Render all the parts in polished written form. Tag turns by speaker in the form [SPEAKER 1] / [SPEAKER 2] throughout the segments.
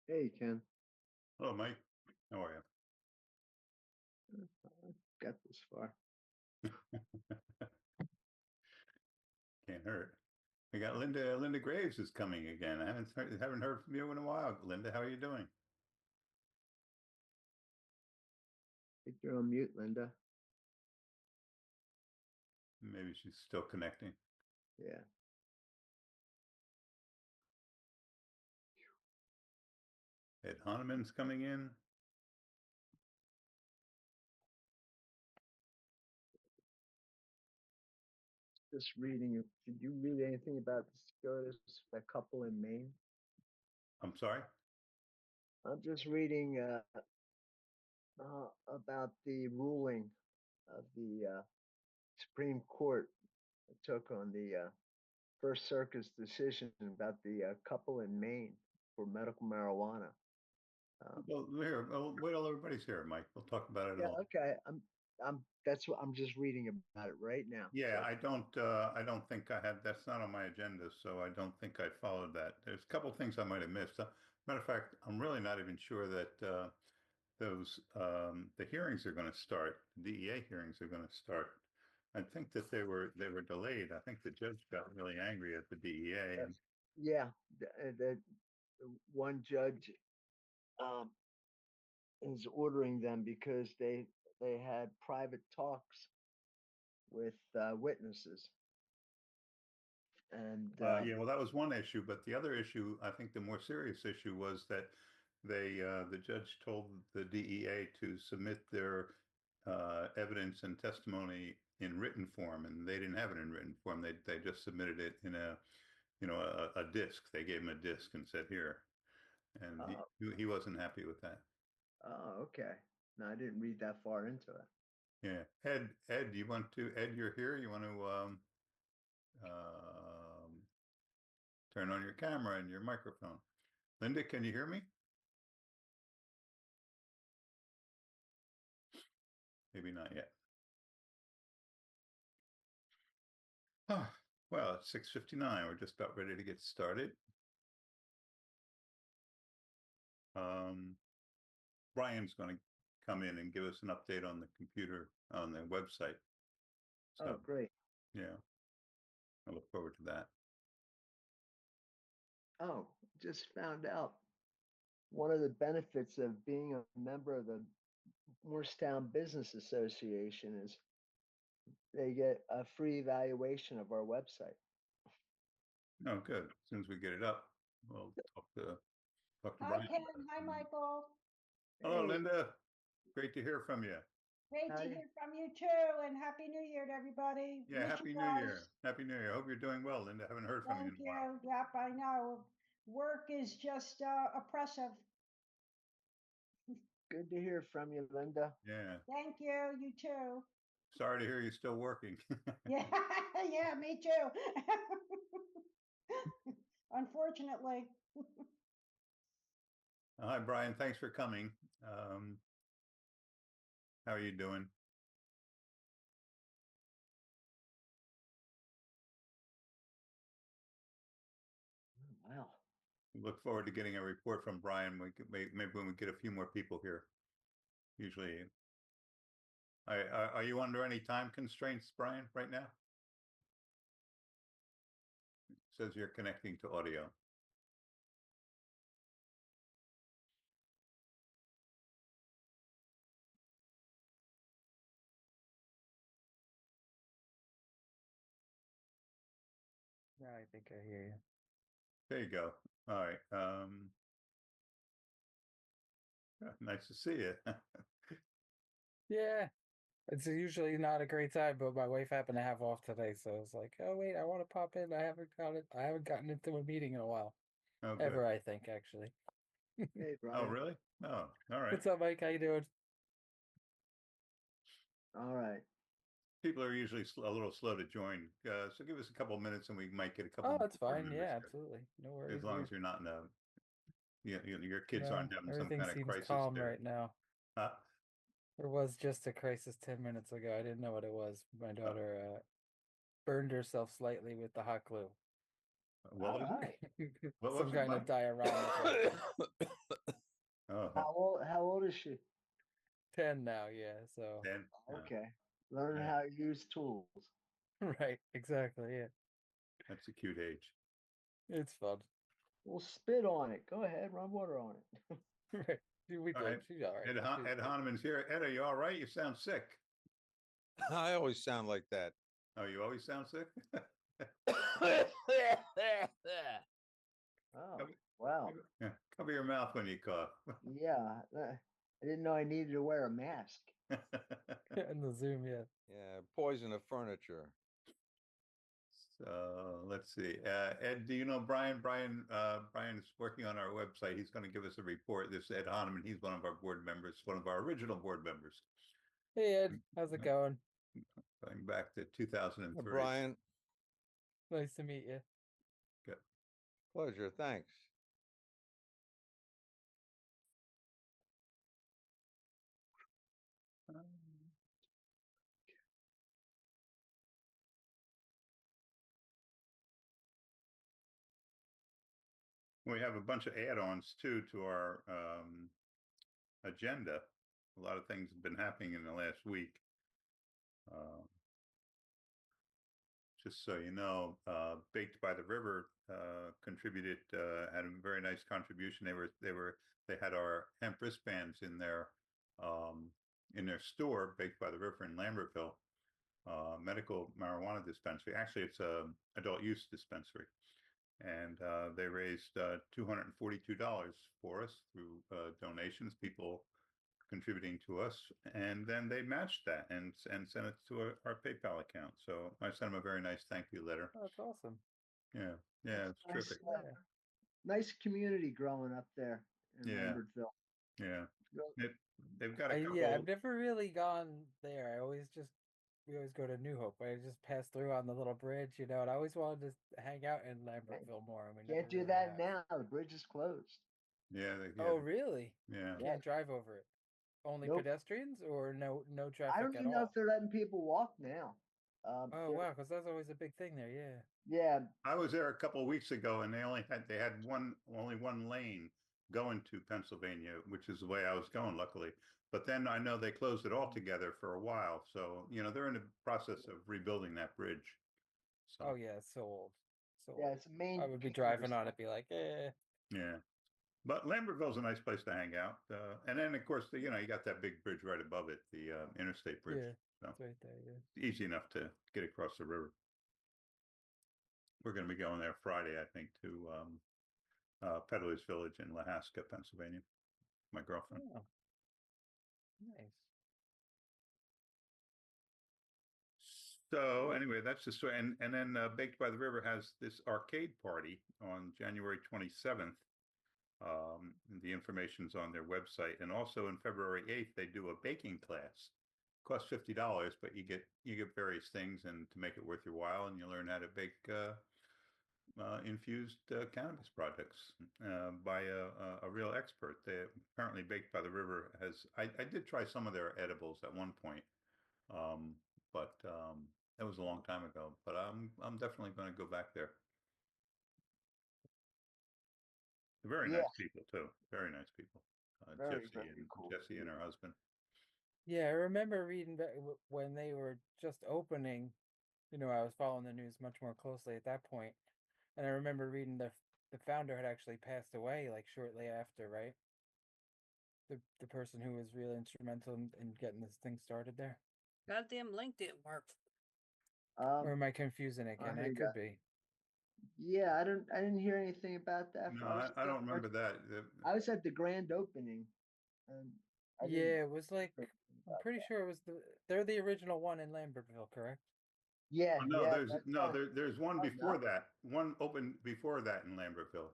[SPEAKER 1] Hey, Ken.
[SPEAKER 2] Hello, Mike. How are
[SPEAKER 1] Got this far.
[SPEAKER 2] you? Can't hurt. We got Linda Graves is coming again. I haven't heard from you in a while. Linda, how are you doing?
[SPEAKER 1] I think you're on mute, Linda.
[SPEAKER 2] Maybe she's still connecting.
[SPEAKER 1] Yeah.
[SPEAKER 2] Ed Hahnemann's coming in.
[SPEAKER 1] Just reading. Did you read anything about the SCOTUS, that couple in Maine?
[SPEAKER 2] I'm sorry.
[SPEAKER 1] I'm just reading about the ruling of the Supreme Court that took on the First Circuit's decision about the couple in Maine for medical marijuana.
[SPEAKER 2] Well, here, wait till everybody's here, Mike. We'll talk about it a
[SPEAKER 1] Yeah.
[SPEAKER 2] little.
[SPEAKER 1] Okay. That's what I'm just reading about it right now.
[SPEAKER 2] Yeah,
[SPEAKER 1] So
[SPEAKER 2] I don't think I had, that's not on my agenda, so I don't think I followed that. There's a couple things I might have missed. Matter of fact, I'm really not even sure that the hearings are going to start. DEA hearings are going to start. I think that they were delayed. I think the judge got really angry at the DEA and
[SPEAKER 1] yeah, the one judge um, is ordering them because they had private talks with witnesses, and
[SPEAKER 2] yeah, well, that was one issue. But the other issue, I think the more serious issue was that the judge told the DEA to submit their evidence and testimony in written form, and they didn't have it in written form. They just submitted it in a disc. They gave him a disc and said here, and
[SPEAKER 1] uh,
[SPEAKER 2] he wasn't happy with that.
[SPEAKER 1] oh, okay. No, I didn't read that far into it.
[SPEAKER 2] Yeah, Ed, you want to Ed? You're here. You want to um, turn on your camera and your microphone. Linda, can you hear me? Maybe not yet. Oh, well, it's 6:59. We're just about ready to get started. Um, Brian's going to come in and give us an update on the computer on the website.
[SPEAKER 1] Oh,
[SPEAKER 2] So,
[SPEAKER 1] great.
[SPEAKER 2] yeah, I look forward to that.
[SPEAKER 1] Oh, just found out one of the benefits of being a member of the Morristown Business Association is they get a free evaluation of our website.
[SPEAKER 2] Oh, good. As soon as we get it up, we'll talk to
[SPEAKER 3] Hi,
[SPEAKER 2] Brian
[SPEAKER 3] Ken.
[SPEAKER 2] about it.
[SPEAKER 3] Hi, Michael.
[SPEAKER 2] Hello,
[SPEAKER 1] Hey,
[SPEAKER 2] Linda. Great to hear from you.
[SPEAKER 3] Great
[SPEAKER 1] how
[SPEAKER 3] to
[SPEAKER 1] do you,
[SPEAKER 3] hear from you too, and Happy New Year to everybody.
[SPEAKER 2] Yeah,
[SPEAKER 3] Miss you
[SPEAKER 2] Happy New
[SPEAKER 3] guys.
[SPEAKER 2] Year. Happy New Year. I hope you're doing well, Linda. Haven't heard from you in
[SPEAKER 3] Thank
[SPEAKER 2] a while.
[SPEAKER 3] you. Yep, I know. Work is just oppressive.
[SPEAKER 1] good to hear from you, Linda.
[SPEAKER 2] Yeah.
[SPEAKER 3] Thank you. You too.
[SPEAKER 2] Sorry to hear you're still working.
[SPEAKER 3] Yeah, yeah, me too. Unfortunately.
[SPEAKER 2] Hi, Brian. Thanks for coming. How are you doing?
[SPEAKER 1] Wow.
[SPEAKER 2] Look forward to getting a report from Brian. Maybe when we get a few more people here. Usually, are you under any time constraints, Brian, right now? It says you're connecting to audio.
[SPEAKER 4] Yeah, I think I hear you.
[SPEAKER 2] There you go. All right. Nice to see you.
[SPEAKER 4] Yeah, it's usually not a great time, but my wife happened to have off today, so I was like, "Oh wait, I want to pop in. I haven't got it. I haven't gotten into a meeting in a while,
[SPEAKER 2] Oh, good.
[SPEAKER 4] ever. I think actually."
[SPEAKER 1] Hey,
[SPEAKER 2] Oh,
[SPEAKER 1] Brian.
[SPEAKER 2] really? Oh, all right.
[SPEAKER 4] What's up, Mike? How you doing?
[SPEAKER 1] All right.
[SPEAKER 2] People are usually a little slow to join, so give us a couple minutes and we might get a couple
[SPEAKER 4] Oh,
[SPEAKER 2] more
[SPEAKER 4] that's
[SPEAKER 2] board
[SPEAKER 4] fine.
[SPEAKER 2] members
[SPEAKER 4] Yeah,
[SPEAKER 2] here.
[SPEAKER 4] absolutely. No
[SPEAKER 2] As
[SPEAKER 4] worries.
[SPEAKER 2] long as you're not in a, your kids
[SPEAKER 4] No,
[SPEAKER 2] aren't having some
[SPEAKER 4] everything
[SPEAKER 2] kind of
[SPEAKER 4] seems
[SPEAKER 2] crisis
[SPEAKER 4] calm
[SPEAKER 2] there.
[SPEAKER 4] right now.
[SPEAKER 2] Huh?
[SPEAKER 4] There was just a crisis 10 minutes ago. I didn't know what it was. My
[SPEAKER 2] Uh,
[SPEAKER 4] daughter burned herself slightly with the hot glue.
[SPEAKER 2] what
[SPEAKER 1] All
[SPEAKER 2] was it?
[SPEAKER 1] right.
[SPEAKER 2] What was
[SPEAKER 4] Some
[SPEAKER 2] it,
[SPEAKER 4] kind of
[SPEAKER 2] Mike?
[SPEAKER 4] diorama.
[SPEAKER 2] Oh,
[SPEAKER 1] How old is she?
[SPEAKER 4] 10 now, yeah. So
[SPEAKER 2] 10.
[SPEAKER 1] Okay. Learn
[SPEAKER 2] Yeah.
[SPEAKER 1] how to use tools.
[SPEAKER 4] right, exactly. Yeah,
[SPEAKER 2] That's a cute age.
[SPEAKER 4] it's fun.
[SPEAKER 1] We'll spit on it. Go ahead, run water on it.
[SPEAKER 4] Right, we
[SPEAKER 2] All
[SPEAKER 4] did.
[SPEAKER 2] right.
[SPEAKER 4] She's all right.
[SPEAKER 2] Ed,
[SPEAKER 4] She's
[SPEAKER 2] Ed
[SPEAKER 4] good.
[SPEAKER 2] Hahnemann's here. Ed, are you all right? You sound sick.
[SPEAKER 5] I always sound like that.
[SPEAKER 2] Oh, you always sound sick?
[SPEAKER 1] Oh,
[SPEAKER 2] Cover-
[SPEAKER 1] wow.
[SPEAKER 2] Yeah, cover your mouth when you cough.
[SPEAKER 1] Yeah. I didn't know I needed to wear a mask.
[SPEAKER 4] In the Zoom, yeah.
[SPEAKER 5] Yeah, poison of furniture.
[SPEAKER 2] So let's see. Ed, do you know Brian? Brian's working on our website. He's going to give us a report. This is Ed Hahnemann. He's one of our board members, one of our original board members,
[SPEAKER 4] Hey Ed, how's it going?
[SPEAKER 2] going back to 2003.
[SPEAKER 5] Brian,
[SPEAKER 4] Nice to meet you.
[SPEAKER 2] Good.
[SPEAKER 5] pleasure. Thanks.
[SPEAKER 2] We have a bunch of add-ons too to our agenda. A lot of things have been happening in the last week. Just so you know, Baked by the River contributed, had a very nice contribution. They had our hemp wristbands in their store, Baked by the River in Lambertville, medical marijuana dispensary. Actually, it's a adult use dispensary, and they raised $242 for us through donations. People contributing to us, and then they matched that and sent it to our PayPal account. So I sent them a very nice thank you letter.
[SPEAKER 4] Oh, that's awesome.
[SPEAKER 2] Yeah, yeah, it's
[SPEAKER 1] Nice,
[SPEAKER 2] terrific.
[SPEAKER 4] Yeah.
[SPEAKER 1] nice community growing up there in
[SPEAKER 2] Yeah.
[SPEAKER 1] Lambertville.
[SPEAKER 2] Yeah,
[SPEAKER 1] Real-
[SPEAKER 2] they've got a couple.
[SPEAKER 4] Yeah, I've never really gone there. We always go to New Hope. I just pass through on the little bridge, and I always wanted to hang out in Lambertville more. And we
[SPEAKER 1] Can't
[SPEAKER 4] never
[SPEAKER 1] do
[SPEAKER 4] really
[SPEAKER 1] that
[SPEAKER 4] have.
[SPEAKER 1] now. The bridge is closed.
[SPEAKER 2] Yeah,
[SPEAKER 4] Oh, really?
[SPEAKER 2] yeah.
[SPEAKER 1] Yeah.
[SPEAKER 4] Can't drive over it. Only
[SPEAKER 1] Nope.
[SPEAKER 4] pedestrians, or no
[SPEAKER 1] I
[SPEAKER 4] traffic
[SPEAKER 1] don't
[SPEAKER 4] at
[SPEAKER 1] even know
[SPEAKER 4] all?
[SPEAKER 1] if they're letting people walk now.
[SPEAKER 4] Oh wow, because that's always a big thing there. Yeah.
[SPEAKER 1] Yeah,
[SPEAKER 2] I was there a couple of weeks ago, and they had only one lane going to Pennsylvania, which is the way I was going, luckily. But then I know they closed it altogether for a while. So they're in the process of rebuilding that bridge. So
[SPEAKER 4] Oh yeah, it's so old. So
[SPEAKER 1] yeah,
[SPEAKER 4] old.
[SPEAKER 1] it's a main.
[SPEAKER 4] I would be
[SPEAKER 1] piece of
[SPEAKER 4] driving on
[SPEAKER 1] stuff.
[SPEAKER 4] it, be like, eh.
[SPEAKER 2] yeah. But Lambertville's a nice place to hang out. And then, of course, you got that big bridge right above it, the interstate bridge.
[SPEAKER 4] Yeah,
[SPEAKER 2] So
[SPEAKER 4] it's right there. Yeah.
[SPEAKER 2] it's easy enough to get across the river. We're going to be going there Friday, I think, to Peddler's Village in Lahaska, Pennsylvania. My girlfriend.
[SPEAKER 4] Oh, nice.
[SPEAKER 2] So anyway, that's the story. And then Baked by the River has this arcade party on January 27th. The information's on their website, and also on February 8th they do a baking class. Costs $50, but you get various things, and to make it worth your while, and you learn how to bake infused cannabis products by a real expert. They apparently Baked by the River has. I did try some of their edibles at one point, but that was a long time ago. But I'm definitely going to go back there. They're very
[SPEAKER 1] Yeah.
[SPEAKER 2] nice people too. Very nice people.
[SPEAKER 1] Very,
[SPEAKER 2] Jessie
[SPEAKER 1] very
[SPEAKER 2] and
[SPEAKER 1] cool.
[SPEAKER 2] Jessie and her husband.
[SPEAKER 4] Yeah, I remember reading back when they were just opening. I was following the news much more closely at that point, and I remember reading the founder had actually passed away like shortly after, right? The person who was really instrumental in getting this thing started there.
[SPEAKER 6] Goddamn link didn't work.
[SPEAKER 4] Or am I confusing it,
[SPEAKER 1] I
[SPEAKER 4] Ken?
[SPEAKER 1] hear
[SPEAKER 4] It
[SPEAKER 1] you.
[SPEAKER 4] could be.
[SPEAKER 1] Yeah, I didn't hear anything about that.
[SPEAKER 2] No,
[SPEAKER 1] Far as
[SPEAKER 2] I don't remember that.
[SPEAKER 1] I was at the grand opening, and I didn't
[SPEAKER 4] Yeah, it was like
[SPEAKER 1] hear
[SPEAKER 4] I'm
[SPEAKER 1] about
[SPEAKER 4] pretty
[SPEAKER 1] that.
[SPEAKER 4] sure it was they're the original one in Lambertville, correct?
[SPEAKER 1] Yeah,
[SPEAKER 2] Oh, no,
[SPEAKER 1] yeah,
[SPEAKER 2] there's
[SPEAKER 1] that's
[SPEAKER 2] no
[SPEAKER 1] fine.
[SPEAKER 2] there's one
[SPEAKER 1] Oh,
[SPEAKER 2] before
[SPEAKER 1] no?
[SPEAKER 2] that. One opened before that in Lambertville.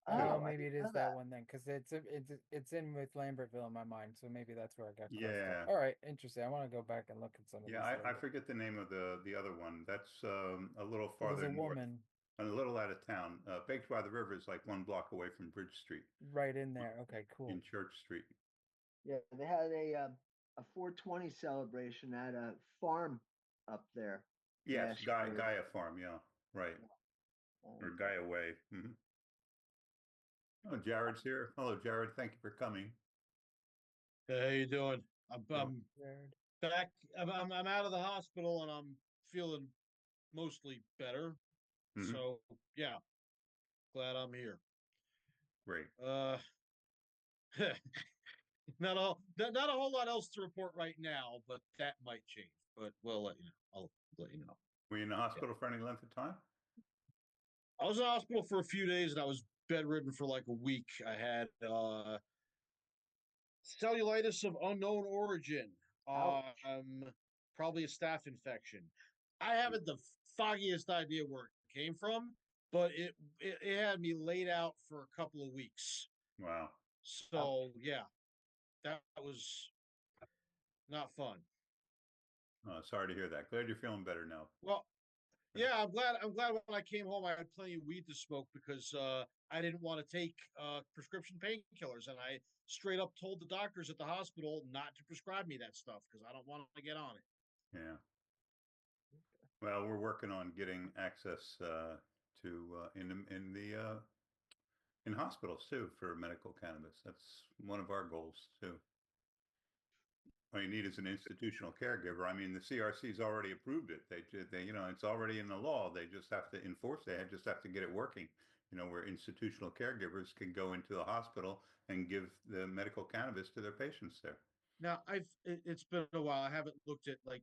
[SPEAKER 4] Oh,
[SPEAKER 1] I
[SPEAKER 4] maybe it
[SPEAKER 1] didn't know
[SPEAKER 4] is that one then, because it's in with Lambertville in my mind, so maybe that's where I got crossed
[SPEAKER 2] Yeah.
[SPEAKER 4] up. All right, interesting. I want to go back and look at some of
[SPEAKER 2] Yeah,
[SPEAKER 4] these.
[SPEAKER 2] I forget the name of the other one. That's a little
[SPEAKER 4] There was
[SPEAKER 2] farther
[SPEAKER 4] a
[SPEAKER 2] north,
[SPEAKER 4] woman
[SPEAKER 2] and a little out of town. Baked by the River is like 1 block away from Bridge Street
[SPEAKER 4] right in there. Okay, cool.
[SPEAKER 2] in Church Street.
[SPEAKER 1] Yeah, they had a 420 celebration at a farm up there.
[SPEAKER 2] Yes,
[SPEAKER 1] last year.
[SPEAKER 2] Gaia Farm. Yeah, right. Or
[SPEAKER 1] Um,
[SPEAKER 2] Gaia Way. Mhm. Oh, Jared's here. Hello, Jared. Thank you for coming.
[SPEAKER 7] Hey, how you doing? I'm
[SPEAKER 4] Jared.
[SPEAKER 7] back. I'm out of the hospital and I'm feeling mostly better.
[SPEAKER 2] Mhm.
[SPEAKER 7] So yeah, glad I'm here.
[SPEAKER 2] Great.
[SPEAKER 7] Not a whole lot else to report right now, but that might change. But we'll let you know. I'll let you know.
[SPEAKER 2] Were you in the hospital for any length of time?
[SPEAKER 7] I was in the hospital for a few days and I was bedridden for like a week. I had cellulitis of unknown origin.
[SPEAKER 1] Ouch.
[SPEAKER 7] Probably a staph infection. I haven't the foggiest idea where it came from, but it had me laid out for a couple of weeks.
[SPEAKER 2] Wow.
[SPEAKER 7] So yeah, that was not fun.
[SPEAKER 2] Sorry to hear that. Glad you're feeling better now.
[SPEAKER 7] Well, yeah, I'm glad. I'm glad when I came home, I had plenty of weed to smoke because I didn't want to take prescription painkillers, and I straight up told the doctors at the hospital not to prescribe me that stuff because I don't want to get on it.
[SPEAKER 2] Yeah. Well, we're working on getting access to in hospitals too for medical cannabis. That's one of our goals too. All you need is an institutional caregiver. I mean, the CRC's already approved it. They, it's already in the law. They just have to enforce it. They just have to get it working. Where institutional caregivers can go into the hospital and give the medical cannabis to their patients there.
[SPEAKER 7] Now, it's been a while. I haven't looked at like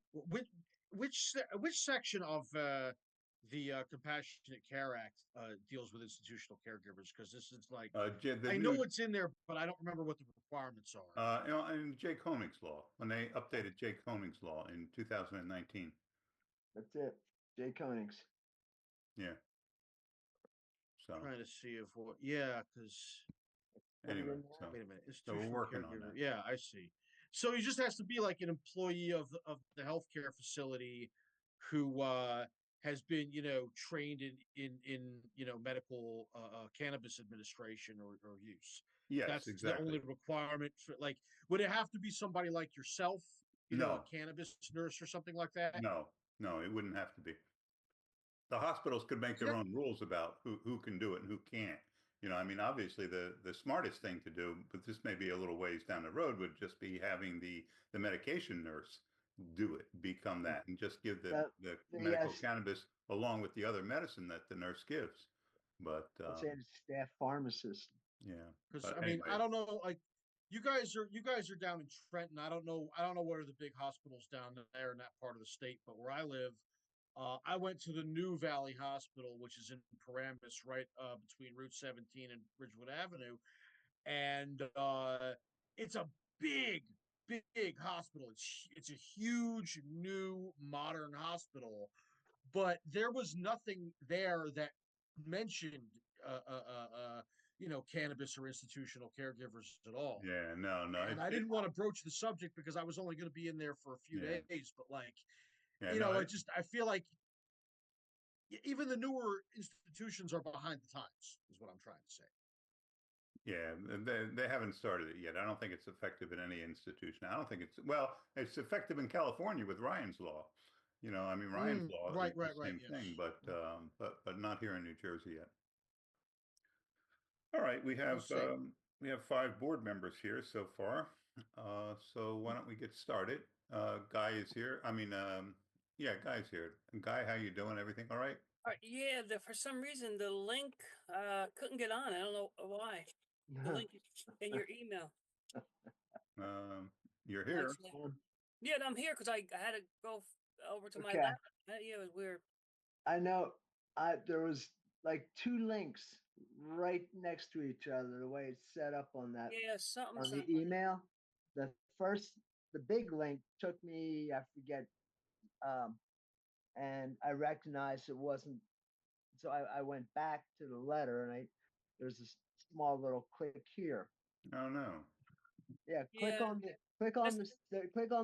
[SPEAKER 7] which section of the Compassionate Care Act deals with institutional caregivers because this is like I know it's in there, but I don't remember what the requirements are.
[SPEAKER 2] In Jay Konig's law, when they updated Jay Konig's law in 2019.
[SPEAKER 1] That's it. Jay Konig's.
[SPEAKER 2] Yeah. So
[SPEAKER 7] Trying to see if because
[SPEAKER 2] anyway, so
[SPEAKER 7] wait a minute,
[SPEAKER 2] so we're
[SPEAKER 7] institutional
[SPEAKER 2] working on
[SPEAKER 7] caregiver.
[SPEAKER 2] that.
[SPEAKER 7] Yeah, I see. So he just has to be like an employee of the healthcare facility who has been, trained in medical cannabis administration or use.
[SPEAKER 2] Yes,
[SPEAKER 7] That's
[SPEAKER 2] exactly.
[SPEAKER 7] the only requirement for like would it have to be somebody like yourself,
[SPEAKER 2] No.
[SPEAKER 7] a cannabis nurse or something like that?
[SPEAKER 2] No, it wouldn't have to be. The hospitals could make their own rules about who can do it and who can't. I mean, obviously the smartest thing to do, but this may be a little ways down the road, would just be having the medication nurse do it, become that, and just give the medical cannabis along with the other medicine that the nurse gives. But
[SPEAKER 1] Let's say the staff pharmacist.
[SPEAKER 2] yeah,
[SPEAKER 7] because
[SPEAKER 2] but
[SPEAKER 7] I mean,
[SPEAKER 2] anyway.
[SPEAKER 7] I don't know, like you guys are down in Trenton. I don't know what are the big hospitals down there in that part of the state, but where I live, I went to the New Valley Hospital, which is in Paramus, right between Route 17 and Ridgewood Avenue, and it's a big, big hospital. It's a huge, new, modern hospital, but there was nothing there that mentioned cannabis or institutional caregivers at all.
[SPEAKER 2] Yeah, no.
[SPEAKER 7] And I didn't want to broach the subject because I was only going to be in there for a few days, but like, I feel like even the newer institutions are behind the times, is what I'm trying to say.
[SPEAKER 2] Yeah, they haven't started it yet. I don't think it's effective in any institution. I don't think it's effective in California with Ryan's law. I mean, Ryan's law is the same thing, but not here in New Jersey yet. All right, we have 5 board members here so far. So why don't we get started? Guy is here. I mean, Guy's here. Guy, how you doing? Everything all right?
[SPEAKER 6] Yeah, for some reason the link couldn't get on. I don't know why. The link is in your email.
[SPEAKER 2] You're here.
[SPEAKER 6] Yeah, I'm here because I had to go over to my laptop. Yeah, it was weird.
[SPEAKER 1] I know. There was like 2 links right next to each other. The way it's set up on that.
[SPEAKER 6] Yeah, something.
[SPEAKER 1] The email. The big link took me, I forget, and I recognized it wasn't. So I went back to the letter, and there's a small little click here.
[SPEAKER 2] Oh no.
[SPEAKER 1] Yeah, click on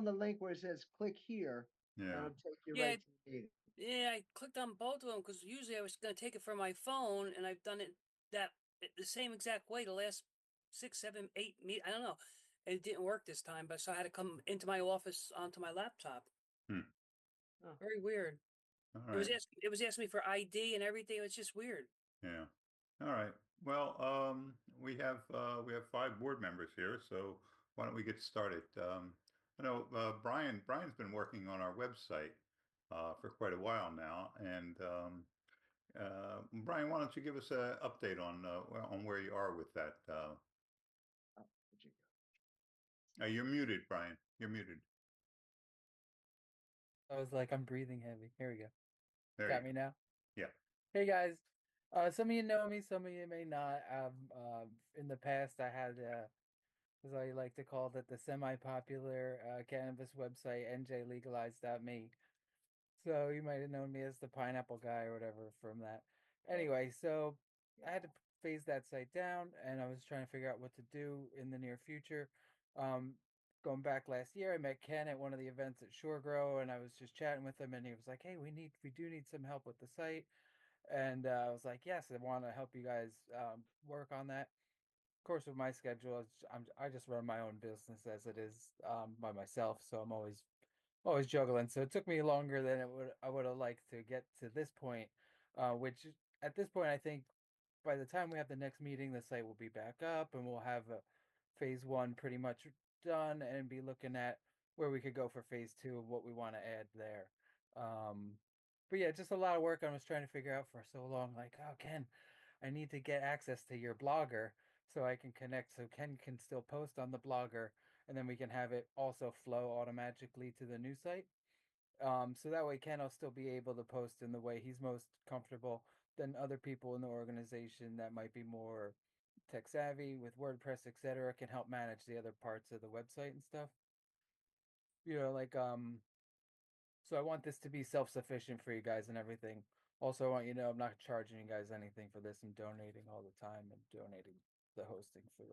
[SPEAKER 1] the link where it says click here.
[SPEAKER 2] Yeah.
[SPEAKER 1] And it'll take you right to the meeting.
[SPEAKER 6] Yeah, I clicked on both of them because usually I was going to take it from my phone, and I've done it the same exact way the last 6, 7, 8 I don't know. It didn't work this time, but so I had to come into my office onto my laptop.
[SPEAKER 1] Oh.
[SPEAKER 6] Very weird.
[SPEAKER 2] All right.
[SPEAKER 6] It was asking me for ID and everything. It was just weird.
[SPEAKER 2] Yeah. All right. Well, we have five board members here, so why don't we get started? I know Brian's been working on our website for quite a while now, and Brian, why don't you give us an update on where you are with that?
[SPEAKER 1] Would you-
[SPEAKER 2] You're muted, Brian. You're muted.
[SPEAKER 4] I was like, I'm breathing heavy. Here we go.
[SPEAKER 2] There
[SPEAKER 4] Got
[SPEAKER 2] you
[SPEAKER 4] me now?
[SPEAKER 2] Yeah.
[SPEAKER 4] Hey guys. Some of you know me, some of you may not. In the past, I had, as I like to call it, the semi-popular cannabis website, njlegalized.me. So you might have known me as the pineapple guy or whatever from that. Anyway, so I had to phase that site down, and I was trying to figure out what to do in the near future. Um, Going back last year, I met Ken at one of the events at Shore Grow, and I was just chatting with him, and he was like, "Hey, we do need some help with the site." And I was like, "Yes, I want to help you guys work on that." Of course, with my schedule, I just run my own business as it is by myself, so I'm always juggling. So it took me longer than I would have liked to get to this point. Which at this point, I think by the time we have the next meeting, the site will be back up, and we'll have phase one pretty much done, and be looking at where we could go for phase two of what we want to add there. Um, but yeah, just a lot of work I was trying to figure out for so long. Like, oh, Ken, I need to get access to your blogger so I can connect, so Ken can still post on the blogger, and then we can have it also flow automatically to the new site. So that way Ken will still be able to post in the way he's most comfortable than other people in the organization that might be more tech savvy with WordPress, etc., can help manage the other parts of the website and stuff. So I want this to be self-sufficient for you guys and everything. Also, I want you to know I'm not charging you guys anything for this. I'm donating all the time and donating the hosting for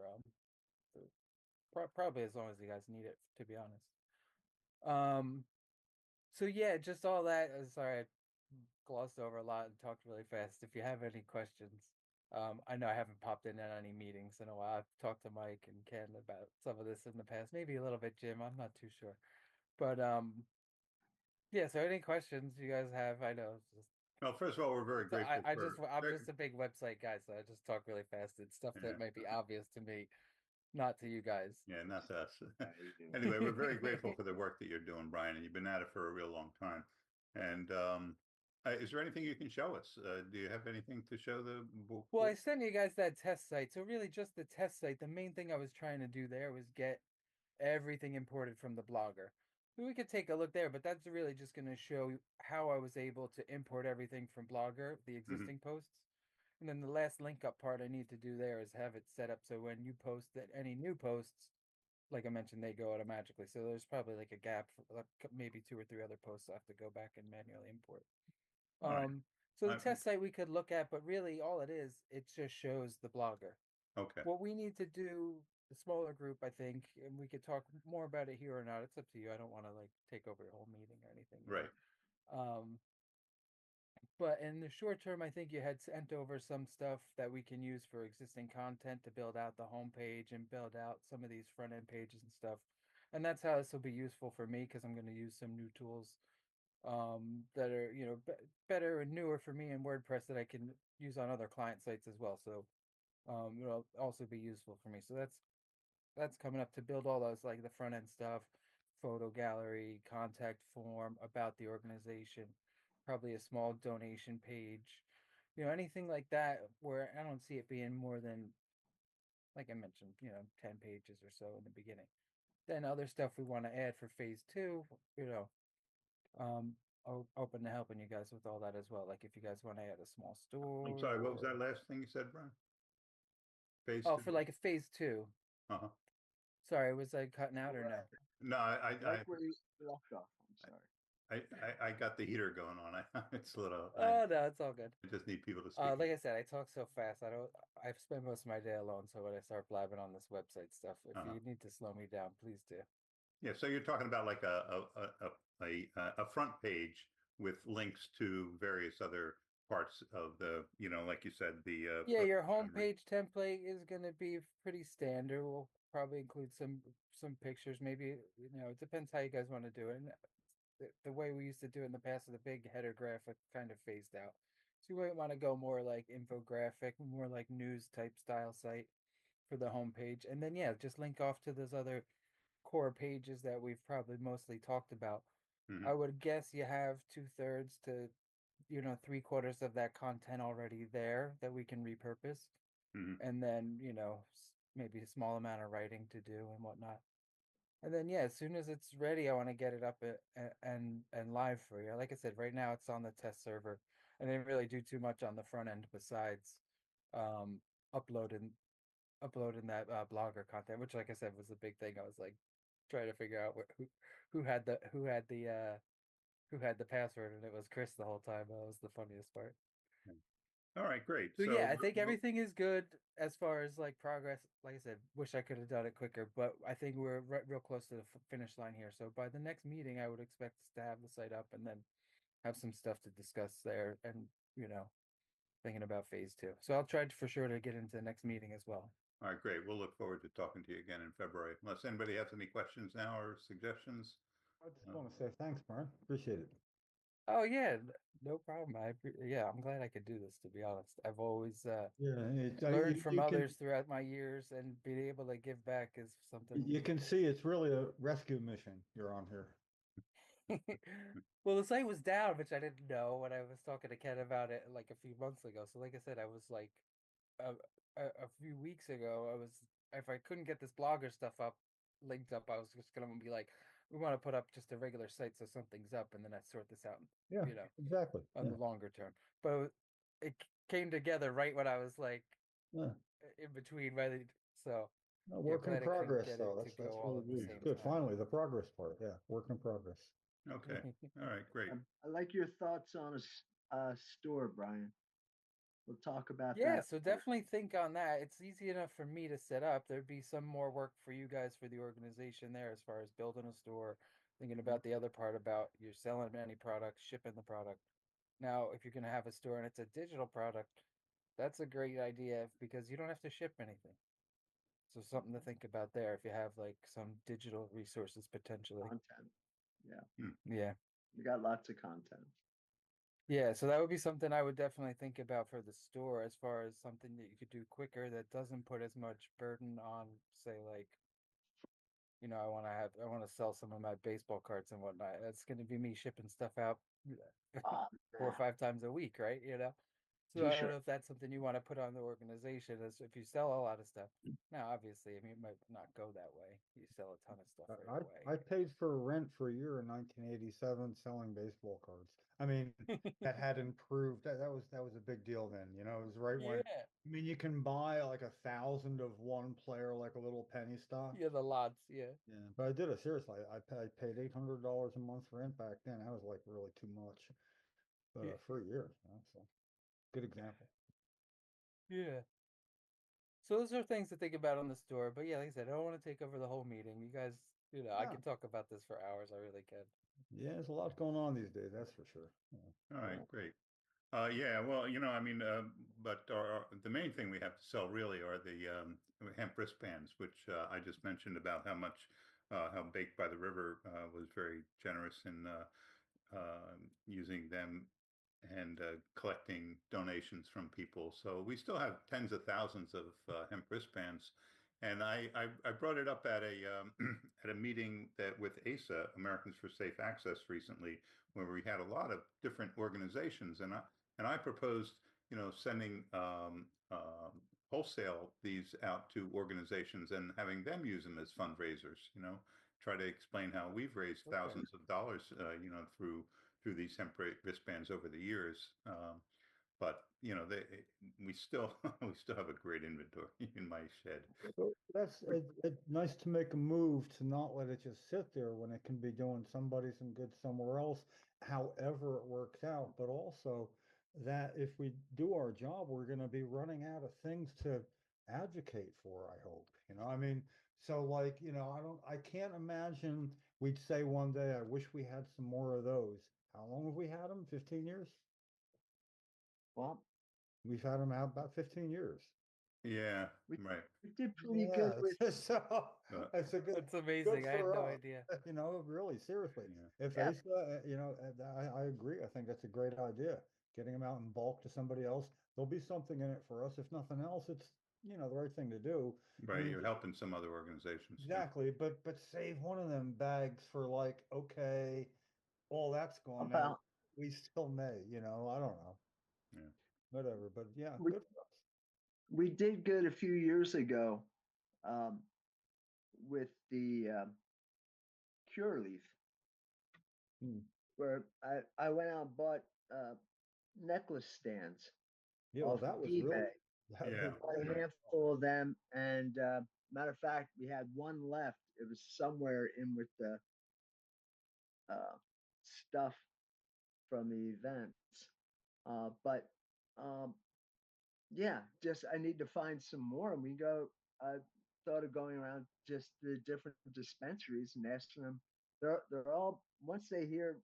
[SPEAKER 4] probably as long as you guys need it, to be honest. Um, so yeah, just all that. Sorry, I glossed over a lot and talked really fast. If you have any questions, I know I haven't popped in at any meetings in a while. I've talked to Mike and Ken about some of this in the past, maybe a little bit Jim. I'm not too sure, but yeah. So any questions you guys have? I know.
[SPEAKER 2] Well, first of all, we're very
[SPEAKER 4] So
[SPEAKER 2] grateful
[SPEAKER 4] I'm just a big website guy, so I just talk really fast. It's stuff
[SPEAKER 2] Yeah.
[SPEAKER 4] that might be obvious to me, not to you guys.
[SPEAKER 2] Yeah, not to us.
[SPEAKER 1] you do.
[SPEAKER 2] Anyway, we're very grateful for the work that you're doing, Brian, and you've been at it for a real long time. And is there anything you can show us? Do you have anything to show the?
[SPEAKER 4] Well, I sent you guys that test site. So really just the test site. The main thing I was trying to do there was get everything imported from the blogger. We could take a look there, but that's really just going to show how I was able to import everything from Blogger, the existing posts. And then the last link up part I need to do there is have it set up so when you post that any new posts, like I mentioned, they go automatically. So there's probably like a gap for like maybe 2 or 3 other posts I have to go back and manually import.
[SPEAKER 2] All right.
[SPEAKER 4] So the test site we could look at, but really all it is, it just shows the blogger.
[SPEAKER 2] Okay.
[SPEAKER 4] What we need to do, the smaller group, I think, and we could talk more about it here or not. It's up to you. I don't want to like take over your whole meeting or anything.
[SPEAKER 2] Right.
[SPEAKER 4] But in the short term, I think you had sent over some stuff that we can use for existing content to build out the homepage and build out some of these front end pages and stuff. And that's how this will be useful for me because I'm going to use some new tools that are better and newer for me in WordPress that I can use on other client sites as well. So it'll also be useful for me. So that's coming up to build all those like the front end stuff, photo gallery, contact form about the organization, probably a small donation page, anything like that where I don't see it being more than, like I mentioned, 10 pages or so in the beginning. Then other stuff we want to add for phase two, open to helping you guys with all that as well. Like if you guys want to add a small store.
[SPEAKER 2] I'm sorry. What was that last thing you said, Brian? Phase
[SPEAKER 4] Oh,
[SPEAKER 2] two?
[SPEAKER 4] for like a phase two.
[SPEAKER 2] Uh-huh.
[SPEAKER 4] Sorry, was I cutting out or no?
[SPEAKER 2] No, I
[SPEAKER 1] Like where you left off. I'm sorry.
[SPEAKER 2] I got the heater going on. It's a little.
[SPEAKER 4] Oh no, it's all good.
[SPEAKER 2] I just need people to speak.
[SPEAKER 4] Like I said, I talk so fast. I've spent most of my day alone, so when I start blabbing on this website stuff, if you need to slow me down, please do.
[SPEAKER 2] Yeah, so you're talking about like a front page with links to various other parts of the, like you said, the
[SPEAKER 4] Yeah, your homepage template is going to be pretty standard. We'll probably include some pictures. Maybe it depends how you guys want to do it. And the way we used to do it in the past with a big header graphic kind of phased out. So you might want to go more like infographic, more like news type style site for the homepage. And then, yeah, just link off to those other core pages that we've probably mostly talked about.
[SPEAKER 2] Mhm.
[SPEAKER 4] I would guess you have 2/3 to, 3/4 of that content already there that we can repurpose.
[SPEAKER 2] Mhm.
[SPEAKER 4] And then, maybe a small amount of writing to do and whatnot. And then, yeah, as soon as it's ready, I want to get it up and live for you. Like I said, right now it's on the test server. I didn't really do too much on the front end besides um, uploading uploading that blogger content, which, like I said, was the big thing. I was like trying to figure out who had the password, and it was Chris the whole time. That was the funniest part.
[SPEAKER 2] All right, great.
[SPEAKER 4] So yeah, I
[SPEAKER 2] we'll-
[SPEAKER 4] think
[SPEAKER 2] we'll-
[SPEAKER 4] everything is good as far as like progress. Like I said, wish I could have done it quicker, but I think we're real close to the finish line here. So by the next meeting, I would expect us to have the site up and then have some stuff to discuss there, and thinking about phase 2. So I'll try for sure to get into the next meeting as well.
[SPEAKER 2] All right, great. We'll look forward to talking to you again in February. Unless anybody has any questions now or suggestions.
[SPEAKER 8] I just want to say thanks, Brian. Appreciate it.
[SPEAKER 4] Oh yeah, no problem. Yeah, I'm glad I could do this. To be honest, I've always
[SPEAKER 8] Yeah,
[SPEAKER 4] learned from others throughout my years, and being able to give back is something.
[SPEAKER 8] You can see it's really a rescue mission you're on here.
[SPEAKER 4] Well, the site was down, which I didn't know when I was talking to Ken about it like a few months ago. So, like I said, I was like a few weeks ago. If I couldn't get this blogger stuff linked up, I was just gonna be like, we want to put up just a regular site so something's up, and then I sort this out.
[SPEAKER 8] Yeah, exactly.
[SPEAKER 4] On the longer term. But it came together right when I was like
[SPEAKER 8] Yeah.
[SPEAKER 4] in between ready. So
[SPEAKER 8] No, work in
[SPEAKER 4] glad I couldn't
[SPEAKER 8] progress,
[SPEAKER 4] get it
[SPEAKER 8] though.
[SPEAKER 4] to
[SPEAKER 8] That's
[SPEAKER 4] go all
[SPEAKER 8] really
[SPEAKER 4] at the
[SPEAKER 8] good.
[SPEAKER 4] same
[SPEAKER 8] Good.
[SPEAKER 4] time.
[SPEAKER 8] Finally, the progress part. Yeah, work in progress.
[SPEAKER 2] Okay. All right, great.
[SPEAKER 1] I like your thoughts on a store, Brian. We'll talk about
[SPEAKER 4] Yeah,
[SPEAKER 1] that.
[SPEAKER 4] so definitely think on that. It's easy enough for me to set up. There'd be some more work for you guys for the organization there as far as building a store, thinking about the other part about you're selling any product, shipping the product. Now, if you're going to have a store and it's a digital product, that's a great idea because you don't have to ship anything. So something to think about there if you have like some digital resources potentially.
[SPEAKER 1] Content. Yeah,
[SPEAKER 4] Yeah.
[SPEAKER 1] we got lots of content.
[SPEAKER 4] Yeah, so that would be something I would definitely think about for the store as far as something that you could do quicker that doesn't put as much burden on, say, like, I want to sell some of my baseball cards and whatnot. That's going to be me shipping stuff out
[SPEAKER 1] Ah,
[SPEAKER 4] 4 or 5 times a week, right? So
[SPEAKER 1] For
[SPEAKER 4] I don't
[SPEAKER 1] sure.
[SPEAKER 4] know if that's something you want to put on the organization as if you sell a lot of stuff. Now, obviously, I mean, it might not go that way. You sell a ton of stuff right
[SPEAKER 8] I
[SPEAKER 4] away.
[SPEAKER 8] paid for rent for a year in 1987 selling baseball cards. I mean, that had improved. That was a big deal then. It was right when.
[SPEAKER 4] Yeah.
[SPEAKER 8] I mean, you can buy like 1,000 of one player, like a little penny stock.
[SPEAKER 4] Yeah, the lots, yeah.
[SPEAKER 8] Yeah, but I did it seriously. I paid $800 a month for rent back then. That was like really too much, but
[SPEAKER 4] Yeah.
[SPEAKER 8] for a year. So good example.
[SPEAKER 4] Yeah. So those are things to think about on the store. But yeah, like I said, I don't want to take over the whole meeting. You guys, I
[SPEAKER 8] Yeah.
[SPEAKER 4] can talk about this for hours. I really can.
[SPEAKER 8] Yeah, there's a lot going on these days. That's for sure. Yeah.
[SPEAKER 2] All right, great. Yeah, well, I mean, but the main thing we have to sell really are the hemp wristbands, which I just mentioned about how Baked by the River was very generous in using them and collecting donations from people. So we still have tens of thousands of hemp wristbands. And I brought it up at at a meeting with ASA, Americans for Safe Access, recently, where we had a lot of different organizations, and I proposed, sending wholesale these out to organizations and having them use them as fundraisers. Try to explain how we've raised
[SPEAKER 4] Okay.
[SPEAKER 2] thousands of dollars, through these hemp wristbands over the years. But we still have a great inventory in my shed.
[SPEAKER 8] So it's nice to make a move to not let it just sit there when it can be doing somebody some good somewhere else, however it works out. But also that if we do our job, we're going to be running out of things to advocate for, I hope. I mean, so like, I can't imagine we'd say one day, I wish we had some more of those. How long have we had them? 15 years?
[SPEAKER 1] Well,
[SPEAKER 8] We've had them out about 15 years.
[SPEAKER 2] Yeah,
[SPEAKER 1] We-
[SPEAKER 2] right.
[SPEAKER 1] we did pretty good with
[SPEAKER 8] So that's a good.
[SPEAKER 4] That's amazing. I had
[SPEAKER 8] for
[SPEAKER 4] no
[SPEAKER 8] us.
[SPEAKER 4] idea.
[SPEAKER 8] Really, seriously.
[SPEAKER 2] Yeah.
[SPEAKER 8] If
[SPEAKER 1] Yeah.
[SPEAKER 8] ASA, I agree. I think that's a great idea. getting them out in bulk to somebody else, there'll be something in it for us. If nothing else, it's, you know, the right thing to do. I
[SPEAKER 2] Right,
[SPEAKER 8] mean,
[SPEAKER 2] you're helping some other organizations too.
[SPEAKER 8] exactly, but save one of them bags for like, okay, all that's gone now.
[SPEAKER 1] Well,
[SPEAKER 8] We still may, you know, I don't know.
[SPEAKER 2] Yeah.
[SPEAKER 8] Whatever, but yeah,
[SPEAKER 1] we,
[SPEAKER 8] good for us.
[SPEAKER 1] we did good a few years ago um, with the Cure Leaf,
[SPEAKER 8] Hmm.
[SPEAKER 1] where I went out and bought necklace stands
[SPEAKER 8] Yeah, well,
[SPEAKER 1] off
[SPEAKER 8] that was
[SPEAKER 1] eBay.
[SPEAKER 8] really, that
[SPEAKER 2] Yeah.
[SPEAKER 8] was,
[SPEAKER 1] Bought a handful of them, and matter of fact, we had one left. It was somewhere in with the stuff from the events. But yeah, just I need to find some more. And we go. I thought of going around just the different dispensaries and asking them. They're all once they hear,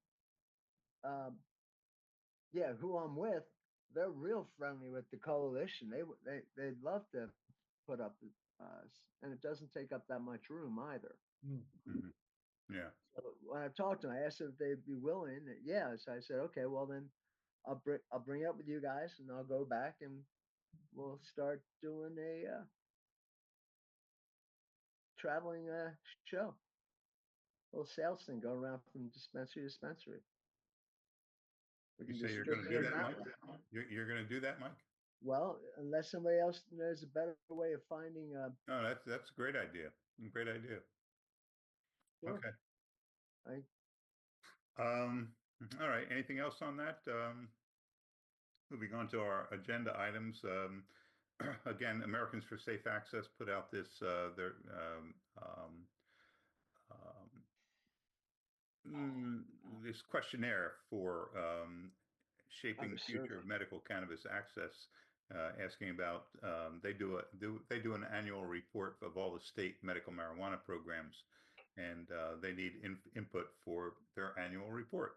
[SPEAKER 1] um, yeah, who I'm with, they're real friendly with the coalition. They'd love to put up, and it doesn't take up that much room either.
[SPEAKER 8] hmm.
[SPEAKER 2] Mhm. Yeah.
[SPEAKER 1] So when I talked to them, I asked them if they'd be willing. Yeah, so I said, okay, well then I'll bring it up with you guys, and I'll go back and we'll start doing a traveling show, little sales thing, go around from dispensary to dispensary. We
[SPEAKER 2] You
[SPEAKER 1] can
[SPEAKER 2] say you're going to do
[SPEAKER 1] distribute
[SPEAKER 2] that,
[SPEAKER 1] them
[SPEAKER 2] Mike?
[SPEAKER 1] out.
[SPEAKER 2] You're going to do that, Mike?
[SPEAKER 1] Well, unless somebody else knows a better way of finding.
[SPEAKER 2] No, that's a great idea. Great idea.
[SPEAKER 1] Sure.
[SPEAKER 2] Okay.
[SPEAKER 1] I
[SPEAKER 2] All right. Anything else on that? Moving on to our agenda items. Again, Americans for Safe Access put out this their this questionnaire for shaping the future of medical cannabis access, asking about they do an annual report of all the state medical marijuana programs, and they need input for their annual report.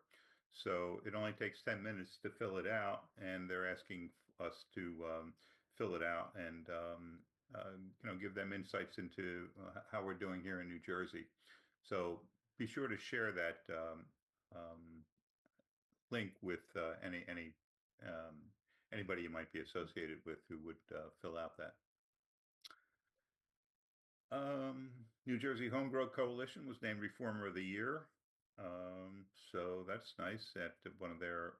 [SPEAKER 2] So it only takes 10 minutes to fill it out, and they're asking us to fill it out and give them insights into how we're doing here in New Jersey. So be sure to share that link with anybody you might be associated with who would fill out that. New Jersey Homegrown Coalition was named Reformer of the Year. So that's nice. At one of their,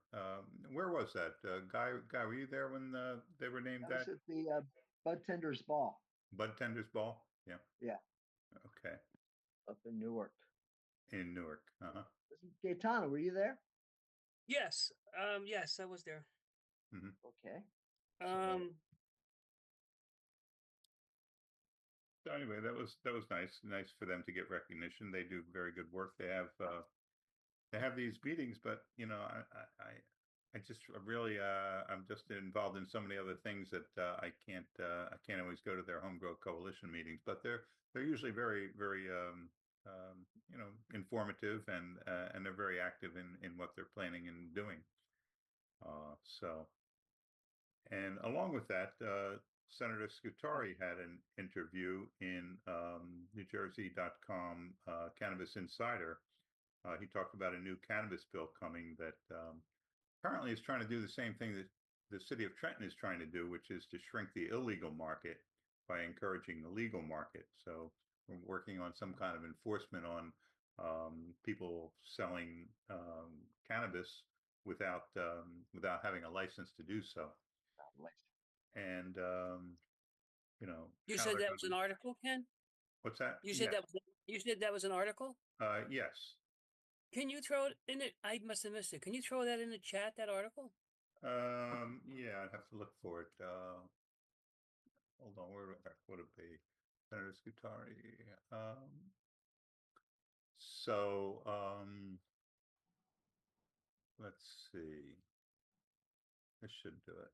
[SPEAKER 2] where was that? Guy, were you there when they were named
[SPEAKER 1] that was
[SPEAKER 2] that?
[SPEAKER 1] at the Bud Tenders Ball.
[SPEAKER 2] Bud Tenders Ball? Yeah.
[SPEAKER 1] Yeah,
[SPEAKER 2] Okay.
[SPEAKER 1] up in Newark.
[SPEAKER 2] In Newark. Uh-huh.
[SPEAKER 1] Gaetano, were you there?
[SPEAKER 6] Yes. Yes, I was there.
[SPEAKER 1] Okay.
[SPEAKER 2] So anyway, that was nice. Nice for them to get recognition. They do very good work. They have these meetings, but I just really I'm just involved in so many other things that I can't always go to their Homegrown Coalition meetings. But they're usually very informative, and they're very active in what they're planning and doing. And along with that, Senator Scutari had an interview in NewJersey.com Cannabis Insider. He talked about a new cannabis bill coming that apparently is trying to do the same thing that the city of Trenton is trying to do, which is to shrink the illegal market by encouraging the legal market. So we're working on some kind of enforcement on people selling cannabis without having a license to do so. And
[SPEAKER 6] You
[SPEAKER 2] how
[SPEAKER 6] said
[SPEAKER 2] they're
[SPEAKER 6] that was an article, Ken?
[SPEAKER 2] What's that?
[SPEAKER 6] You said that was an article?
[SPEAKER 2] Yes.
[SPEAKER 6] Can you throw it in it? I must have missed it. Can you throw that in the chat, that article?
[SPEAKER 2] Yeah, I'd have to look for it. Hold on, where would it be? Senator Scutari. Let's see. This should do it.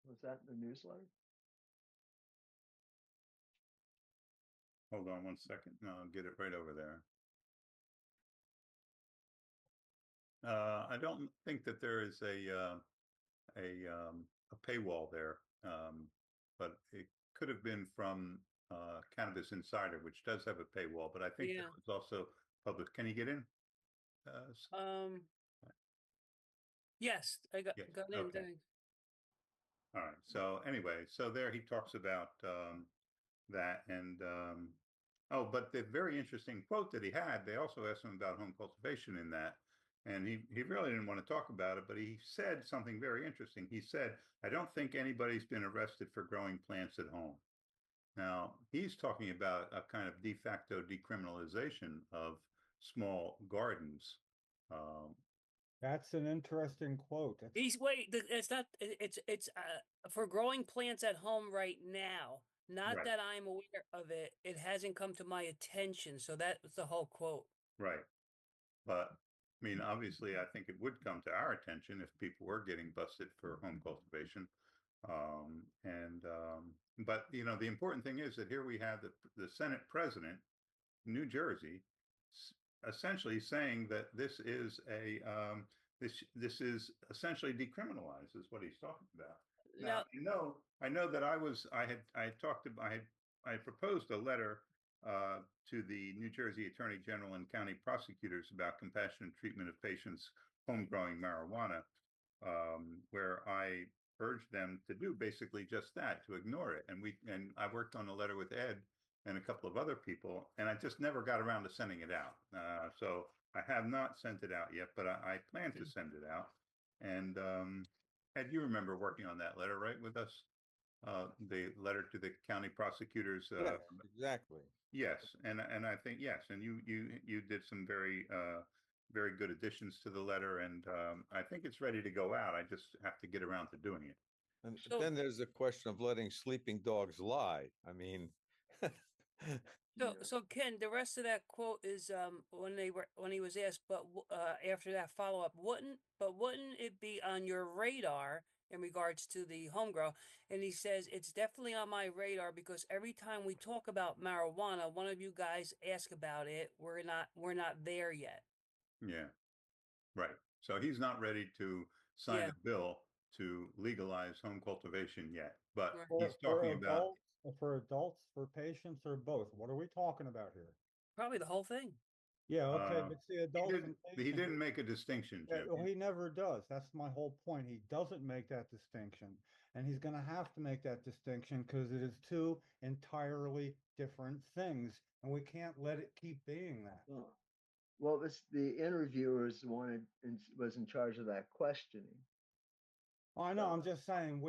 [SPEAKER 1] Was that in the newsletter?
[SPEAKER 2] Hold on one second. No, I'll get it right over there. I don't think that there is a paywall there, but it could have been from Cannabis Insider, which does have a paywall. But I think
[SPEAKER 6] Yeah.
[SPEAKER 2] that was also public. Can you get in?
[SPEAKER 6] Yes, I got
[SPEAKER 2] Yes,
[SPEAKER 6] got in.
[SPEAKER 2] okay.
[SPEAKER 6] Thanks.
[SPEAKER 2] All right. So anyway, so there he talks about that and oh, but the very interesting quote that he had, they also asked him about home cultivation in that. And he really didn't want to talk about it, but he said something very interesting. He said, I don't think anybody's been arrested for growing plants at home. Now, he's talking about a kind of de facto decriminalization of small gardens. Um,
[SPEAKER 8] That's an interesting quote. That's
[SPEAKER 6] He's wait. It's not. It's for growing plants at home right now. Not
[SPEAKER 2] Right.
[SPEAKER 6] that I'm aware of it. It hasn't come to my attention. So that was the whole quote.
[SPEAKER 2] right. But I mean, obviously, I think it would come to our attention if people were getting busted for home cultivation. But you know, the important thing is that here we have the Senate President, New Jersey, essentially saying that this is a this is essentially decriminalized, is what he's talking about. Now, I know that I had proposed a letter to the New Jersey Attorney General and county prosecutors about compassionate treatment of patients home growing marijuana, where I urged them to do basically just that, to ignore it. And I worked on a letter with Ed and a couple of other people, and I just never got around to sending it out. So I have not sent it out yet, but I plan to send it out. And Ed, you remember working on that letter, right, with us? The letter to the county prosecutors.
[SPEAKER 5] Yes, exactly.
[SPEAKER 2] Yes, and I think yes, and you did some very good additions to the letter, and I think it's ready to go out. I just have to get around to doing it.
[SPEAKER 5] And
[SPEAKER 6] So-
[SPEAKER 5] then there's the question of letting sleeping dogs lie. I mean,
[SPEAKER 6] So Ken, the rest of that quote is when he was asked, but after that follow up, wouldn't it be on your radar in regards to the home grow? And he says it's definitely on my radar because every time we talk about marijuana, one of you guys ask about it. We're not there yet.
[SPEAKER 2] Yeah, right. So he's not ready to sign
[SPEAKER 6] Yeah.
[SPEAKER 2] a bill to legalize home cultivation yet, but
[SPEAKER 6] Right.
[SPEAKER 2] he's talking about
[SPEAKER 8] for adults, for patients, or both. What are we talking about here?
[SPEAKER 6] Probably the whole thing.
[SPEAKER 8] Yeah, okay,
[SPEAKER 2] Uh,
[SPEAKER 8] but see, adults and
[SPEAKER 2] he
[SPEAKER 8] patients.
[SPEAKER 2] didn't make a distinction,
[SPEAKER 8] Yeah,
[SPEAKER 2] Jim.
[SPEAKER 8] well, he never does. That's my whole point. He doesn't make that distinction. And he's going to have to make that distinction because it is two entirely different things. And we can't let it keep being that.
[SPEAKER 1] Well, the interviewer was in charge of that questioning.
[SPEAKER 8] I know, I'm just saying,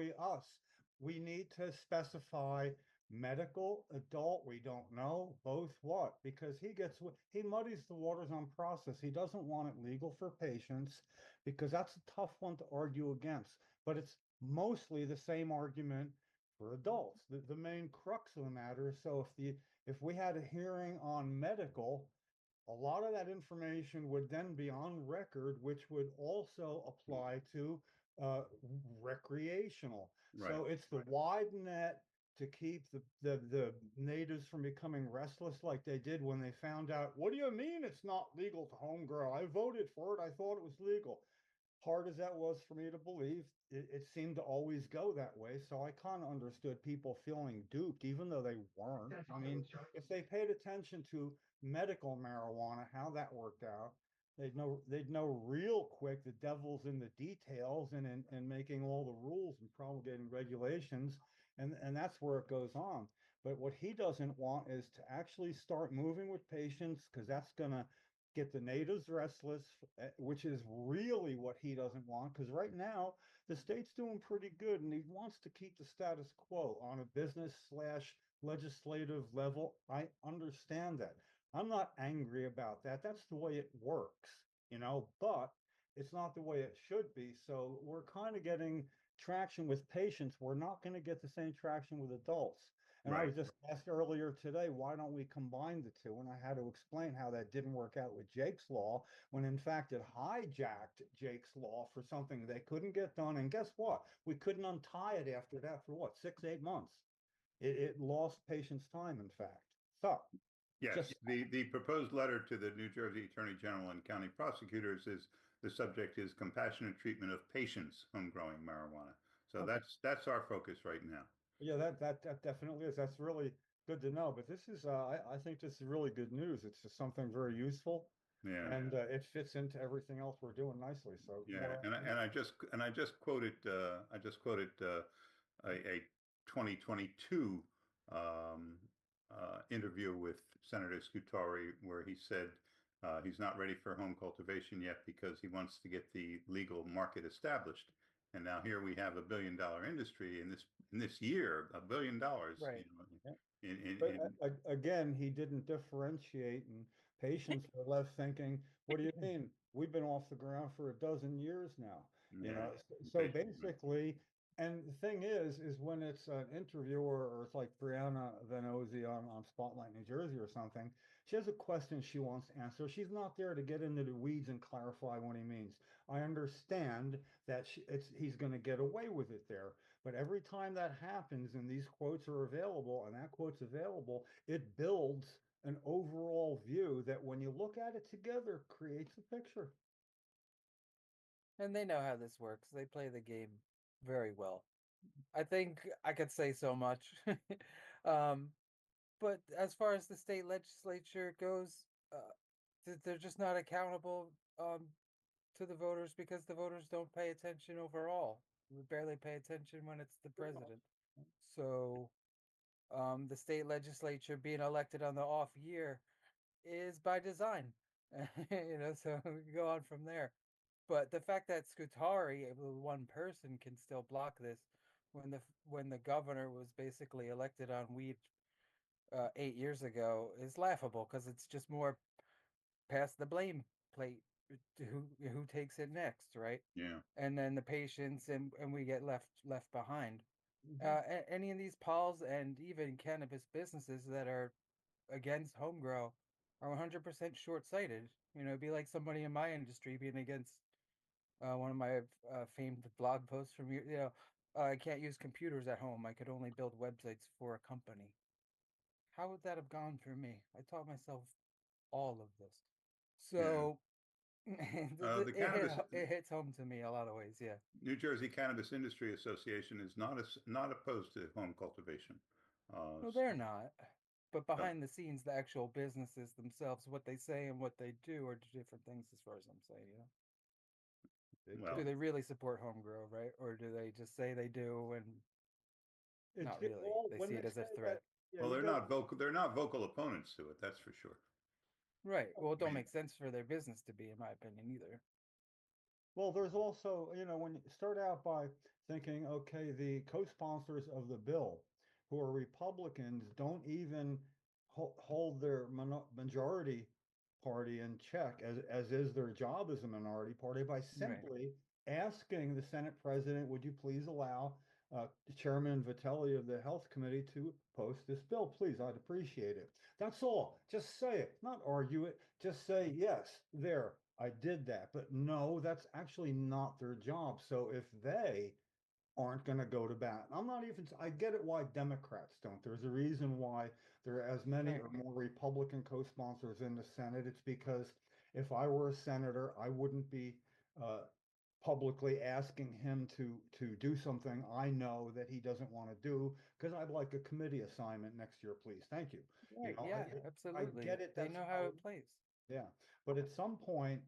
[SPEAKER 8] we need to specify medical, adult, we don't know, both what, because he muddies the waters on process. He doesn't want it legal for patients because that's a tough one to argue against, but it's mostly the same argument for adults. The main crux of the matter is, so if we had a hearing on medical, a lot of that information would then be on record, which would also apply to recreational.
[SPEAKER 2] Right,
[SPEAKER 8] So it's the wide net to keep the natives from becoming restless like they did when they found out, what do you mean it's not legal to home grow? I voted for it. I thought it was legal. Hard as that was for me to believe, it seemed to always go that way. So I kind of understood people feeling duped, even though they weren't. I mean, if they paid attention to medical marijuana, how that worked out, they'd know real quick the devil's in the details and in making all the rules and promulgating regulations, and that's where it goes on. But what he doesn't want is to actually start moving with patients, because that's gonna get the natives restless, which is really what he doesn't want. Because right now the state's doing pretty good, and he wants to keep the status quo on a business / legislative level. I understand that. I'm not angry about that. That's the way it works, but it's not the way it should be. So we're kind of getting traction with patients. We're not going to get the same traction with adults. And I was just asked earlier today, why don't we combine the two? And I had to explain how that didn't work out with Jake's Law, when in fact it hijacked Jake's Law for something they couldn't get done. And guess what? We couldn't untie it after that for what, 6-8 months. It lost patients' time, in fact. So
[SPEAKER 2] yes, the proposed letter to the New Jersey Attorney General and county prosecutors is the subject is compassionate treatment of patients home growing marijuana. So
[SPEAKER 8] Okay.
[SPEAKER 2] that's our focus right now.
[SPEAKER 8] Yeah, that definitely is. That's really good to know. But this is, I think this is really good news. It's just something very useful.
[SPEAKER 2] Yeah.
[SPEAKER 8] And it fits into everything else we're doing nicely. So
[SPEAKER 2] Yeah,
[SPEAKER 8] more-
[SPEAKER 2] and I just quoted a 2022 interview with Senator Scutari where he said he's not ready for home cultivation yet because he wants to get the legal market established. And now here we have $1 billion industry in this year, $1 billion.
[SPEAKER 4] Right.
[SPEAKER 8] But again, he didn't differentiate, and patients were left thinking, "What do you mean? We've been off the ground for a dozen years now." You know, so
[SPEAKER 2] Patients, right.
[SPEAKER 8] basically, and the thing is when it's an interviewer or it's like Brianna Venozzi on Spotlight New Jersey or something, she has a question she wants answered. She's not there to get into the weeds and clarify what he means. I understand that he's going to get away with it there. But every time that happens and these quotes are available and that quote's available, it builds an overall view that when you look at it together, creates a picture.
[SPEAKER 4] And they know how this works. They play the game very well. I think I could say so much. um, but as far as the state legislature goes, they're just not accountable to the voters because the voters don't pay attention overall. We barely pay attention when it's the president. So the state legislature being elected on the off year is by design. So we go on from there. But the fact that Scutari, one person, can still block this when the governor was basically elected on weed 8 years ago is laughable because it's just more past the blame plate who takes it next, right?
[SPEAKER 2] Yeah.
[SPEAKER 4] And then the patients and we get left behind.
[SPEAKER 8] Mm-hmm.
[SPEAKER 4] Any of these Pauls and even cannabis businesses that are against home grow are 100% short-sighted. It'd be like somebody in my industry being against one of my famed blog posts from I can't use computers at home. I could only build websites for a company. How would that have gone for me? I taught myself all of this. So
[SPEAKER 2] The cannabis,
[SPEAKER 4] it hits home to me a lot of ways, yeah.
[SPEAKER 2] New Jersey Cannabis Industry Association is not opposed to home cultivation.
[SPEAKER 4] No, they're not. But behind the scenes, the actual businesses themselves, what they say and what they do are different things as far as I'm saying,
[SPEAKER 2] Well,
[SPEAKER 4] Do they really support home grow, right? Or do they just say they do and not really? They
[SPEAKER 8] when
[SPEAKER 4] see it as a
[SPEAKER 8] say
[SPEAKER 4] threat.
[SPEAKER 8] yeah,
[SPEAKER 2] well,
[SPEAKER 8] you
[SPEAKER 2] they're
[SPEAKER 8] go-
[SPEAKER 2] not vocal. They're not vocal opponents to it. That's for sure.
[SPEAKER 4] Right. Well, it don't
[SPEAKER 2] mean-
[SPEAKER 4] make sense for their business to be, in my opinion, either.
[SPEAKER 8] Well, there's also, when you start out by thinking, okay, the co-sponsors of the bill, who are Republicans, don't even hold their majority party in check, as is their job as a minority party, by simply asking the Senate president, would you please allow Chairman Vitelli of the Health Committee to post this bill? Please, I'd appreciate it. That's all. Just say it, not argue it. Just say, yes, there, I did that. But no, that's actually not their job. So if they aren't going to go to bat, I get it why Democrats don't. There's a reason why there are as many or more Republican co-sponsors in the Senate. It's because if I were a senator, I wouldn't be publicly asking him to do something I know that he doesn't want to do because I'd like a committee assignment next year, please. Thank you.
[SPEAKER 4] Right. Yeah, absolutely.
[SPEAKER 8] I get it.
[SPEAKER 4] They
[SPEAKER 8] That's
[SPEAKER 4] know how it plays.
[SPEAKER 8] Yeah, but at some point,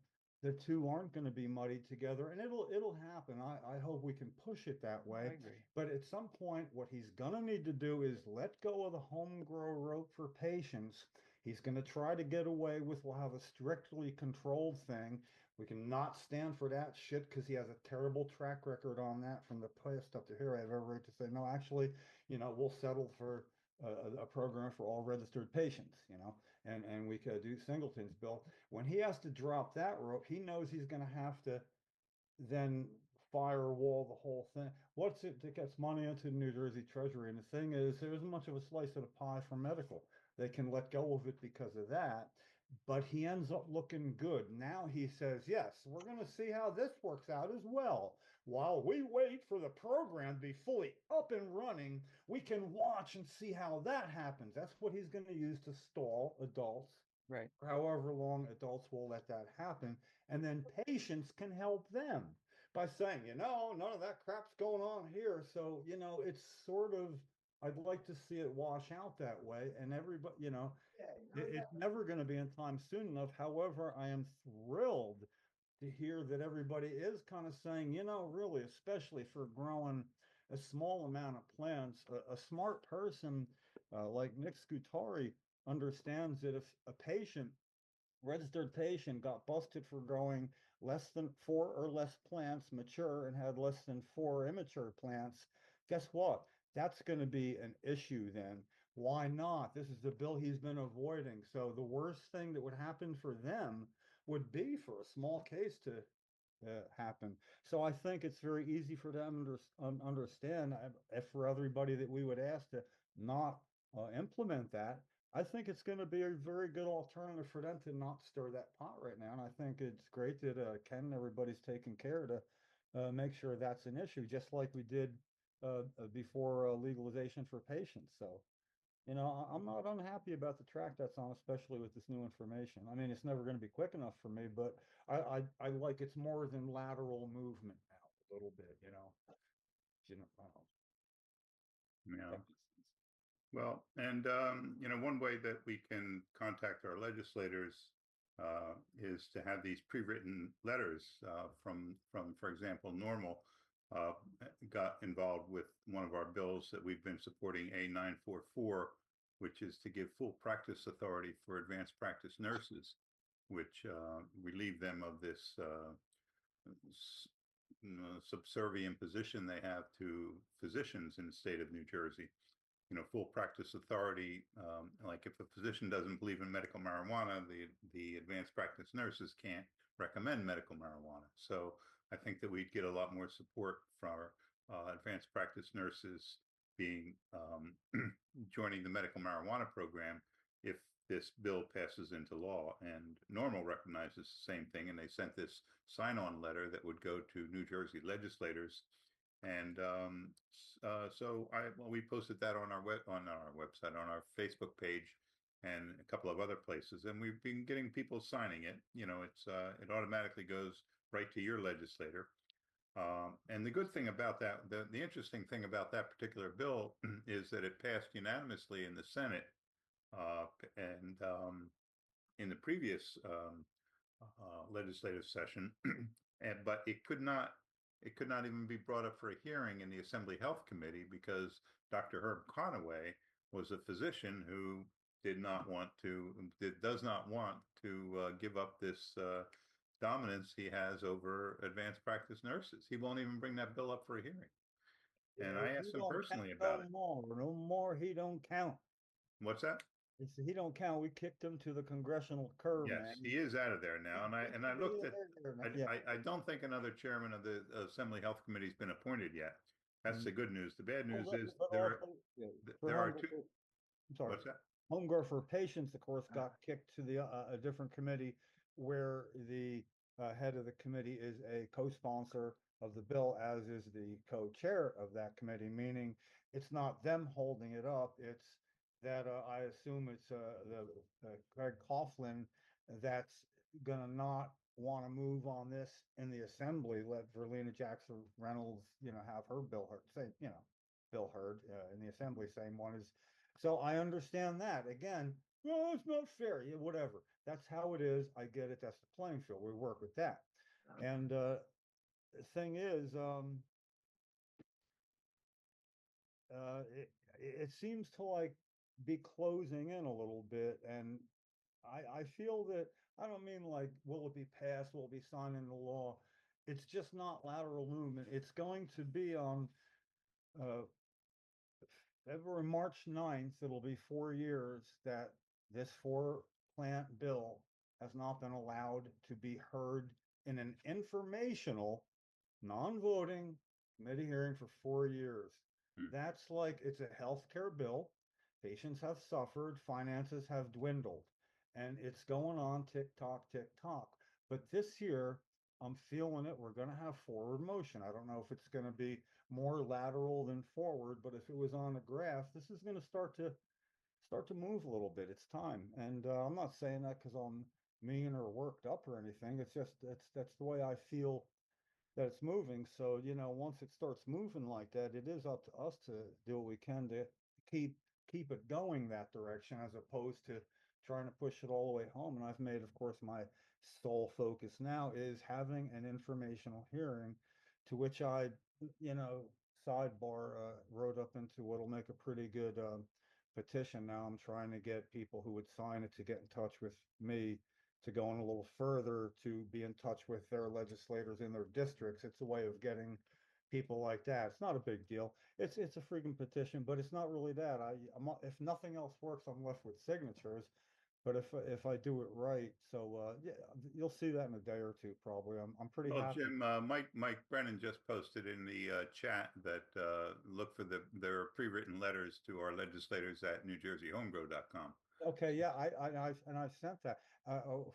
[SPEAKER 8] the two aren't going to be muddied together, and it'll happen. I hope we can push it that way.
[SPEAKER 4] I agree.
[SPEAKER 8] But at some point, what he's going to need to do is let go of the home grow rope for patients. He's going to try to get away with, we'll have a strictly controlled thing. We cannot stand for that shit because he has a terrible track record on that from the past up to here. I have every right to say, no, actually, we'll settle for a program for all registered patients, and we could do Singleton's bill. When he has to drop that rope, he knows he's going to have to then firewall the whole thing. What's it that gets money into the New Jersey Treasury? And the thing is, there isn't much of a slice of the pie for medical. They can let go of it because of that. But he ends up looking good. Now he says, yes, we're going to see how this works out as well. While we wait for the program to be fully up and running, we can watch and see how that happens. That's what he's going to use to stall adults.
[SPEAKER 4] Right.
[SPEAKER 8] However long adults will let that happen. And then patients can help them by saying, none of that crap's going on here. So, it's sort of I'd like to see it wash out that way and everybody, it's never going to be in time soon enough. However, I am thrilled to hear that everybody is kind of saying, really, especially for growing a small amount of plants, a smart person like Nick Scutari understands that if a registered patient got busted for growing less than 4 or less plants mature and had less than 4 immature plants, guess what? That's going to be an issue then. Why not? This is the bill he's been avoiding. So the worst thing that would happen for them would be for a small case to happen. So I think it's very easy for them to understand. If for everybody that we would ask to not implement that, I think it's going to be a very good alternative for them to not stir that pot right now. And I think it's great that Ken and everybody's taking care to make sure that's an issue, just like we did before legalization for patients. So, I'm not unhappy about the track that's on, especially with this new information. I mean, it's never going to be quick enough for me, but I like it's more than lateral movement now a little bit, I don't know.
[SPEAKER 2] Yeah.
[SPEAKER 8] That makes sense.
[SPEAKER 2] Well, and one way that we can contact our legislators is to have these pre-written letters from, for example, Normal got involved with one of our bills that we've been supporting, A944, which is to give full practice authority for advanced practice nurses, which relieve them of this subservient position they have to physicians in the state of New Jersey. Full practice authority, like if a physician doesn't believe in medical marijuana, the advanced practice nurses can't recommend medical marijuana. So I think that we'd get a lot more support from our advanced practice nurses being joining the medical marijuana program if this bill passes into law. And Normal recognizes the same thing, and they sent this sign-on letter that would go to New Jersey legislators. And so we posted that on our website, on our Facebook page, and a couple of other places, and we've been getting people signing it. It automatically goes right to your legislator. And the good thing about that, the interesting thing about that particular bill is that it passed unanimously in the Senate, and in the previous legislative session, but it could not even be brought up for a hearing in the Assembly Health Committee because Dr. Herb Conaway was a physician who does not want to give up this dominance he has over advanced practice nurses. He won't even bring that bill up for a hearing. And I asked him personally about it.
[SPEAKER 8] No more, he don't count.
[SPEAKER 2] What's that?
[SPEAKER 8] He don't count. We kicked him to the congressional curb,
[SPEAKER 2] Yes,
[SPEAKER 8] man.
[SPEAKER 2] he is out of there now. And I looked at,
[SPEAKER 8] Yeah.
[SPEAKER 2] I don't think another chairman of the Assembly Health Committee has been appointed yet. That's the good news. The bad news is there are two.
[SPEAKER 8] I'm sorry.
[SPEAKER 2] What's that?
[SPEAKER 8] Home Grow for Patients, of course, got kicked to the a different committee where the head of the committee is a co-sponsor of the bill, as is the co-chair of that committee, meaning it's not them holding it up. It's that I assume it's the Greg Coughlin that's gonna not want to move on this in the assembly. Let Verlena Jackson Reynolds, have her bill heard. Say, bill heard in the assembly. Same one as. So I understand that. Again, well, it's not fair. Yeah, whatever. That's how it is. I get it. That's the playing field. We work with that. And the thing is, it seems to like be closing in a little bit, and I feel that I don't mean like will it be passed, will it be signed into law? It's just not lateral movement. It's going to be on February, March 9th. It'll be 4 years that this 4-plant bill has not been allowed to be heard in an informational, non-voting committee hearing for 4 years. That's like, it's a healthcare bill. Patients have suffered, finances have dwindled, and it's going on tick-tock, tick-tock. But this year, I'm feeling it. We're going to have forward motion. I don't know if it's going to be more lateral than forward, but if it was on a graph, this is going to start to move a little bit. It's time. And I'm not saying that because I'm mean or worked up or anything. It's just that's the way I feel that it's moving. So, once it starts moving like that, it is up to us to do what we can to keep it going that direction as opposed to trying to push it all the way home. And I've made, of course, my sole focus now is having an informational hearing, to which I, you know, sidebar, wrote up into what'll make a pretty good petition. Now I'm trying to get people who would sign it to get in touch with me, to go on a little further, to be in touch with their legislators in their districts. It's a way of getting people like that. It's not a big deal. It's a freaking petition, but it's not really that. If nothing else works, I'm left with signatures. But if I do it right, so yeah, you'll see that in a day or two probably. I'm pretty
[SPEAKER 2] Well,
[SPEAKER 8] happy.
[SPEAKER 2] Jim, Mike Brennan just posted in the chat that look for their pre-written letters to our legislators at NewJerseyHomegrow.com.
[SPEAKER 8] Okay, yeah, I sent that.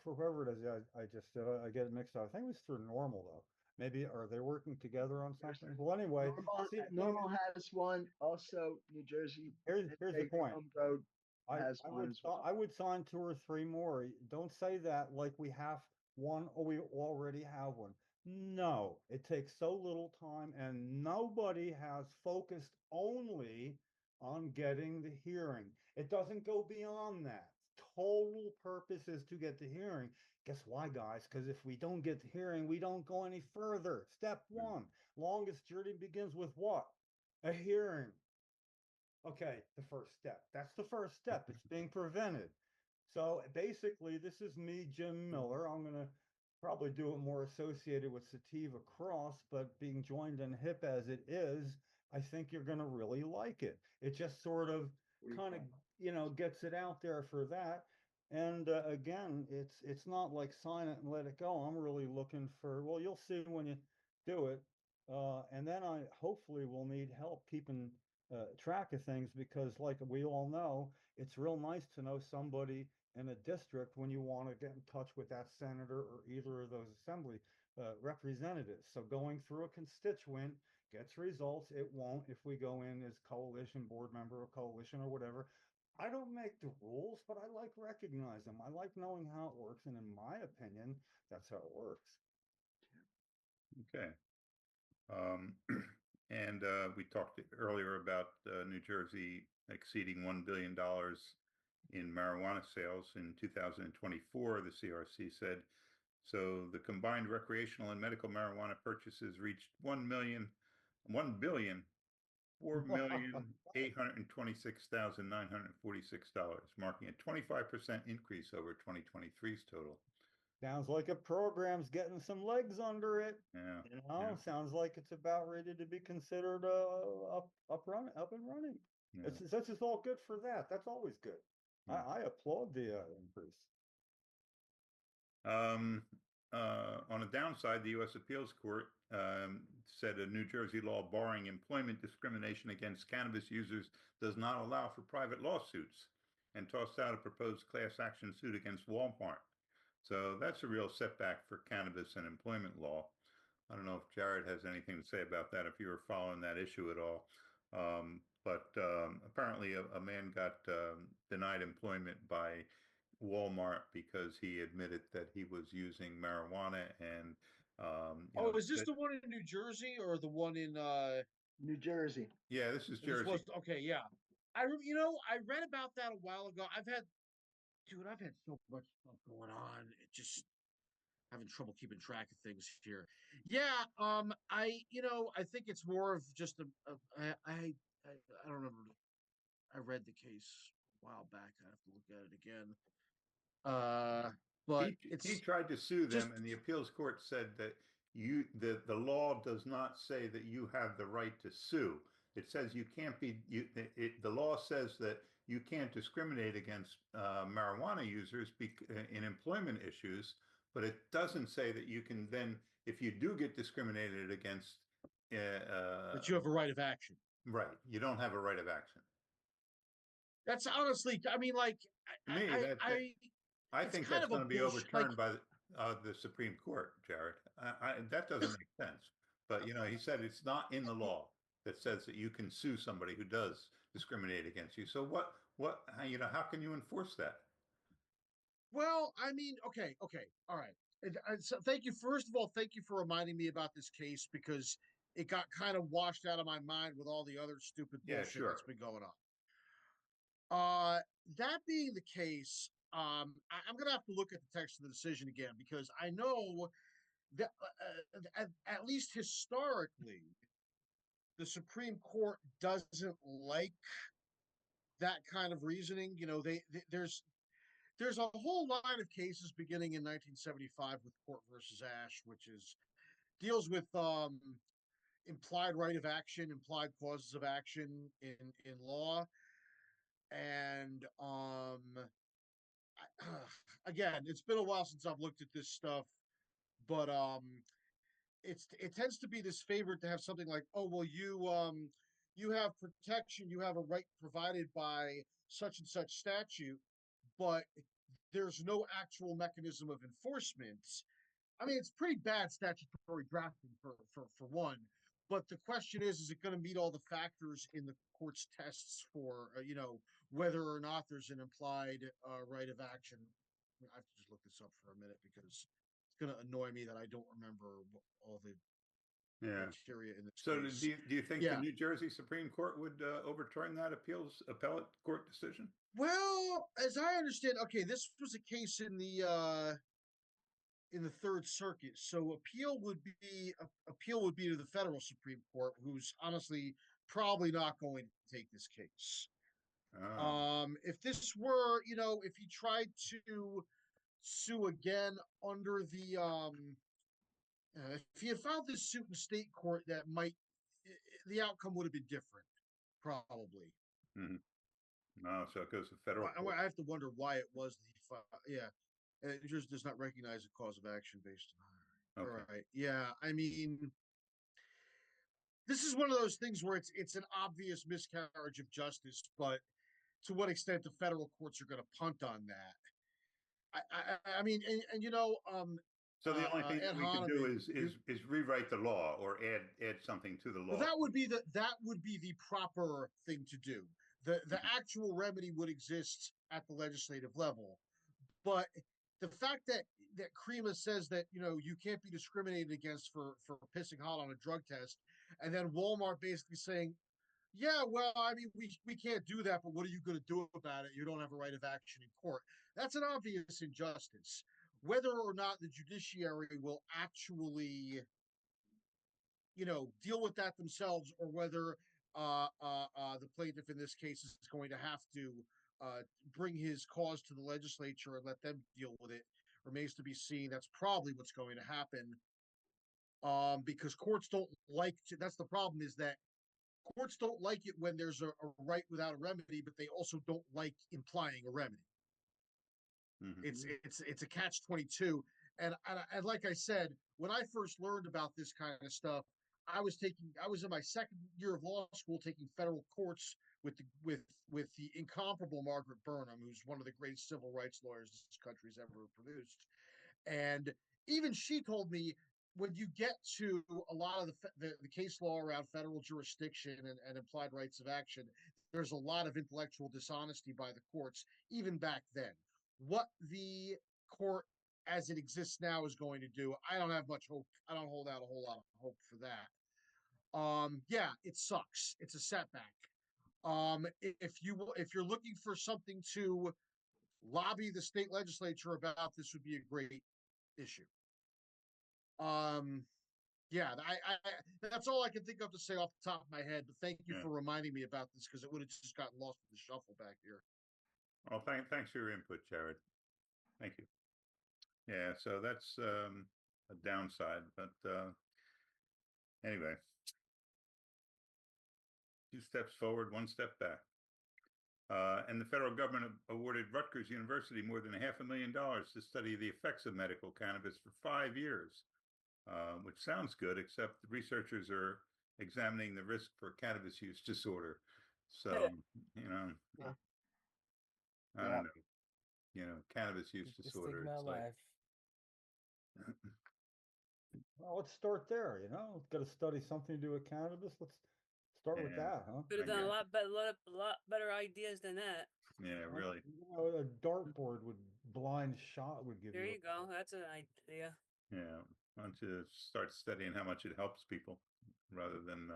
[SPEAKER 8] For whoever it is, I just did. I get it mixed up. I think it was through Normal though. Maybe are they working together on
[SPEAKER 1] There's
[SPEAKER 8] something? Well, anyway,
[SPEAKER 1] Normal,
[SPEAKER 8] see,
[SPEAKER 1] Normal has one. Also, New Jersey
[SPEAKER 8] here's the point.
[SPEAKER 1] Home Road has one as well.
[SPEAKER 8] I would sign 2 or 3 more. Don't say that like we have one or we already have one. No, it takes so little time and nobody has focused only on getting the hearing. It doesn't go beyond that. Total purpose is to get the hearing. Guess why, guys? Because if we don't get the hearing, we don't go any further. Step 1, longest journey begins with what? A hearing. Okay, the first step. That's the first step. It's being prevented. So basically, this is me, Jim Miller. I'm going to probably do it more associated with Sativa Cross, but being joined and hip as it is, I think you're going to really like it. It just sort of kind of, you know, gets it out there for that. And again, it's not like sign it and let it go. I'm really looking for, well, you'll see when you do it. And then I hopefully will need help keeping track of things, because like we all know, it's real nice to know somebody in a district when you want to get in touch with that senator or either of those assembly representatives. So going through a constituent gets results. It won't if we go in as coalition board member or coalition or whatever. I don't make the rules, but I like recognize them. I like knowing how it works. And in my opinion, that's how it works.
[SPEAKER 2] Okay. And we talked earlier about New Jersey exceeding $1 billion in marijuana sales in 2024, the CRC said. So the combined recreational and medical marijuana purchases reached $4,826,946, marking a 25% increase over 2023's total.
[SPEAKER 8] Sounds like a program's getting some legs under it.
[SPEAKER 2] Yeah.
[SPEAKER 8] You know, sounds like it's about ready to be considered up and running.
[SPEAKER 2] Yeah.
[SPEAKER 8] This is all good for that. That's always good.
[SPEAKER 2] Yeah.
[SPEAKER 8] I applaud the increase.
[SPEAKER 2] On a downside, the U.S. Appeals Court said a New Jersey law barring employment discrimination against cannabis users does not allow for private lawsuits, and tossed out a proposed class action suit against Walmart. So that's a real setback for cannabis and employment law. I don't know if Jared has anything to say about that, if you were following that issue at all. But apparently a man got denied employment by Walmart because he admitted that he was using marijuana. And
[SPEAKER 7] is this the one in New Jersey or the one in
[SPEAKER 1] New Jersey?
[SPEAKER 2] Yeah, this is Jersey.
[SPEAKER 7] Okay, yeah. I read about that a while ago. I've had so much stuff going on. It just having trouble keeping track of things here. Yeah, I think it's more of just I don't remember. I read the case a while back. I have to look at it again. But
[SPEAKER 2] he tried to sue them, and the appeals court said that the law does not say that you have the right to sue. It says you can't be. The law says that you can't discriminate against marijuana users in employment issues, but it doesn't say that you can then, if you do get discriminated against,
[SPEAKER 7] that you have a right of action.
[SPEAKER 2] Right, you don't have a right of action.
[SPEAKER 7] That's honestly, I mean, like,
[SPEAKER 2] I think that's going to be overturned by the Supreme Court, Jared. That doesn't make sense. But, he said it's not in the law that says that you can sue somebody who does discriminate against you. So how can you enforce that?
[SPEAKER 7] Well, I mean, okay. All right. So thank you. First of all, thank you for reminding me about this case, because it got kind of washed out of my mind with all the other stupid bullshit that's been going on. That being the case, I'm gonna have to look at the text of the decision again because I know that at least historically, the Supreme Court doesn't like that kind of reasoning. You know, there's a whole line of cases beginning in 1975 with Court versus Ash, which is deals with implied right of action, implied causes of action in law, and again, it's been a while since I've looked at this stuff, but it tends to be disfavored to have something like, oh well, you have protection, you have a right provided by such and such statute, but there's no actual mechanism of enforcement. I mean, it's pretty bad statutory drafting for one. But the question is it going to meet all the factors in the court's tests for, whether or not there's an implied right of action? I have to just look this up for a minute because it's going to annoy me that I don't remember all the criteria in this
[SPEAKER 2] So
[SPEAKER 7] case.
[SPEAKER 2] do you think
[SPEAKER 7] Yeah.
[SPEAKER 2] the New Jersey Supreme Court would overturn that appellate court decision?
[SPEAKER 7] Well, as I understand, okay, this was a case in the Third Circuit, so appeal would be to the federal Supreme Court, who's honestly probably not going to take this case. If this were, if he tried to sue again under the if he had filed this suit in state court, the outcome would have been different, probably.
[SPEAKER 2] Mm-hmm. No, so it goes to federal court.
[SPEAKER 7] I have to wonder why it was that he filed. Yeah. It just does not recognize a cause of action based on. Okay. All right. Yeah. I mean, this is one of those things where it's an obvious miscarriage of justice, but to what extent the federal courts are going to punt on that? I mean,
[SPEAKER 2] so the only thing that we can do is rewrite the law or add something to the law.
[SPEAKER 7] Well, that would be the proper thing to do. The actual remedy would exist at the legislative level, but the fact that CREMA says that you can't be discriminated against for pissing hot on a drug test, and then Walmart basically saying, yeah, well, I mean, we can't do that, but what are you going to do about it? You don't have a right of action in court. That's an obvious injustice. Whether or not the judiciary will actually, deal with that themselves, or whether the plaintiff in this case is going to have to bring his cause to the legislature and let them deal with it, remains to be seen. That's probably what's going to happen, because courts don't like to. That's the problem, is that courts don't like it when there's a right without a remedy, but they also don't like implying a remedy. Mm-hmm. It's a catch-22, and like I said, when I first learned about this kind of stuff, I was in my second year of law school taking federal courts with the incomparable Margaret Burnham, who's one of the greatest civil rights lawyers this country's ever produced. And even she told me, when you get to a lot of the case law around federal jurisdiction and implied rights of action, there's a lot of intellectual dishonesty by the courts, even back then. What the court as it exists now is going to do, I don't have much hope. I don't hold out a whole lot of hope for that. Yeah, it sucks. It's a setback. If you're looking for something to lobby the state legislature about, this would be a great issue. Yeah, I that's all I can think of to say off the top of my head. But thank you for reminding me about this, because it would have just gotten lost in the shuffle back here.
[SPEAKER 2] Well, thanks for your input, Jared. Thank you. Yeah, so that's a downside, but anyway, 2 steps forward, 1 step back. And the federal government awarded Rutgers University more than $500,000 to study the effects of medical cannabis for 5 years, which sounds good, except the researchers are examining the risk for cannabis use disorder. So, I don't know, cannabis use disorder.
[SPEAKER 4] Stigma alive.
[SPEAKER 8] Well, let's start there. Got to study something to do with cannabis. Let's start with that, huh?
[SPEAKER 6] Could have done a lot better ideas than that.
[SPEAKER 2] Yeah, really.
[SPEAKER 8] A dartboard with blind shot would give
[SPEAKER 6] There
[SPEAKER 8] you.
[SPEAKER 6] you go. That's an idea.
[SPEAKER 2] Yeah. Why don't you start studying how much it helps people, rather than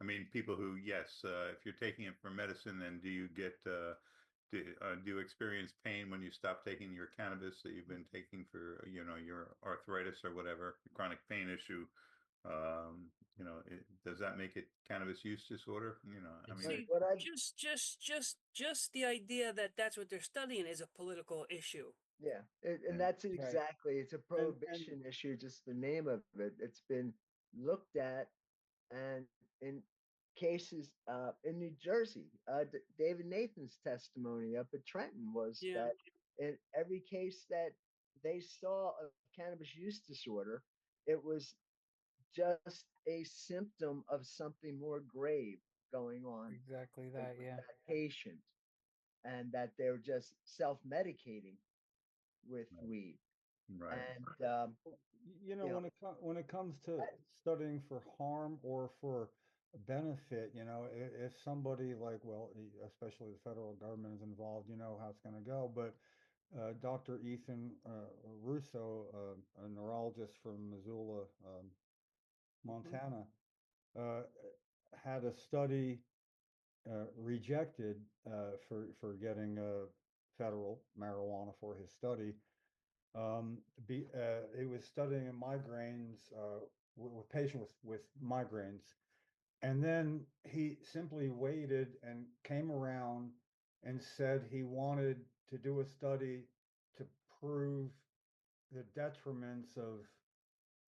[SPEAKER 2] I mean, people who, yes, if you're taking it for medicine, then do you get, do you experience pain when you stop taking your cannabis that you've been taking for, your arthritis or whatever, chronic pain issue? Does that make it cannabis use disorder? I mean,
[SPEAKER 6] See,
[SPEAKER 1] What I
[SPEAKER 6] just the idea that that's what they're studying is a political issue.
[SPEAKER 1] Yeah, and
[SPEAKER 2] Yeah.
[SPEAKER 1] that's exactly, it's a
[SPEAKER 8] And
[SPEAKER 1] prohibition issue, just the name of it. It's been looked at, and in cases in New Jersey, David Nathan's testimony up at Trenton was
[SPEAKER 6] Yeah.
[SPEAKER 1] that in every case that they saw of cannabis use disorder, it was just a symptom of something more grave going on
[SPEAKER 4] Exactly
[SPEAKER 1] with
[SPEAKER 4] that, yeah.
[SPEAKER 1] that patient, and that they're just self-medicating with
[SPEAKER 2] Right.
[SPEAKER 1] weed.
[SPEAKER 2] right.
[SPEAKER 1] And
[SPEAKER 8] you know,
[SPEAKER 1] you know,
[SPEAKER 8] when it comes to
[SPEAKER 1] I-
[SPEAKER 8] studying for harm or for benefit, if somebody like, well, especially the federal government is involved, you know how it's going to go. But Dr. Ethan Russo, a neurologist from Missoula, Montana, uh, had a study rejected for getting federal marijuana for his study. He was studying migraines with patients with migraines, and then he simply waited and came around and said he wanted to do a study to prove the detriments of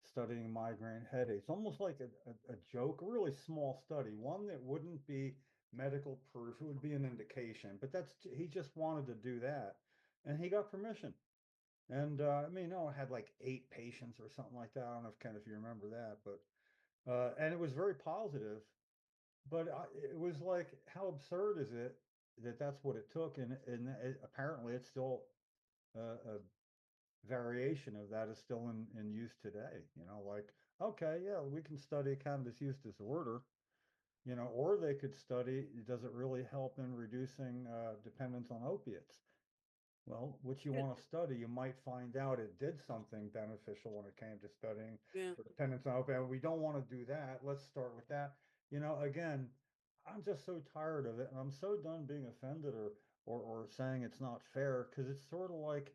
[SPEAKER 8] studying migraine headaches, almost like a joke, a really small study, one that wouldn't be medical proof, it would be an indication, but he just wanted to do that, and he got permission. And I mean, no, it had like 8 patients or something like that. I don't know if Ken, if you remember that, but and it was very positive. But it was like, how absurd is it that that's what it took, and apparently it's still a variation of that is still in use today. Like, okay, yeah, we can study cannabis use disorder, or they could study, does it really help in reducing dependence on opiates? Well, what you
[SPEAKER 6] Yeah.
[SPEAKER 8] want to study, you might find out it did something beneficial when it came to studying
[SPEAKER 6] Yeah.
[SPEAKER 8] for dependence on opiate. We don't want to do that. Let's start with that. Again, I'm just so tired of it, and I'm so done being offended or saying it's not fair, because it's sort of like,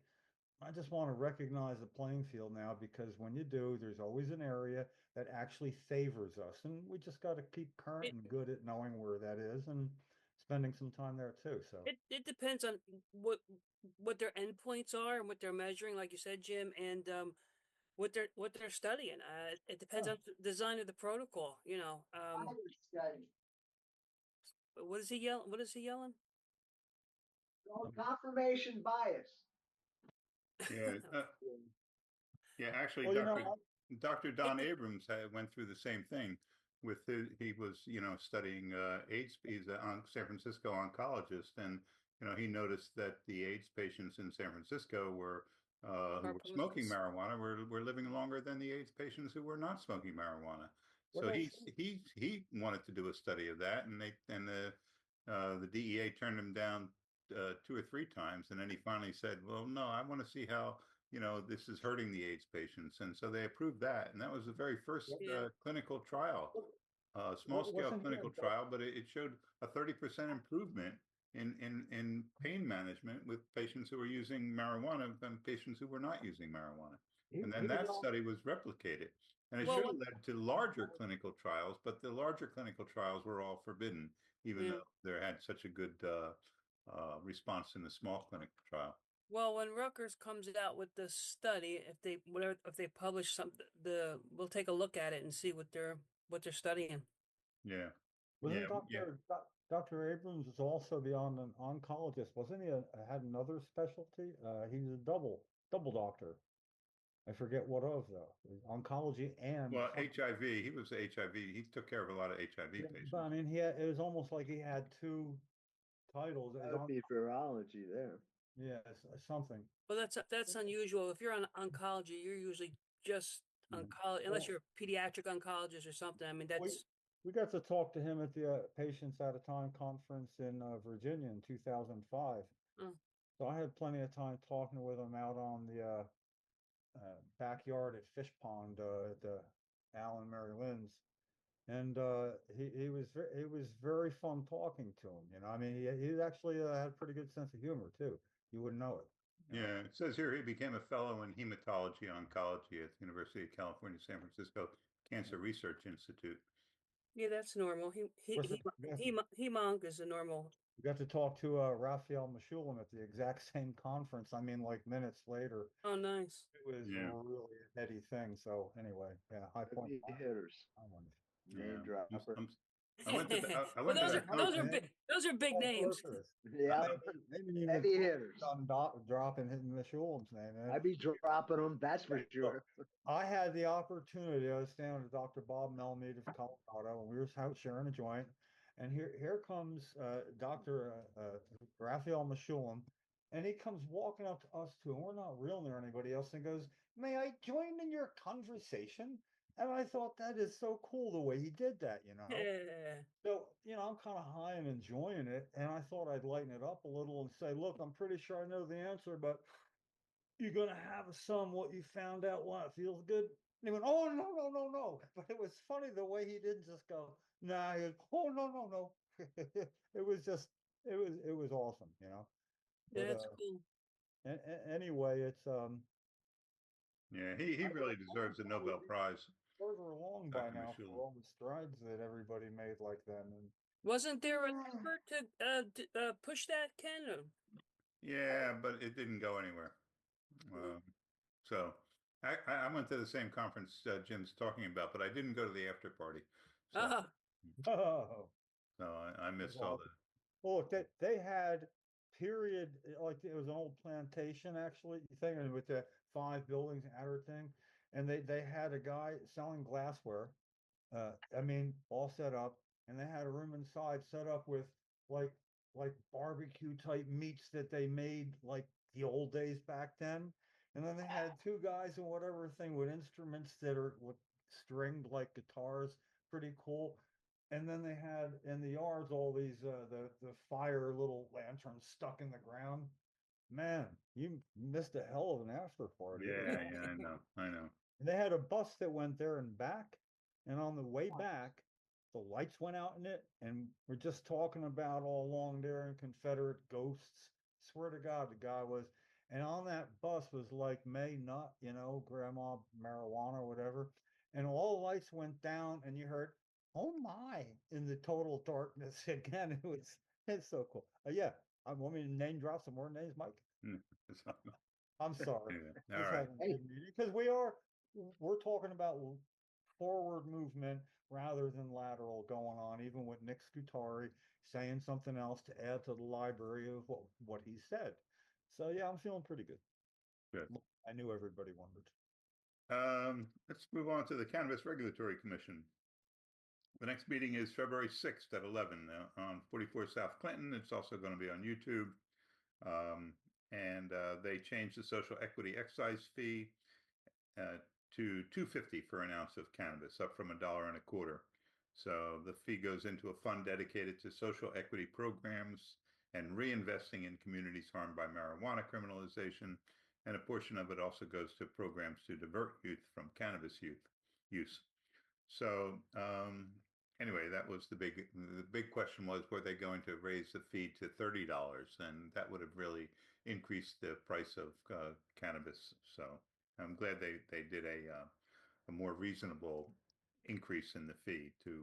[SPEAKER 8] I just want to recognize the playing field now, because when you do, there's always an area that actually favors us, and we just got to keep current
[SPEAKER 6] It,
[SPEAKER 8] and good at knowing where that is and spending some time there too. So.
[SPEAKER 6] it depends on what their endpoints are and what they're measuring, like you said, Jim, and what they're studying. It depends
[SPEAKER 8] Oh.
[SPEAKER 6] on the design of the protocol.
[SPEAKER 1] Fire study,
[SPEAKER 6] What is he yelling? What is he yelling?
[SPEAKER 1] confirmation bias.
[SPEAKER 2] Yeah. Yeah, actually,
[SPEAKER 8] Well,
[SPEAKER 2] Dr. Don Abrams went through the same thing with he was, studying AIDS. He's a San Francisco oncologist, and he noticed that the AIDS patients in San Francisco who were smoking
[SPEAKER 6] Carpools.
[SPEAKER 2] marijuana were living longer than the AIDS patients who were not smoking marijuana.
[SPEAKER 8] Well,
[SPEAKER 2] So
[SPEAKER 8] that's-
[SPEAKER 2] he wanted to do a study of that, and the DEA turned him down 2 or 3 times, and then he finally said, "Well, no, I want to see how." This is hurting the AIDS patients. And so they approved that. And that was the very first
[SPEAKER 6] Yeah.
[SPEAKER 2] clinical trial, small scale
[SPEAKER 8] wasn't he
[SPEAKER 2] clinical
[SPEAKER 8] a
[SPEAKER 2] trial, but it showed a 30% improvement in pain management with patients who were using marijuana than patients who were not using marijuana. And then
[SPEAKER 8] he was
[SPEAKER 2] that
[SPEAKER 8] on-
[SPEAKER 2] study was replicated. And it
[SPEAKER 6] Well,
[SPEAKER 2] should have led to larger clinical trials, but the larger clinical trials were all forbidden, even
[SPEAKER 6] Yeah.
[SPEAKER 2] though there had such a good response in the small clinical trial.
[SPEAKER 6] Well, when Rutgers comes out with the study, if they publish something, we'll take a look at it and see what they're studying.
[SPEAKER 2] Yeah.
[SPEAKER 8] Wasn't
[SPEAKER 2] Yeah.
[SPEAKER 8] Dr. Abrams is also beyond an oncologist? Wasn't he had another specialty? He was a double doctor. I forget what of though. Oncology and
[SPEAKER 2] Well,
[SPEAKER 8] something.
[SPEAKER 2] HIV, he was HIV. He took care of a lot of HIV
[SPEAKER 8] Yeah,
[SPEAKER 2] patients.
[SPEAKER 8] but I mean, it was almost like he had two titles.
[SPEAKER 1] That would be virology there.
[SPEAKER 8] Yeah, something.
[SPEAKER 6] Well, that's unusual. If you're on oncology, you're usually just
[SPEAKER 8] Mhm.
[SPEAKER 6] oncology, unless
[SPEAKER 8] Well-
[SPEAKER 6] you're a pediatric oncologist or something. I mean, that's
[SPEAKER 8] We got to talk to him at the Patients at a Time conference in Virginia in 2005.
[SPEAKER 6] Mm.
[SPEAKER 8] So I had plenty of time talking with him out on the backyard at Fish Pond at the Al and Mary Lynn's. And it was very fun talking to him. You know, I mean, he actually had a pretty good sense of humor too. You wouldn't know it. you know.
[SPEAKER 2] Yeah, it says here he became a fellow in hematology oncology at the University of California, San Francisco Cancer Research Institute.
[SPEAKER 6] Yeah, that's normal.
[SPEAKER 8] What's the- yes.
[SPEAKER 6] Hemonc is a normal.
[SPEAKER 8] We got to talk to Raphael Mechoulam at the exact same conference. I mean, like minutes later.
[SPEAKER 6] Oh, nice.
[SPEAKER 8] It was
[SPEAKER 2] Yeah.
[SPEAKER 8] really a heady thing. So anyway, yeah, High Point.
[SPEAKER 1] Heavy hitters,
[SPEAKER 8] Island.
[SPEAKER 1] name
[SPEAKER 2] Yeah.
[SPEAKER 1] dropper.
[SPEAKER 2] I went to the, I
[SPEAKER 6] Well,
[SPEAKER 2] went to
[SPEAKER 6] those are
[SPEAKER 2] that
[SPEAKER 8] con-
[SPEAKER 6] those are
[SPEAKER 8] man.
[SPEAKER 6] big. Those are big
[SPEAKER 8] On
[SPEAKER 6] names.
[SPEAKER 8] purpose.
[SPEAKER 1] Yeah,
[SPEAKER 8] Maybe even
[SPEAKER 1] heavy hitters.
[SPEAKER 8] on dropping his Mechoulam's name. Man.
[SPEAKER 1] I'd be dropping them, that's for sure.
[SPEAKER 8] I had the opportunity. I was staying with Dr. Bob Melmead of Colorado, and we were out sharing a joint. And here comes Dr. Raphael Mechoulam, and he comes walking up to us too. And we're not real near anybody else, and goes, "May I join in your conversation?" And I thought that is so cool the way he did that, you know.
[SPEAKER 6] Yeah.
[SPEAKER 8] So, you know, I'm kind of high and enjoying it, and I thought I'd lighten it up a little and say, "Look, I'm pretty sure I know the answer, but you're gonna have some what you found out why it feels good." And he went, "Oh no, no, no, no." But it was funny the way he didn't just go, "Nah," he goes, "Oh no, no, no." It was just it was awesome, you know.
[SPEAKER 6] Yeah,
[SPEAKER 8] But
[SPEAKER 6] that's cool.
[SPEAKER 8] anyway, it's
[SPEAKER 2] Yeah, he really deserves a Nobel Prize.
[SPEAKER 8] further along by
[SPEAKER 2] Dr.
[SPEAKER 8] now for
[SPEAKER 2] Mechoulam.
[SPEAKER 8] all the strides that everybody made like then. And
[SPEAKER 6] Wasn't there an effort to push that, Ken? Or-
[SPEAKER 2] Yeah, but it didn't go anywhere. So I went to the same conference Jim's talking about, but I didn't go to the after party. So,
[SPEAKER 6] Ah,
[SPEAKER 8] oh,
[SPEAKER 2] so I missed all that.
[SPEAKER 8] well, look, they had period like it was an old plantation actually thing, and with the 5 buildings and everything, and they had a guy selling glassware. I mean, all set up, and they had a room inside set up with like like barbecue type meats that they made like the old days back then. And then they had 2 guys and whatever thing with instruments that are with stringed like guitars, pretty cool. And then they had in the yards all these the fire little lanterns stuck in the ground. Man, you missed a hell of an after party. It was
[SPEAKER 2] Yeah, yeah, I know.
[SPEAKER 8] and they had a bus that went there and back. And on the way back, the lights went out in it. And we're just talking about all along there and Confederate ghosts. Swear to God, the guy was. And on that bus was like May Nut, you know, grandma marijuana or whatever. And all the lights went down and you heard, "Oh my," in the total darkness again. It's so cool. Yeah. I want me to name drop some more names, Mike. I'm sorry.
[SPEAKER 2] Anyway,
[SPEAKER 8] Just
[SPEAKER 2] all right.
[SPEAKER 8] having a good meeting because we're talking about forward movement rather than lateral going on, even with Nick Scutari saying something else to add to the library of what he said. So yeah, I'm feeling pretty good.
[SPEAKER 2] Good.
[SPEAKER 8] I knew everybody wondered.
[SPEAKER 2] Let's move on to the Cannabis Regulatory Commission. The next meeting is February 6th at 11 on 44 South Clinton. It's also going to be on YouTube. And they changed the social equity excise fee to $2.50 for an ounce of cannabis, up from $1.25. So the fee goes into a fund dedicated to social equity programs and reinvesting in communities harmed by marijuana criminalization. And a portion of it also goes to programs to divert youth from cannabis use. So anyway, that was the big question was, were they going to raise the fee to $30? And that would have really increased the price of cannabis. So I'm glad they did a more reasonable increase in the fee to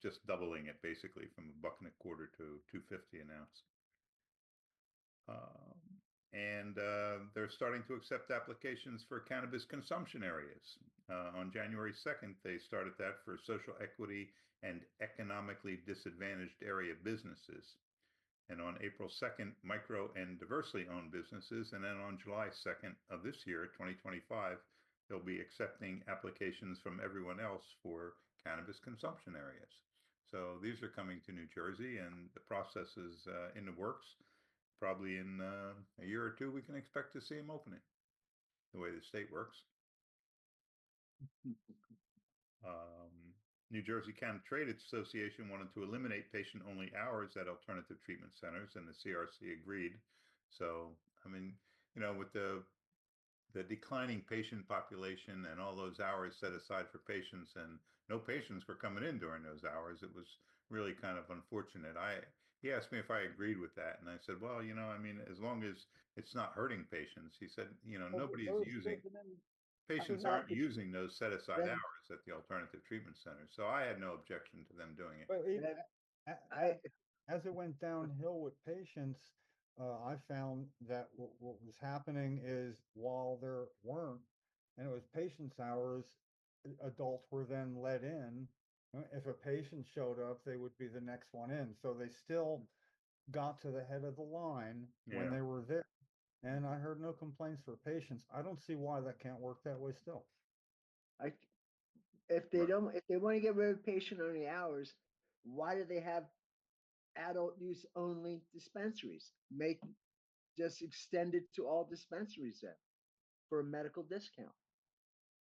[SPEAKER 2] just doubling it basically from $1.25 to $2.50 an ounce. And they're starting to accept applications for cannabis consumption areas. On January 2nd, they started that for social equity and economically disadvantaged area businesses. And on April 2nd, micro and diversely owned businesses. And then on July 2nd of this year, 2025, they'll be accepting applications from everyone else for cannabis consumption areas. So these are coming to New Jersey, and the process is in the works. Probably in a year or two, we can expect to see them opening, the way the state works. New Jersey Cannabis Trade Association wanted to eliminate patient-only hours at alternative treatment centers, and the CRC agreed. So, I mean, you know, with the the declining patient population and all those hours set aside for patients, and no patients were coming in during those hours. It was really kind of unfortunate. He asked me if I agreed with that, and I said, well, you know, I mean, as long as it's not hurting patients. He said, you know,
[SPEAKER 8] Well,
[SPEAKER 2] nobody's
[SPEAKER 8] those
[SPEAKER 2] using
[SPEAKER 8] kids and then-
[SPEAKER 2] patients
[SPEAKER 1] not
[SPEAKER 2] aren't
[SPEAKER 1] the-
[SPEAKER 2] using those set aside
[SPEAKER 1] then-
[SPEAKER 2] hours at the alternative treatment center. So I had no objection to them doing it.
[SPEAKER 8] But
[SPEAKER 1] That-
[SPEAKER 8] a- as it went downhill with patients, I found that what was happening is while there weren't, and it was patients' hours, adults were then let in. If a patient showed up, they would be the next one in. So they still got to the head of the line when
[SPEAKER 2] Yeah.
[SPEAKER 8] they were there. And I heard no complaints for patients. I don't see why that can't work that way still.
[SPEAKER 1] If they
[SPEAKER 2] Right.
[SPEAKER 1] don't, if they want to get rid of patient only hours, why do they have adult use only dispensaries? Just extend it to all dispensaries then for a medical discount.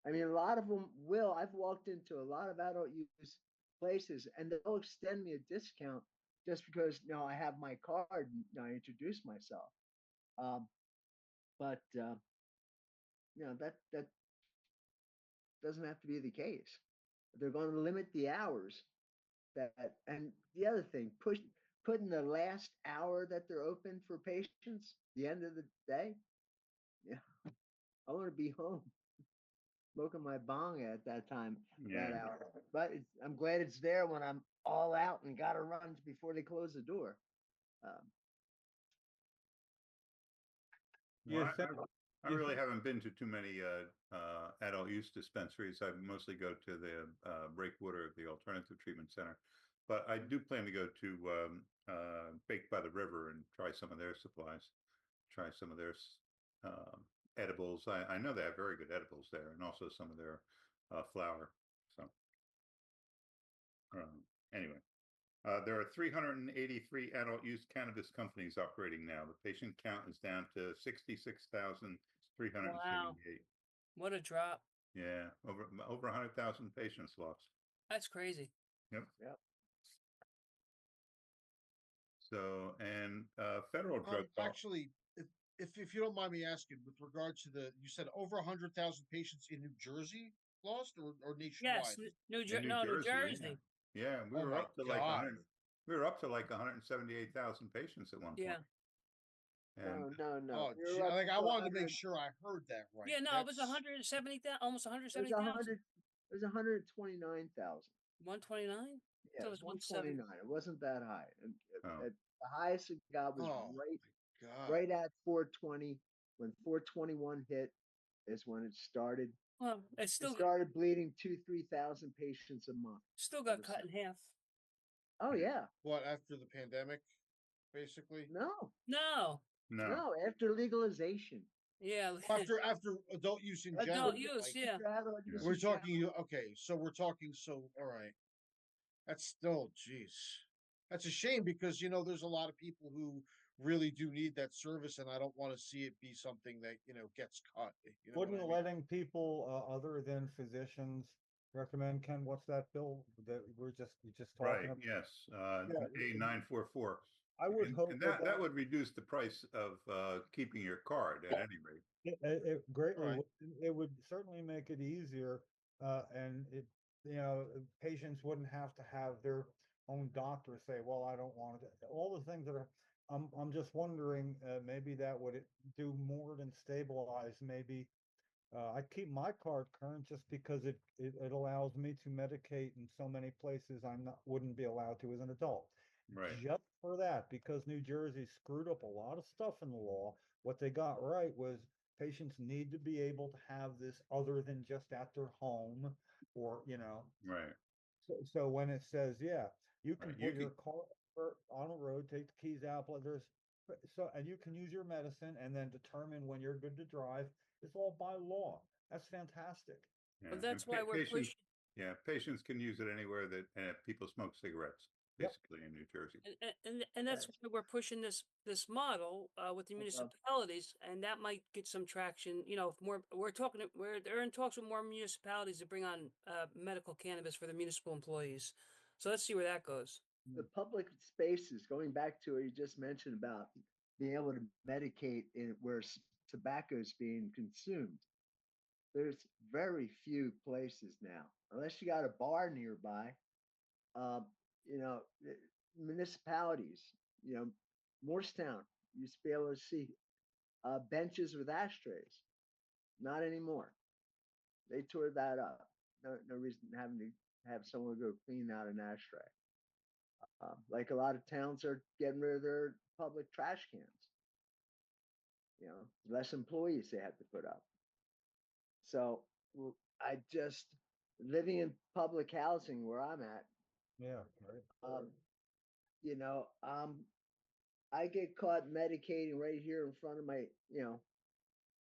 [SPEAKER 1] I mean, a lot of them will. I've walked into a lot of adult use places and they'll extend me a discount just because, you know, I have my card and I introduce myself. But you know, that doesn't have to be the case. They're going to limit the hours that, and the other thing, putting the last hour that they're open for patients, the end of the day. Yeah, I want to be home smoking my bong at that time, that
[SPEAKER 2] Yeah.
[SPEAKER 1] hour. But I'm glad it's there when I'm all out and got to run before they close the door.
[SPEAKER 2] Well,
[SPEAKER 8] Yes,
[SPEAKER 2] I really haven't been to too many adult use dispensaries. I mostly go to the Breakwater, the Alternative Treatment Center. But I do plan to go to Baked by the River and try some of their supplies, try some of their edibles. I know they have very good edibles there, and also some of their flour. So anyway. There are 383 adult use cannabis companies operating now. The patient count is down to 66,378.
[SPEAKER 6] What a drop.
[SPEAKER 2] Yeah, over 100,000 patients lost.
[SPEAKER 6] That's crazy.
[SPEAKER 2] Yep.
[SPEAKER 1] Yep.
[SPEAKER 2] So, and federal drug
[SPEAKER 7] Actually, if you don't mind me asking, with regard to you said over 100,000 patients in New Jersey lost or nationwide?
[SPEAKER 6] Yes,
[SPEAKER 2] in
[SPEAKER 6] New Jersey.
[SPEAKER 2] Yeah, we
[SPEAKER 7] Oh
[SPEAKER 2] were
[SPEAKER 7] my
[SPEAKER 2] up to like
[SPEAKER 7] God.
[SPEAKER 2] 100. We were up to like 178,000 patients at one point.
[SPEAKER 6] Yeah.
[SPEAKER 2] And
[SPEAKER 1] No.
[SPEAKER 7] Oh,
[SPEAKER 1] You're
[SPEAKER 7] gee,
[SPEAKER 1] up
[SPEAKER 7] like I
[SPEAKER 1] to
[SPEAKER 7] wanted to make
[SPEAKER 1] 100.
[SPEAKER 7] sure I heard that right.
[SPEAKER 6] Yeah, no, it was
[SPEAKER 7] That's-
[SPEAKER 6] 170,000, almost
[SPEAKER 1] It was
[SPEAKER 6] 170,000.
[SPEAKER 1] 100. It was 129,000.
[SPEAKER 6] 129?
[SPEAKER 1] Yeah,
[SPEAKER 6] So
[SPEAKER 1] it
[SPEAKER 6] it
[SPEAKER 1] was
[SPEAKER 6] was 170.
[SPEAKER 1] 129. It wasn't that high. And
[SPEAKER 2] Oh.
[SPEAKER 1] the highest it got was
[SPEAKER 7] Oh, God.
[SPEAKER 1] right at 420. When 421 hit is when it started.
[SPEAKER 6] Well, it's
[SPEAKER 1] It
[SPEAKER 6] still
[SPEAKER 1] started bleeding 2,000-3,000 patients a month.
[SPEAKER 6] still got
[SPEAKER 1] ever
[SPEAKER 6] cut in
[SPEAKER 1] since.
[SPEAKER 6] half.
[SPEAKER 1] Oh yeah.
[SPEAKER 7] What, after the pandemic, basically?
[SPEAKER 1] No,
[SPEAKER 6] No.
[SPEAKER 2] no,
[SPEAKER 1] after legalization.
[SPEAKER 6] Yeah.
[SPEAKER 7] After adult use in
[SPEAKER 1] Adult
[SPEAKER 7] general.
[SPEAKER 6] use,
[SPEAKER 7] like,
[SPEAKER 6] yeah.
[SPEAKER 1] After adult use
[SPEAKER 7] We're
[SPEAKER 1] in general.
[SPEAKER 7] talking, okay, so we're talking, all right. That's still, geez. That's a shame because, there's a lot of people who really do need that service and I don't want to see it be something that, gets cut. You know what
[SPEAKER 8] Wouldn't
[SPEAKER 7] I mean?
[SPEAKER 8] letting people other than physicians recommend, Ken, what's that bill that we're just
[SPEAKER 2] right,
[SPEAKER 8] talking about?
[SPEAKER 2] yes,
[SPEAKER 8] Yeah,
[SPEAKER 2] A944.
[SPEAKER 8] I would hope
[SPEAKER 2] And
[SPEAKER 8] that
[SPEAKER 2] that would reduce the price of keeping your card at any rate.
[SPEAKER 8] it greatly
[SPEAKER 7] Right.
[SPEAKER 8] it would certainly make it easier, and patients wouldn't have to have their own doctor say, well, I don't want it. All the things that are, I'm just wondering, maybe that would do more than stabilize. Maybe I keep my card current just because it allows me to medicate in so many places wouldn't be allowed to as an adult.
[SPEAKER 2] Right.
[SPEAKER 8] Just for that, because New Jersey screwed up a lot of stuff in the law. What they got right was patients need to be able to have this other than just at their home or,
[SPEAKER 2] Right.
[SPEAKER 8] so when it says, yeah, you can
[SPEAKER 2] Right, you
[SPEAKER 8] put your car on a road, take the keys out, but and you can use your medicine and then determine when you're good to drive. It's all by law. That's fantastic.
[SPEAKER 2] Yeah.
[SPEAKER 6] But that's
[SPEAKER 2] And
[SPEAKER 6] why we're
[SPEAKER 2] patients,
[SPEAKER 6] pushing.
[SPEAKER 2] yeah, patients can use it anywhere that people smoke cigarettes,
[SPEAKER 8] Yep.
[SPEAKER 2] basically in New Jersey.
[SPEAKER 6] And that's
[SPEAKER 1] Right.
[SPEAKER 6] why we're pushing this model with the municipalities, and that might get some traction. If more, they're in talks with more municipalities to bring on medical cannabis for the municipal employees. So let's see where that goes.
[SPEAKER 1] The public spaces, going back to what you just mentioned about being able to medicate in where tobacco is being consumed. There's very few places now, unless you got a bar nearby. Um, municipalities, you know, Morristown used to be able to see benches with ashtrays. Not anymore. They tore that up. No reason having to have someone go clean out an ashtray. Like a lot of towns are getting rid of their public trash cans. Less employees they have to put up. So I just living in public housing where I'm at.
[SPEAKER 8] Yeah, right.
[SPEAKER 1] You know, I get caught medicating right here in front of my.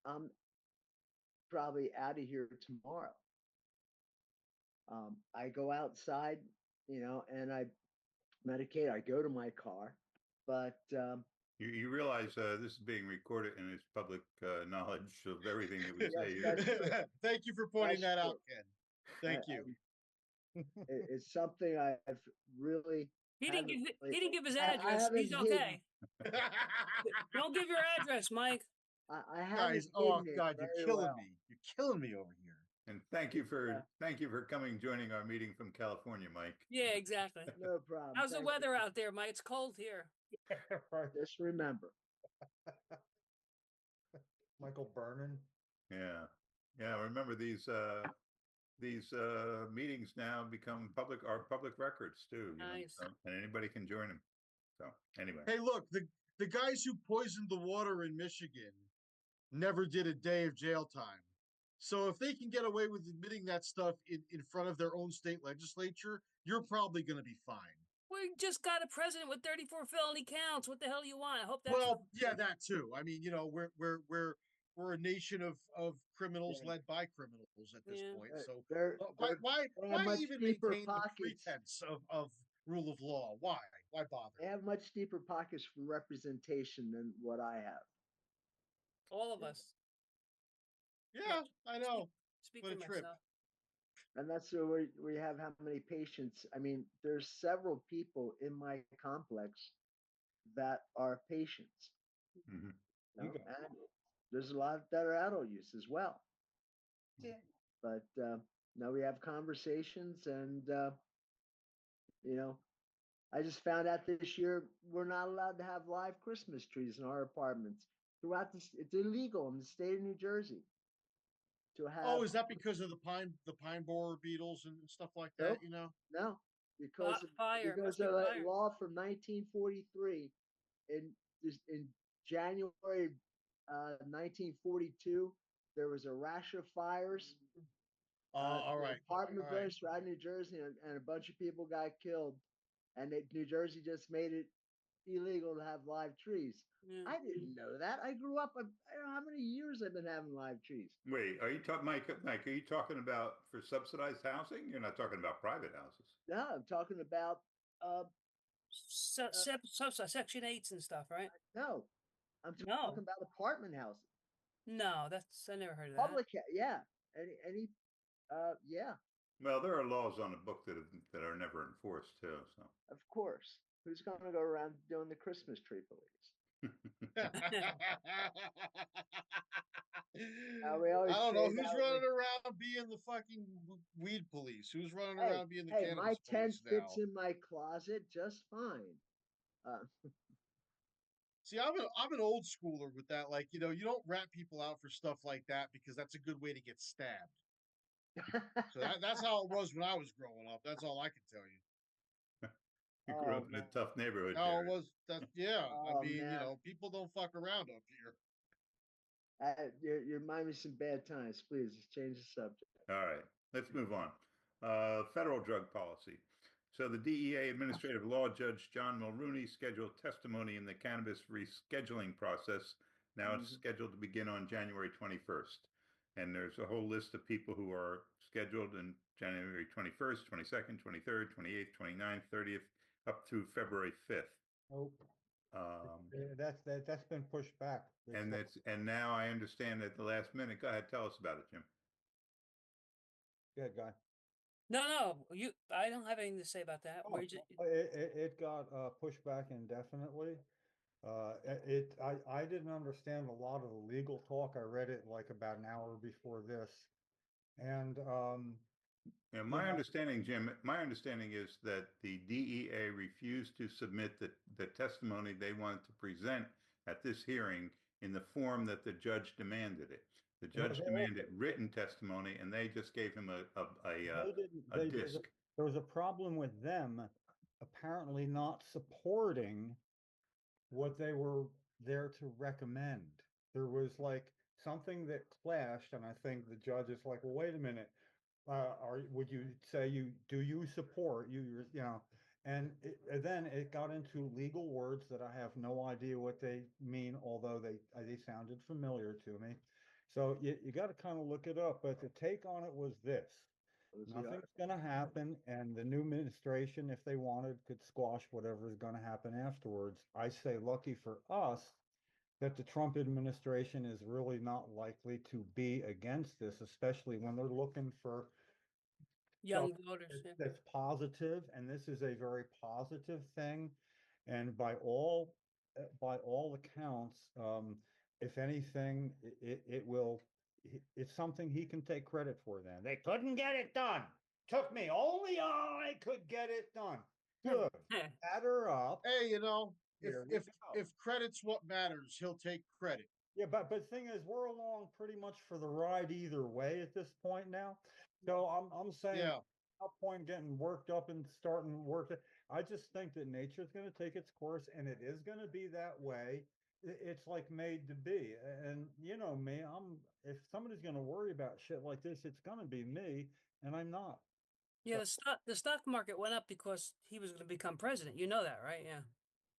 [SPEAKER 1] I'm probably out of here tomorrow. I go outside, and I medicate. I go to my car, but
[SPEAKER 2] You realize this is being recorded and it's public knowledge of everything that we
[SPEAKER 1] Yes,
[SPEAKER 2] say
[SPEAKER 1] that's
[SPEAKER 2] here.
[SPEAKER 1] true.
[SPEAKER 7] Thank you for pointing
[SPEAKER 1] That's
[SPEAKER 7] that out,
[SPEAKER 1] true.
[SPEAKER 7] Ken. Thank you.
[SPEAKER 1] It's something I've really.
[SPEAKER 6] He didn't give
[SPEAKER 1] haven't-
[SPEAKER 6] he didn't give his
[SPEAKER 1] I
[SPEAKER 6] address.
[SPEAKER 1] haven't
[SPEAKER 6] He's
[SPEAKER 1] hidden.
[SPEAKER 6] okay. Don't give your address, Mike.
[SPEAKER 1] I haven't.
[SPEAKER 7] Guys, oh
[SPEAKER 1] hidden it
[SPEAKER 7] God, you're
[SPEAKER 1] very
[SPEAKER 7] killing
[SPEAKER 1] well.
[SPEAKER 7] me. You're killing me over here.
[SPEAKER 2] And thank you for coming, joining our meeting from California, Mike.
[SPEAKER 6] Yeah, exactly.
[SPEAKER 1] No problem.
[SPEAKER 6] How's the
[SPEAKER 1] Thank
[SPEAKER 6] weather out there, Mike? It's cold here.
[SPEAKER 8] Right.
[SPEAKER 1] you. Just remember.
[SPEAKER 8] Michael Vernon.
[SPEAKER 2] Yeah. Remember these meetings now become public records too.
[SPEAKER 6] Nice.
[SPEAKER 2] And anybody can join them. So anyway.
[SPEAKER 7] Hey, look, the guys who poisoned the water in Michigan never did a day of jail time. So if they can get away with admitting that stuff in front of their own state legislature, you're probably going to be fine.
[SPEAKER 6] We just got a president with 34 felony counts. What the hell do you want? I hope that's
[SPEAKER 7] Well, yeah, that too. I mean, we're a nation of criminals
[SPEAKER 1] Yeah.
[SPEAKER 7] led by criminals at this
[SPEAKER 6] Yeah.
[SPEAKER 7] point.
[SPEAKER 1] Uh,
[SPEAKER 7] So
[SPEAKER 1] they're-
[SPEAKER 7] why
[SPEAKER 1] they're-
[SPEAKER 7] why
[SPEAKER 1] they have
[SPEAKER 7] why
[SPEAKER 1] much
[SPEAKER 7] even
[SPEAKER 1] deeper
[SPEAKER 7] maintain the
[SPEAKER 1] pockets.
[SPEAKER 7] pretense of rule of law? Why bother?
[SPEAKER 1] They have much deeper pockets for representation than what I have.
[SPEAKER 6] all of us.
[SPEAKER 7] Yeah, I know.
[SPEAKER 6] Speak
[SPEAKER 7] What
[SPEAKER 6] for
[SPEAKER 7] a trip.
[SPEAKER 6] myself.
[SPEAKER 1] And that's where we have how many patients. I mean, there's several people in my complex that are patients.
[SPEAKER 2] Mhm.
[SPEAKER 1] And there's a lot that are adult use as well.
[SPEAKER 6] Yeah.
[SPEAKER 1] But no, we have conversations, and I just found out this year we're not allowed to have live Christmas trees in our apartments throughout this. It's illegal in the state of New Jersey to have.
[SPEAKER 7] Oh, is that because of the pine borer beetles and stuff like that?
[SPEAKER 1] Nope.
[SPEAKER 7] You know.
[SPEAKER 1] No, because
[SPEAKER 6] Fire.
[SPEAKER 1] because
[SPEAKER 6] Must be
[SPEAKER 1] of that
[SPEAKER 6] fire.
[SPEAKER 1] law from 1943 in January 1942 there was a rash of fires.
[SPEAKER 7] All
[SPEAKER 1] The
[SPEAKER 7] right.
[SPEAKER 1] apartment
[SPEAKER 7] all right.
[SPEAKER 1] buildings throughout New Jersey, and a bunch of people got killed, and New Jersey just made it illegal to have live trees.
[SPEAKER 6] Yeah.
[SPEAKER 1] I didn't know that. I grew up. I don't know how many years I've been having live trees.
[SPEAKER 2] Wait, are you talking, Mike? Mike, are you talking about for subsidized housing? You're not talking about private houses.
[SPEAKER 1] No, I'm talking about
[SPEAKER 6] Section 8s and stuff, right?
[SPEAKER 1] no. I'm
[SPEAKER 6] No.
[SPEAKER 1] talking about apartment houses.
[SPEAKER 6] No, I never heard of that.
[SPEAKER 1] Public, yeah. Any, yeah,
[SPEAKER 2] Well, there are laws on the book that are never enforced too. So
[SPEAKER 1] of course. Who's going to go around doing the Christmas tree police? we always
[SPEAKER 7] I don't know
[SPEAKER 1] say
[SPEAKER 7] who's
[SPEAKER 1] that
[SPEAKER 7] running around being the fucking weed police. Who's running
[SPEAKER 1] Hey,
[SPEAKER 7] around being the
[SPEAKER 1] hey, my
[SPEAKER 7] cannabis
[SPEAKER 1] tent
[SPEAKER 7] police now?
[SPEAKER 1] fits in my closet just fine.
[SPEAKER 7] See, I'm an old schooler with that. Like, you don't rat people out for stuff like that because that's a good way to get stabbed. So that's how it was when I was growing up. That's all I can tell you.
[SPEAKER 2] you grew
[SPEAKER 1] Oh,
[SPEAKER 2] up in a
[SPEAKER 1] man.
[SPEAKER 2] tough neighborhood.
[SPEAKER 7] No,
[SPEAKER 2] Jared.
[SPEAKER 7] it was that. Yeah,
[SPEAKER 1] Oh,
[SPEAKER 7] I mean,
[SPEAKER 1] man.
[SPEAKER 7] people don't fuck around up here.
[SPEAKER 1] You remind me of some bad times. Please, let's change the subject.
[SPEAKER 2] All right, let's move on. Federal drug policy. So the DEA Administrative Law Judge John Mulrooney scheduled testimony in the cannabis rescheduling process. Now it's scheduled to begin on January 21st. And there's a whole list of people who are scheduled in January 21st, 22nd, 23rd, 28th, 29th, 30th, up through February 5th.
[SPEAKER 8] Nope. That's been pushed back.
[SPEAKER 2] And now I understand at the last minute. Go ahead, tell us about it, Jim.
[SPEAKER 8] Good guy.
[SPEAKER 6] No, I don't have anything to say about that.
[SPEAKER 8] Oh,
[SPEAKER 6] Where'd you,
[SPEAKER 8] it got pushed back indefinitely, I didn't understand a lot of the legal talk. I read it like about an hour before this. And,
[SPEAKER 2] Yeah,
[SPEAKER 8] you
[SPEAKER 2] my
[SPEAKER 8] know,
[SPEAKER 2] understanding, Jim, my understanding is that the DEA refused to submit the testimony they wanted to present at this hearing in the form that the judge demanded it. The
[SPEAKER 8] well,
[SPEAKER 2] judge demanded written testimony, and they just gave him
[SPEAKER 8] they didn't,
[SPEAKER 2] a
[SPEAKER 8] they,
[SPEAKER 2] disc.
[SPEAKER 8] there was a problem with them apparently not supporting what they were there to recommend. There was like something that clashed, and I think the judge is like, well, wait a minute. Would you say do you support you know, and then it got into legal words that I have no idea what they mean, although they sounded familiar to me. So you got to kind of look it up, but the take on it was this.
[SPEAKER 1] Those are the
[SPEAKER 8] Nothing's going to happen, and the new administration, if they wanted, could squash whatever is going to happen afterwards. I say, lucky for us, that the Trump administration is really not likely to be against this, especially when they're looking for stuff
[SPEAKER 6] Young voters, yeah.
[SPEAKER 8] that's positive, and this is a very positive thing. And by all accounts, if anything, it's something he can take credit for. Then they couldn't get it done. Took me only I could get it done. Good. Add her up.
[SPEAKER 7] Hey, you know, if
[SPEAKER 8] There you
[SPEAKER 7] if
[SPEAKER 8] go.
[SPEAKER 7] if credit's what matters, he'll take credit.
[SPEAKER 8] Yeah, but the thing is, we're along pretty much for the ride either way at this point now. So I'm saying,
[SPEAKER 7] Yeah.
[SPEAKER 8] no point getting worked up and starting work. I just think that nature's going to take its course, and it is going to be that way. It's like made to be. And you know me, if somebody's going to worry about shit like this, it's going to be me, and I'm not.
[SPEAKER 6] Yeah, the stock market went up because he was going to become president. You know that, right? Yeah.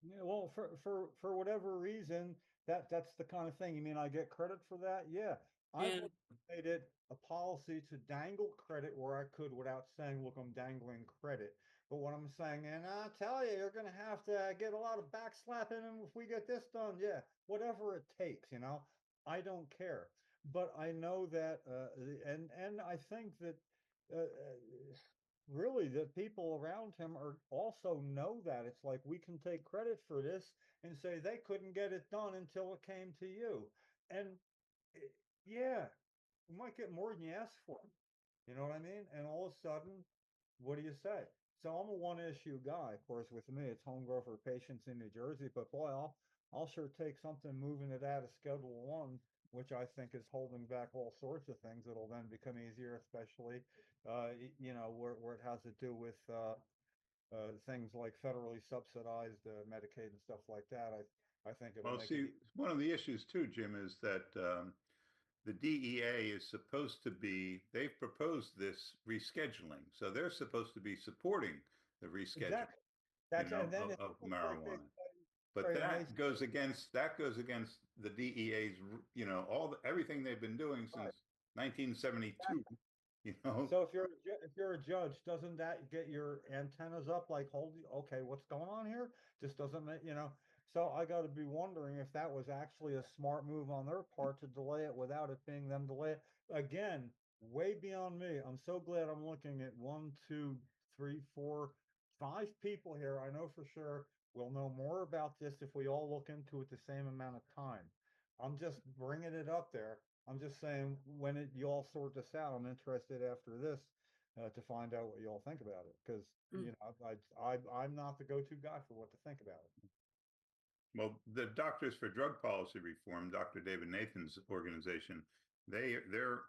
[SPEAKER 8] Yeah, well, for whatever reason, that's the kind of thing. You mean I get credit for that? Yeah. I
[SPEAKER 6] Yeah.
[SPEAKER 8] made it a policy to dangle credit where I could without saying, look, I'm dangling credit. But what I'm saying, and I tell you, you're gonna have to get a lot of backslapping if we get this done. Yeah, whatever it takes, you know. I don't care. But I know that and I think that really the people around him are also know that it's like we can take credit for this and say they couldn't get it done until it came to you. And eh, yeah, you might get more than you asked for. You know what I mean? And all of a sudden, what do you say? So I'm a one issue guy. Of course, with me, it's home grow for patients in New Jersey, but boy, I'll sure take something moving it out of Schedule 1, which I think is holding back all sorts of things. It'll then become easier, especially you know, where it has to do with things like federally subsidized Medicaid and stuff like that. I think it'll
[SPEAKER 2] Well,
[SPEAKER 8] make
[SPEAKER 2] see,
[SPEAKER 8] it.
[SPEAKER 2] one of the issues too, Jim, is that the DEA is supposed to be, they've proposed this rescheduling. So they're supposed to be supporting the rescheduling,
[SPEAKER 8] Exactly. That's
[SPEAKER 2] you know,
[SPEAKER 8] and then
[SPEAKER 2] of
[SPEAKER 8] it's like they
[SPEAKER 2] marijuana. But
[SPEAKER 8] sorry, and
[SPEAKER 2] that goes against the DEA's, you know, everything they've been doing
[SPEAKER 8] right.
[SPEAKER 2] since 1972, you know.
[SPEAKER 8] So if you're a judge, doesn't that get your antennas up? Like, holy, okay, what's going on here? Just doesn't make, you know. So I got to be wondering if that was actually a smart move on their part to delay it without it being them delay it. Again, way beyond me. I'm so glad I'm looking at 1, 2, 3, 4, 5 people here. I know for sure we'll know more about this if we all look into it the same amount of time. I'm just bringing it up there. I'm just saying when you all sort this out, I'm interested after this to find out what you all think about it because
[SPEAKER 6] Mm.
[SPEAKER 8] you know I'm not the go-to guy for what to think about it.
[SPEAKER 2] Well, the Doctors for Drug Policy Reform, Dr. David Nathan's organization, they're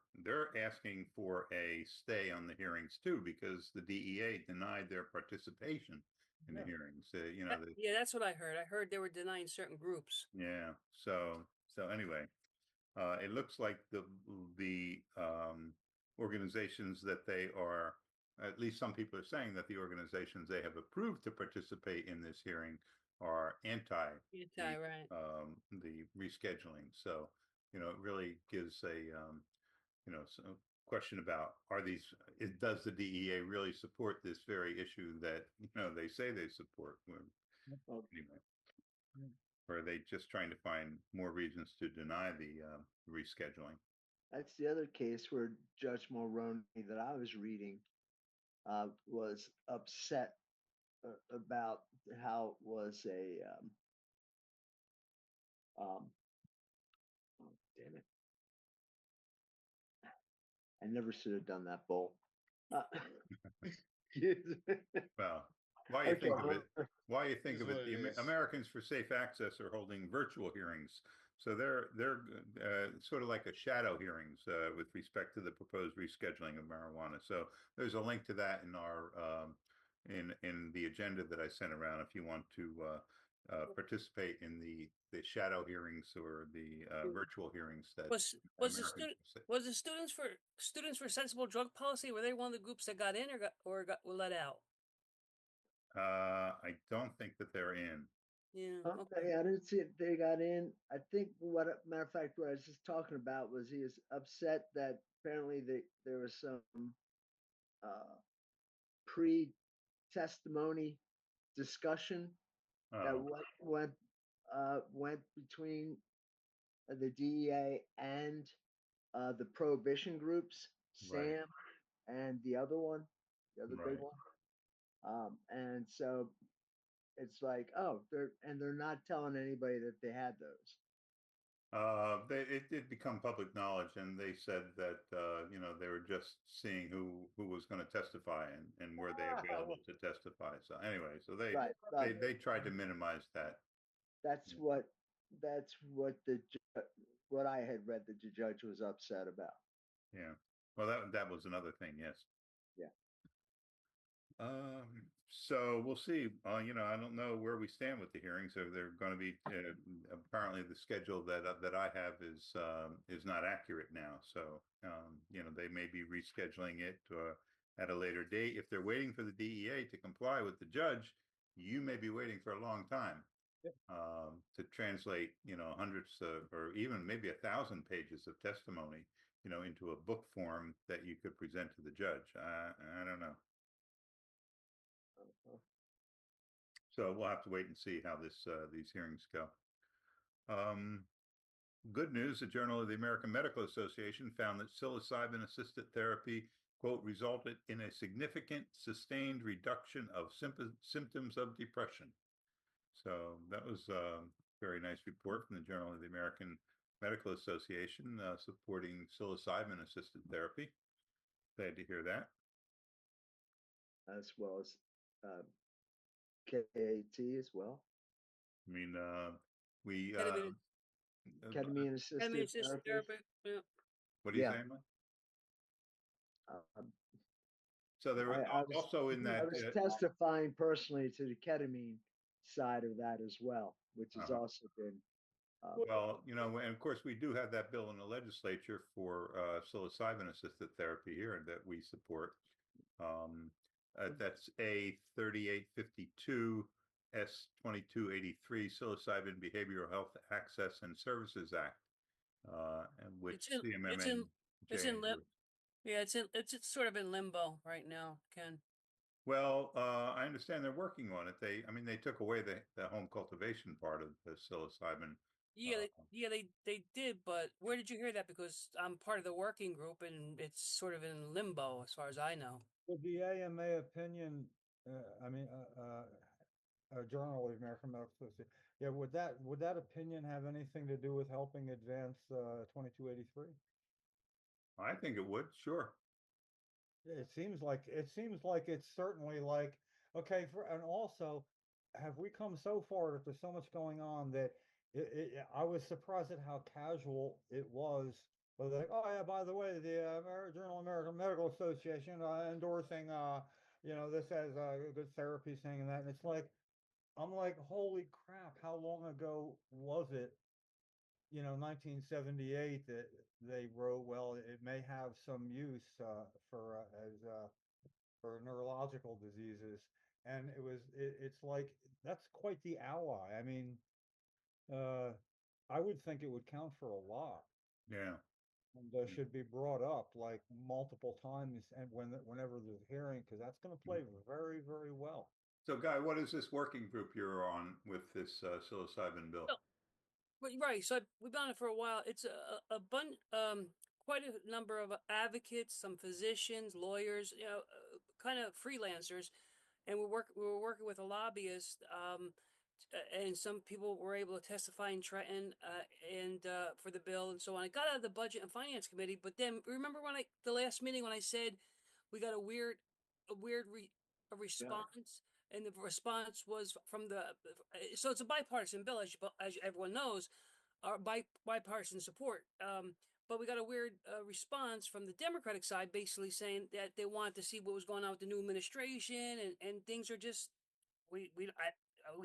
[SPEAKER 2] asking for a stay on the hearings too because the DEA denied their participation in the
[SPEAKER 8] Yeah.
[SPEAKER 2] hearings. You know,
[SPEAKER 6] Yeah, that's what I heard. I heard they were denying certain groups.
[SPEAKER 2] yeah. So anyway, it looks like the organizations that they are, at least some people are saying that the organizations they have approved to participate in this hearing are anti
[SPEAKER 6] Right.
[SPEAKER 2] the rescheduling. So, you know, it really gives a you know, question about does the DEA really support this very issue that, you know, they say they support?
[SPEAKER 1] Well,
[SPEAKER 2] Anyway, or are they just trying to find more reasons to deny the rescheduling?
[SPEAKER 1] that's the other case where Judge Mulroney that I was reading was upset about how it was Oh, damn it. I never should have done that, Bull.
[SPEAKER 2] Well, why you
[SPEAKER 1] Okay,
[SPEAKER 2] think of it?
[SPEAKER 1] well,
[SPEAKER 2] Why you think
[SPEAKER 7] Is
[SPEAKER 2] of
[SPEAKER 7] what
[SPEAKER 2] it? The
[SPEAKER 7] it is.
[SPEAKER 2] Americans for Safe Access are holding virtual hearings, so they're sort of like a shadow hearings with respect to the proposed rescheduling of marijuana. So there's a link to that in our in the agenda that I sent around. If you want to participate in the shadow hearings or the virtual hearings that
[SPEAKER 6] Was
[SPEAKER 2] Americans for Sa-
[SPEAKER 6] was the students for sensible drug policy? Were they one of the groups that got in or got were let out?
[SPEAKER 2] I don't think that they're in.
[SPEAKER 6] Yeah. Okay.
[SPEAKER 1] okay, I didn't see it. They got in. I think matter of fact, what I was just talking about was he was upset that apparently there was some uh, pre-testimony discussion that
[SPEAKER 2] Oh,
[SPEAKER 1] went between the DEA and the prohibition groups,
[SPEAKER 2] right,
[SPEAKER 1] Sam and the other one, the other big
[SPEAKER 2] right.
[SPEAKER 1] one. And so it's like, oh, they're not telling anybody that they had those.
[SPEAKER 2] It did become public knowledge, and they said that you know, they were just seeing who was going to testify and were they available to testify. So anyway, so
[SPEAKER 1] Right.
[SPEAKER 2] they tried to minimize that.
[SPEAKER 1] That's what what I had read that the judge was upset about.
[SPEAKER 2] Yeah. Well, that was another thing. Yes.
[SPEAKER 1] Yeah.
[SPEAKER 2] So we'll see. You know, I don't know where we stand with the hearings. So they're going to be apparently the schedule that I have is not accurate now. So you know, they may be rescheduling it at a later date. If they're waiting for the DEA to comply with the judge, you may be waiting for a long time to translate, you know, hundreds or even maybe 1,000 pages of testimony, you know, into a book form that you could present to the judge. I don't know. So we'll have to wait and see how these hearings go. Good news, the Journal of the American Medical Association found that psilocybin-assisted therapy, quote, resulted in a significant sustained reduction of symptoms of depression. So that was a very nice report from the Journal of the American Medical Association supporting psilocybin-assisted therapy. Glad to hear that.
[SPEAKER 1] As well as KAT as well.
[SPEAKER 2] I mean, we
[SPEAKER 1] Ketamine assisted
[SPEAKER 6] assisted
[SPEAKER 1] therapy.
[SPEAKER 6] therapy. Yeah.
[SPEAKER 2] what do you
[SPEAKER 1] Yeah.
[SPEAKER 2] say, Mike?
[SPEAKER 1] Um,
[SPEAKER 2] So there were
[SPEAKER 1] I was,
[SPEAKER 2] also in
[SPEAKER 1] I
[SPEAKER 2] that
[SPEAKER 1] was testifying personally to the ketamine side of that as well, which has also been.
[SPEAKER 2] well, you know, and of course we do have that bill in the legislature for psilocybin-assisted therapy here that we support. That's A 3852 S 2283 Psilocybin Behavioral Health Access and Services Act, and which CMMN.
[SPEAKER 6] It's in limbo. Yeah, it's sort of in limbo right now, Ken.
[SPEAKER 2] Well, I understand they're working on it. I mean, they took away the home cultivation part of the psilocybin.
[SPEAKER 6] Yeah, they did, but where did you hear that? Because I'm part of the working group and it's sort of in limbo as far as I know.
[SPEAKER 8] With the AMA opinion, Journal of the American Medical Association, yeah, would that opinion have anything to do with helping advance 2283?
[SPEAKER 2] I think it would, sure.
[SPEAKER 8] It seems like it's certainly like, okay, and also, have we come so far that there's so much going on that I was surprised at how casual it was. But like, oh yeah, by the way, the Journal of American Medical Association endorsing, you know, this as a good therapy thing and that. And it's like, I'm like, holy crap, how long ago was it? You know, 1978 that they wrote, well, it may have some use for neurological diseases. And it's like, that's quite the ally. I mean, I would think it would count for a lot.
[SPEAKER 2] Yeah.
[SPEAKER 8] And should be brought up like multiple times and whenever there's a hearing, because that's going to play very, very well.
[SPEAKER 2] So, Guy, what is this working group you're on with this psilocybin bill?
[SPEAKER 6] Right. So we've been on it for a while. It's a bunch, quite a number of advocates, some physicians, lawyers, you know, kind of freelancers, and we were working with a lobbyist and some people were able to testify in Trenton, and for the bill and so on. I got out of the Budget and Finance Committee, but then remember when the last meeting when I said we got a weird a response, and the response was from the so it's a bipartisan bill, as everyone knows, bipartisan support. But we got a weird response from the Democratic side, basically saying that they wanted to see what was going on with the new administration, and things are just we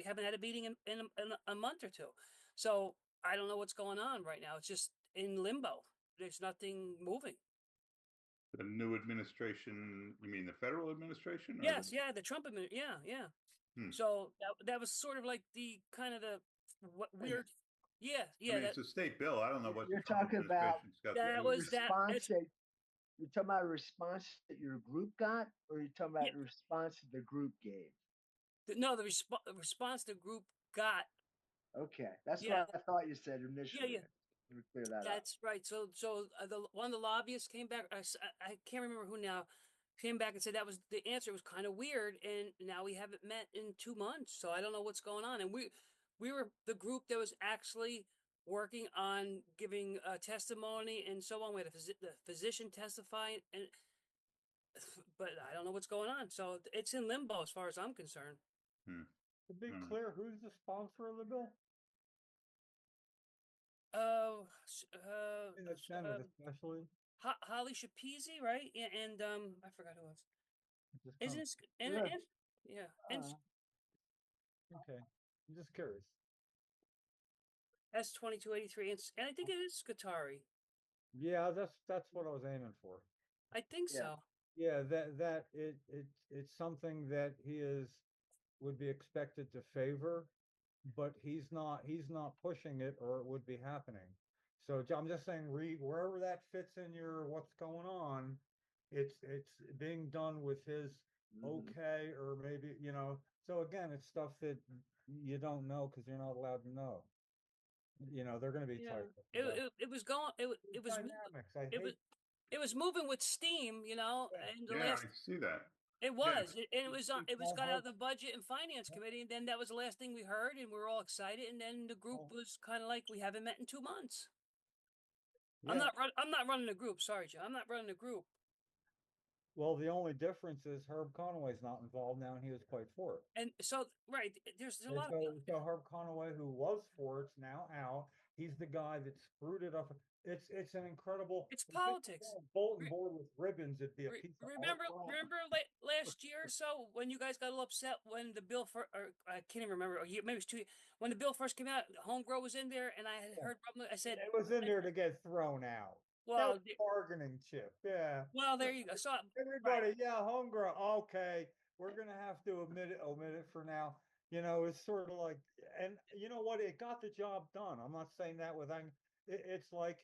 [SPEAKER 6] haven't had a meeting in a month or two, so I don't know what's going on right now. It's just in limbo. There's nothing moving.
[SPEAKER 2] The new administration, you mean the federal administration? or
[SPEAKER 6] Yes,
[SPEAKER 2] the-
[SPEAKER 6] yeah, the Trump administration. Yeah.
[SPEAKER 2] Hmm.
[SPEAKER 6] So that was sort of like the kind of the weird. Yeah,
[SPEAKER 2] I mean, it's a state bill. I don't know what the
[SPEAKER 1] You're
[SPEAKER 2] Trump
[SPEAKER 1] talking about
[SPEAKER 2] administration's got to
[SPEAKER 6] that
[SPEAKER 2] do
[SPEAKER 6] was
[SPEAKER 2] with it.
[SPEAKER 6] that.
[SPEAKER 1] response that you're talking about a response that your group got, or you're talking about
[SPEAKER 6] Yeah.
[SPEAKER 1] a response that the group gave?
[SPEAKER 6] No, the response the group got.
[SPEAKER 1] Okay, that's
[SPEAKER 6] Yeah.
[SPEAKER 1] what I thought you said initially.
[SPEAKER 6] Yeah.
[SPEAKER 1] Let me clear that up.
[SPEAKER 6] That's right. So one of the lobbyists came back. I can't remember who now. Came back and said that was the answer was kind of weird, and now we haven't met in 2 months, so I don't know what's going on. And we were the group that was actually working on giving testimony and so on. We had the physician testifying, and but I don't know what's going on. So it's in limbo as far as I'm concerned.
[SPEAKER 8] To be
[SPEAKER 2] Mm.
[SPEAKER 8] clear, who's the sponsor of the bill? In the Senate, especially.
[SPEAKER 6] Holly Shapizi, right? Yeah, and I forgot who else.
[SPEAKER 8] It just
[SPEAKER 6] Isn't
[SPEAKER 8] comes-
[SPEAKER 6] it? And,
[SPEAKER 1] Yeah.
[SPEAKER 6] and yeah, and
[SPEAKER 8] Okay, I'm just curious.
[SPEAKER 6] S2283, and I think it is Scutari.
[SPEAKER 8] Yeah, that's what I was aiming for.
[SPEAKER 6] I think
[SPEAKER 1] Yeah.
[SPEAKER 6] so.
[SPEAKER 8] Yeah, it's something that would be expected to favor, but he's not pushing it, or it would be happening. So I'm just saying, read wherever that fits in your what's going on, it's being done with his
[SPEAKER 1] Mhm.
[SPEAKER 8] okay, or maybe, so again, it's stuff that you don't know because you're not allowed to know. They're gonna be
[SPEAKER 6] Yeah,
[SPEAKER 8] tight. with that.
[SPEAKER 6] it was going. It was
[SPEAKER 8] Dynamics. I
[SPEAKER 6] it
[SPEAKER 8] hate
[SPEAKER 6] was it was moving with steam,
[SPEAKER 8] Yeah.
[SPEAKER 6] and the
[SPEAKER 2] Yeah,
[SPEAKER 6] last
[SPEAKER 2] I see that.
[SPEAKER 6] it was, and it was
[SPEAKER 8] It's
[SPEAKER 6] it was
[SPEAKER 8] all
[SPEAKER 6] got out of
[SPEAKER 8] hard.
[SPEAKER 6] the Budget and Finance Committee, and then that was the last thing we heard, and we were all excited, and then the group
[SPEAKER 8] Oh.
[SPEAKER 6] was kind of like we haven't met in 2 months.
[SPEAKER 8] Yeah.
[SPEAKER 6] I'm not running a group. Sorry, Joe. I'm not running a group.
[SPEAKER 8] Well, the only difference is Herb Conway's not involved now, and he was quite for it.
[SPEAKER 6] And so, right, there's a
[SPEAKER 8] And
[SPEAKER 6] lot of
[SPEAKER 8] so Herb Conway, who was for it's now out. He's the guy that screwed it up. It's an incredible.
[SPEAKER 6] It's
[SPEAKER 8] if they had
[SPEAKER 6] politics.
[SPEAKER 8] a bulletin
[SPEAKER 6] Re-
[SPEAKER 8] board with ribbons. It'd be a piece of
[SPEAKER 6] remember
[SPEAKER 8] art.
[SPEAKER 6] last year or so when you guys got a little upset when the bill for or I can't even remember maybe it was 2 when the bill first came out. Homegrown was in there, and I had
[SPEAKER 8] Yeah.
[SPEAKER 6] heard probably I said,
[SPEAKER 8] It was in there to get thrown out. That
[SPEAKER 6] well,
[SPEAKER 8] was a bargaining chip. Yeah.
[SPEAKER 6] there you go. So
[SPEAKER 8] Everybody, yeah, homegrown. Okay, we're gonna have to omit it for now. It's sort of like, and you know what? It got the job done. I'm not saying that with it's like,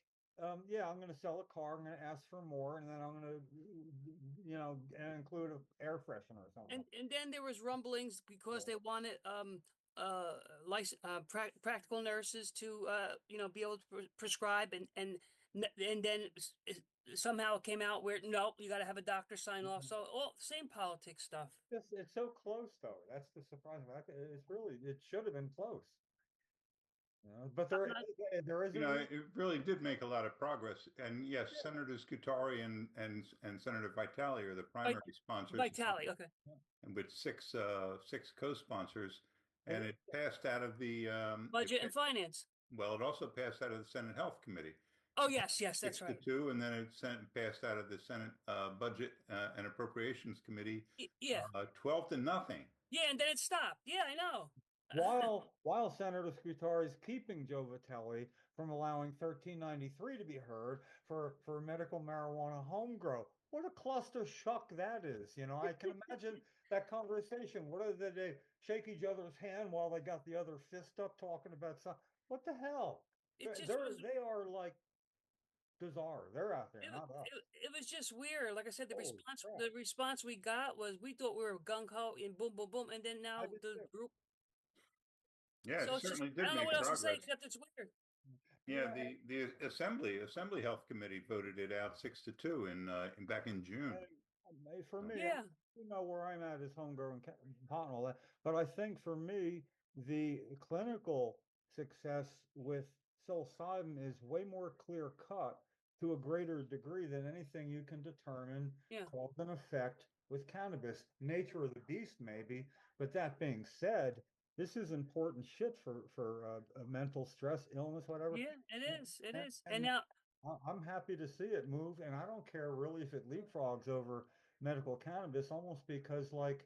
[SPEAKER 8] yeah, I'm gonna sell a car. I'm gonna ask for more, and then I'm gonna, include an air freshener or something.
[SPEAKER 6] and then there was rumblings because they wanted practical nurses to be able to prescribe, and then somehow it came out where no, you got to have a doctor sign off. So all same politics stuff.
[SPEAKER 8] It's so close though. That's the surprising fact. It should have been close. But there is
[SPEAKER 2] It really did make a lot of progress. And yes, Senator Scutari and Senator Vitale are the primary sponsors.
[SPEAKER 6] Vitale, okay.
[SPEAKER 2] And with six co-sponsors, and it passed out of the
[SPEAKER 6] Budget and Finance.
[SPEAKER 2] Well, it also passed out of the Senate Health Committee.
[SPEAKER 6] Oh yes, that's
[SPEAKER 2] 6
[SPEAKER 6] right.
[SPEAKER 2] to 2, and then it passed out of the Senate Budget and Appropriations Committee.
[SPEAKER 6] Yeah.
[SPEAKER 2] 12-0.
[SPEAKER 6] Yeah, and then it stopped. Yeah, I know.
[SPEAKER 8] while Senator Scutari is keeping Joe Vitale from allowing 1393 to be heard for medical marijuana home grow. What a cluster shuck that is. I can imagine that conversation. What do they shake each other's hand while they got the other fist up talking about something? What the hell? They are like bizarre. They're out there, not us.
[SPEAKER 6] It was just weird. Like I said,
[SPEAKER 8] Holy crap.
[SPEAKER 6] the response we got was we thought we were gung ho and boom, boom, boom, and then now
[SPEAKER 8] I did
[SPEAKER 6] the
[SPEAKER 8] too.
[SPEAKER 6] group.
[SPEAKER 2] Yeah,
[SPEAKER 6] So
[SPEAKER 2] it
[SPEAKER 6] it's just,
[SPEAKER 2] certainly
[SPEAKER 6] I
[SPEAKER 2] did
[SPEAKER 6] don't know
[SPEAKER 2] make
[SPEAKER 6] what else to say
[SPEAKER 2] progress.
[SPEAKER 6] except it's weird.
[SPEAKER 2] Yeah, the Assembly Health Committee voted it out 6 to 2 back in June.
[SPEAKER 8] For me,
[SPEAKER 6] Yeah.
[SPEAKER 8] you know where I'm at is homegrown pot and all that. But I think for me, the clinical success with psilocybin is way more clear cut to a greater degree than anything you can determine
[SPEAKER 6] Yeah.
[SPEAKER 8] cause and effect with cannabis. Nature of the beast, maybe. But that being said, this is important shit for mental stress, illness, whatever.
[SPEAKER 6] Yeah, it
[SPEAKER 8] And-
[SPEAKER 6] is. It
[SPEAKER 8] and-
[SPEAKER 6] is. And
[SPEAKER 8] and
[SPEAKER 6] now,
[SPEAKER 8] I'm happy to see it move, and I don't care really if it leapfrogs over medical cannabis, almost because like,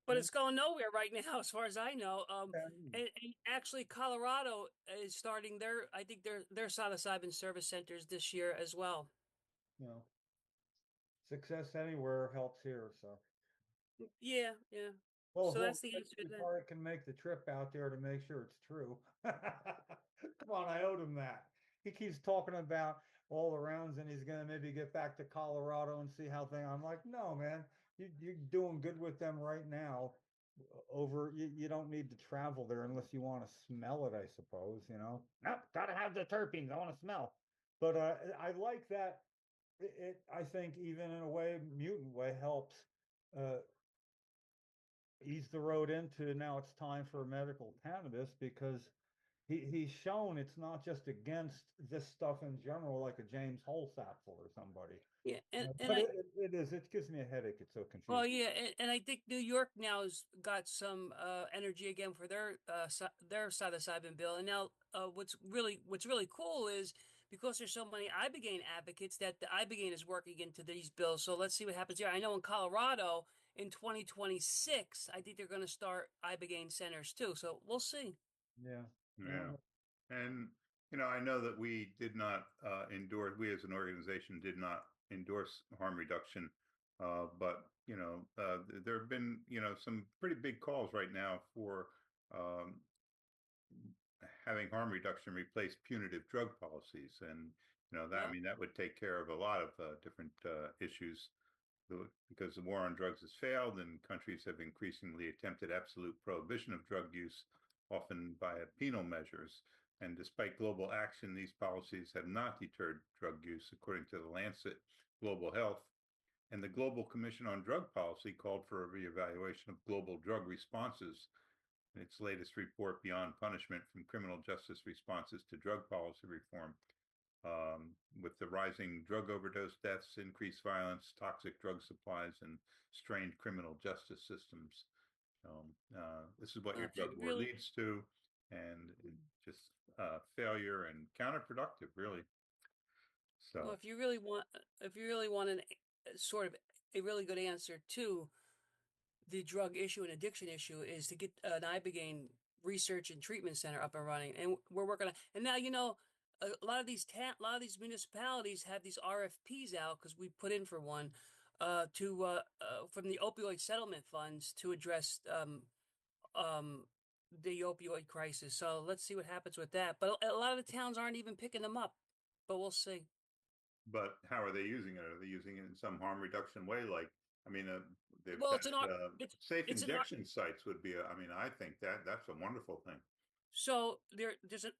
[SPEAKER 6] but
[SPEAKER 8] yeah,
[SPEAKER 6] it's going nowhere right now, as far as I know.
[SPEAKER 8] yeah,
[SPEAKER 6] And actually, Colorado is starting their, I think their psilocybin service centers this year as well.
[SPEAKER 8] you know, success anywhere helps here. So,
[SPEAKER 6] Yeah, yeah.
[SPEAKER 8] well,
[SPEAKER 6] So that's the answer to
[SPEAKER 8] if
[SPEAKER 6] that.
[SPEAKER 8] Art can make the trip out there to make sure it's true. Come on, I owed him that. He keeps talking about all the rounds, and he's gonna maybe get back to Colorado and see how things. I'm like, no, man, you're doing good with them right now. You don't need to travel there unless you want to smell it, I suppose. You know, nope, gotta have the terpenes. I want to smell. But I like that. I think even in a way, mutant way helps uh, ease the road into now it's time for medical cannabis because he's shown it's not just against this stuff in general, like a James Holsapple or somebody.
[SPEAKER 6] Yeah, and
[SPEAKER 8] But
[SPEAKER 6] I,
[SPEAKER 8] it gives me a headache. It's so
[SPEAKER 6] well,
[SPEAKER 8] confusing.
[SPEAKER 6] yeah, and I think New York now has got some energy again for their psilocybin bill. And now, what's really cool is because there's so many Ibogaine advocates that the Ibogaine is working into these bills. So let's see what happens here. I know in Colorado in 2026, I think they're going to start Ibogaine centers too. So we'll see.
[SPEAKER 8] Yeah.
[SPEAKER 2] Yeah. And, I know that we did not endorse, we as an organization did not endorse harm reduction. But, there have been, some pretty big calls right now for um, having harm reduction replace punitive drug policies. And, that, I
[SPEAKER 6] Yep.
[SPEAKER 2] mean, that would take care of a lot of different issues because the war on drugs has failed and countries have increasingly attempted absolute prohibition of drug use, often via penal measures. And despite global action, these policies have not deterred drug use, according to the Lancet Global Health. And the Global Commission on Drug Policy called for a reevaluation of global drug responses in its latest report, Beyond Punishment, from Criminal Justice Responses to Drug Policy Reform. With the rising drug overdose deaths, increased violence, toxic drug supplies, and strained criminal justice systems. This is what
[SPEAKER 6] Well,
[SPEAKER 2] your
[SPEAKER 6] if you
[SPEAKER 2] drug war
[SPEAKER 6] really,
[SPEAKER 2] leads to, and just failure and counterproductive, really.
[SPEAKER 6] well,
[SPEAKER 2] So,
[SPEAKER 6] if you really want sort of a really good answer to the drug issue and addiction issue is to get an Ibogaine research and treatment center up and running, and we're working on. And now a lot of a lot of these municipalities have these RFPs out because we put in for one to from the opioid settlement funds to address um, the opioid crisis. So let's see what happens with that. But a lot of the towns aren't even picking them up, but we'll see.
[SPEAKER 2] but how are they using it? Are they using it in some harm reduction way? Like, I mean, they've
[SPEAKER 6] Well,
[SPEAKER 2] got
[SPEAKER 6] it's
[SPEAKER 2] safe
[SPEAKER 6] it's an
[SPEAKER 2] injection sites would be. I mean, I think that's a wonderful thing.
[SPEAKER 6] So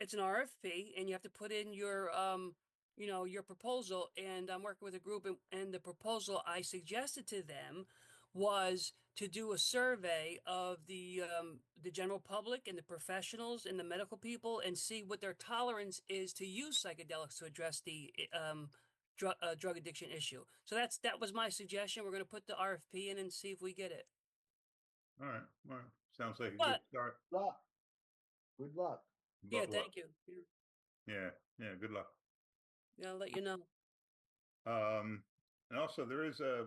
[SPEAKER 6] it's an RFP and you have to put in your your proposal, and I'm working with a group, and the proposal I suggested to them was to do a survey of the general public and the professionals and the medical people and see what their tolerance is to use psychedelics to address the drug addiction issue. So that was my suggestion. We're going to put the RFP in and see if we get it.
[SPEAKER 2] All right. Well, sounds like a good
[SPEAKER 6] But
[SPEAKER 2] start.
[SPEAKER 1] Luck. Good luck.
[SPEAKER 6] yeah,
[SPEAKER 2] But what?
[SPEAKER 6] thank you.
[SPEAKER 2] Yeah. Yeah. Good luck.
[SPEAKER 6] Yeah, I'll let you know.
[SPEAKER 2] And also, there is the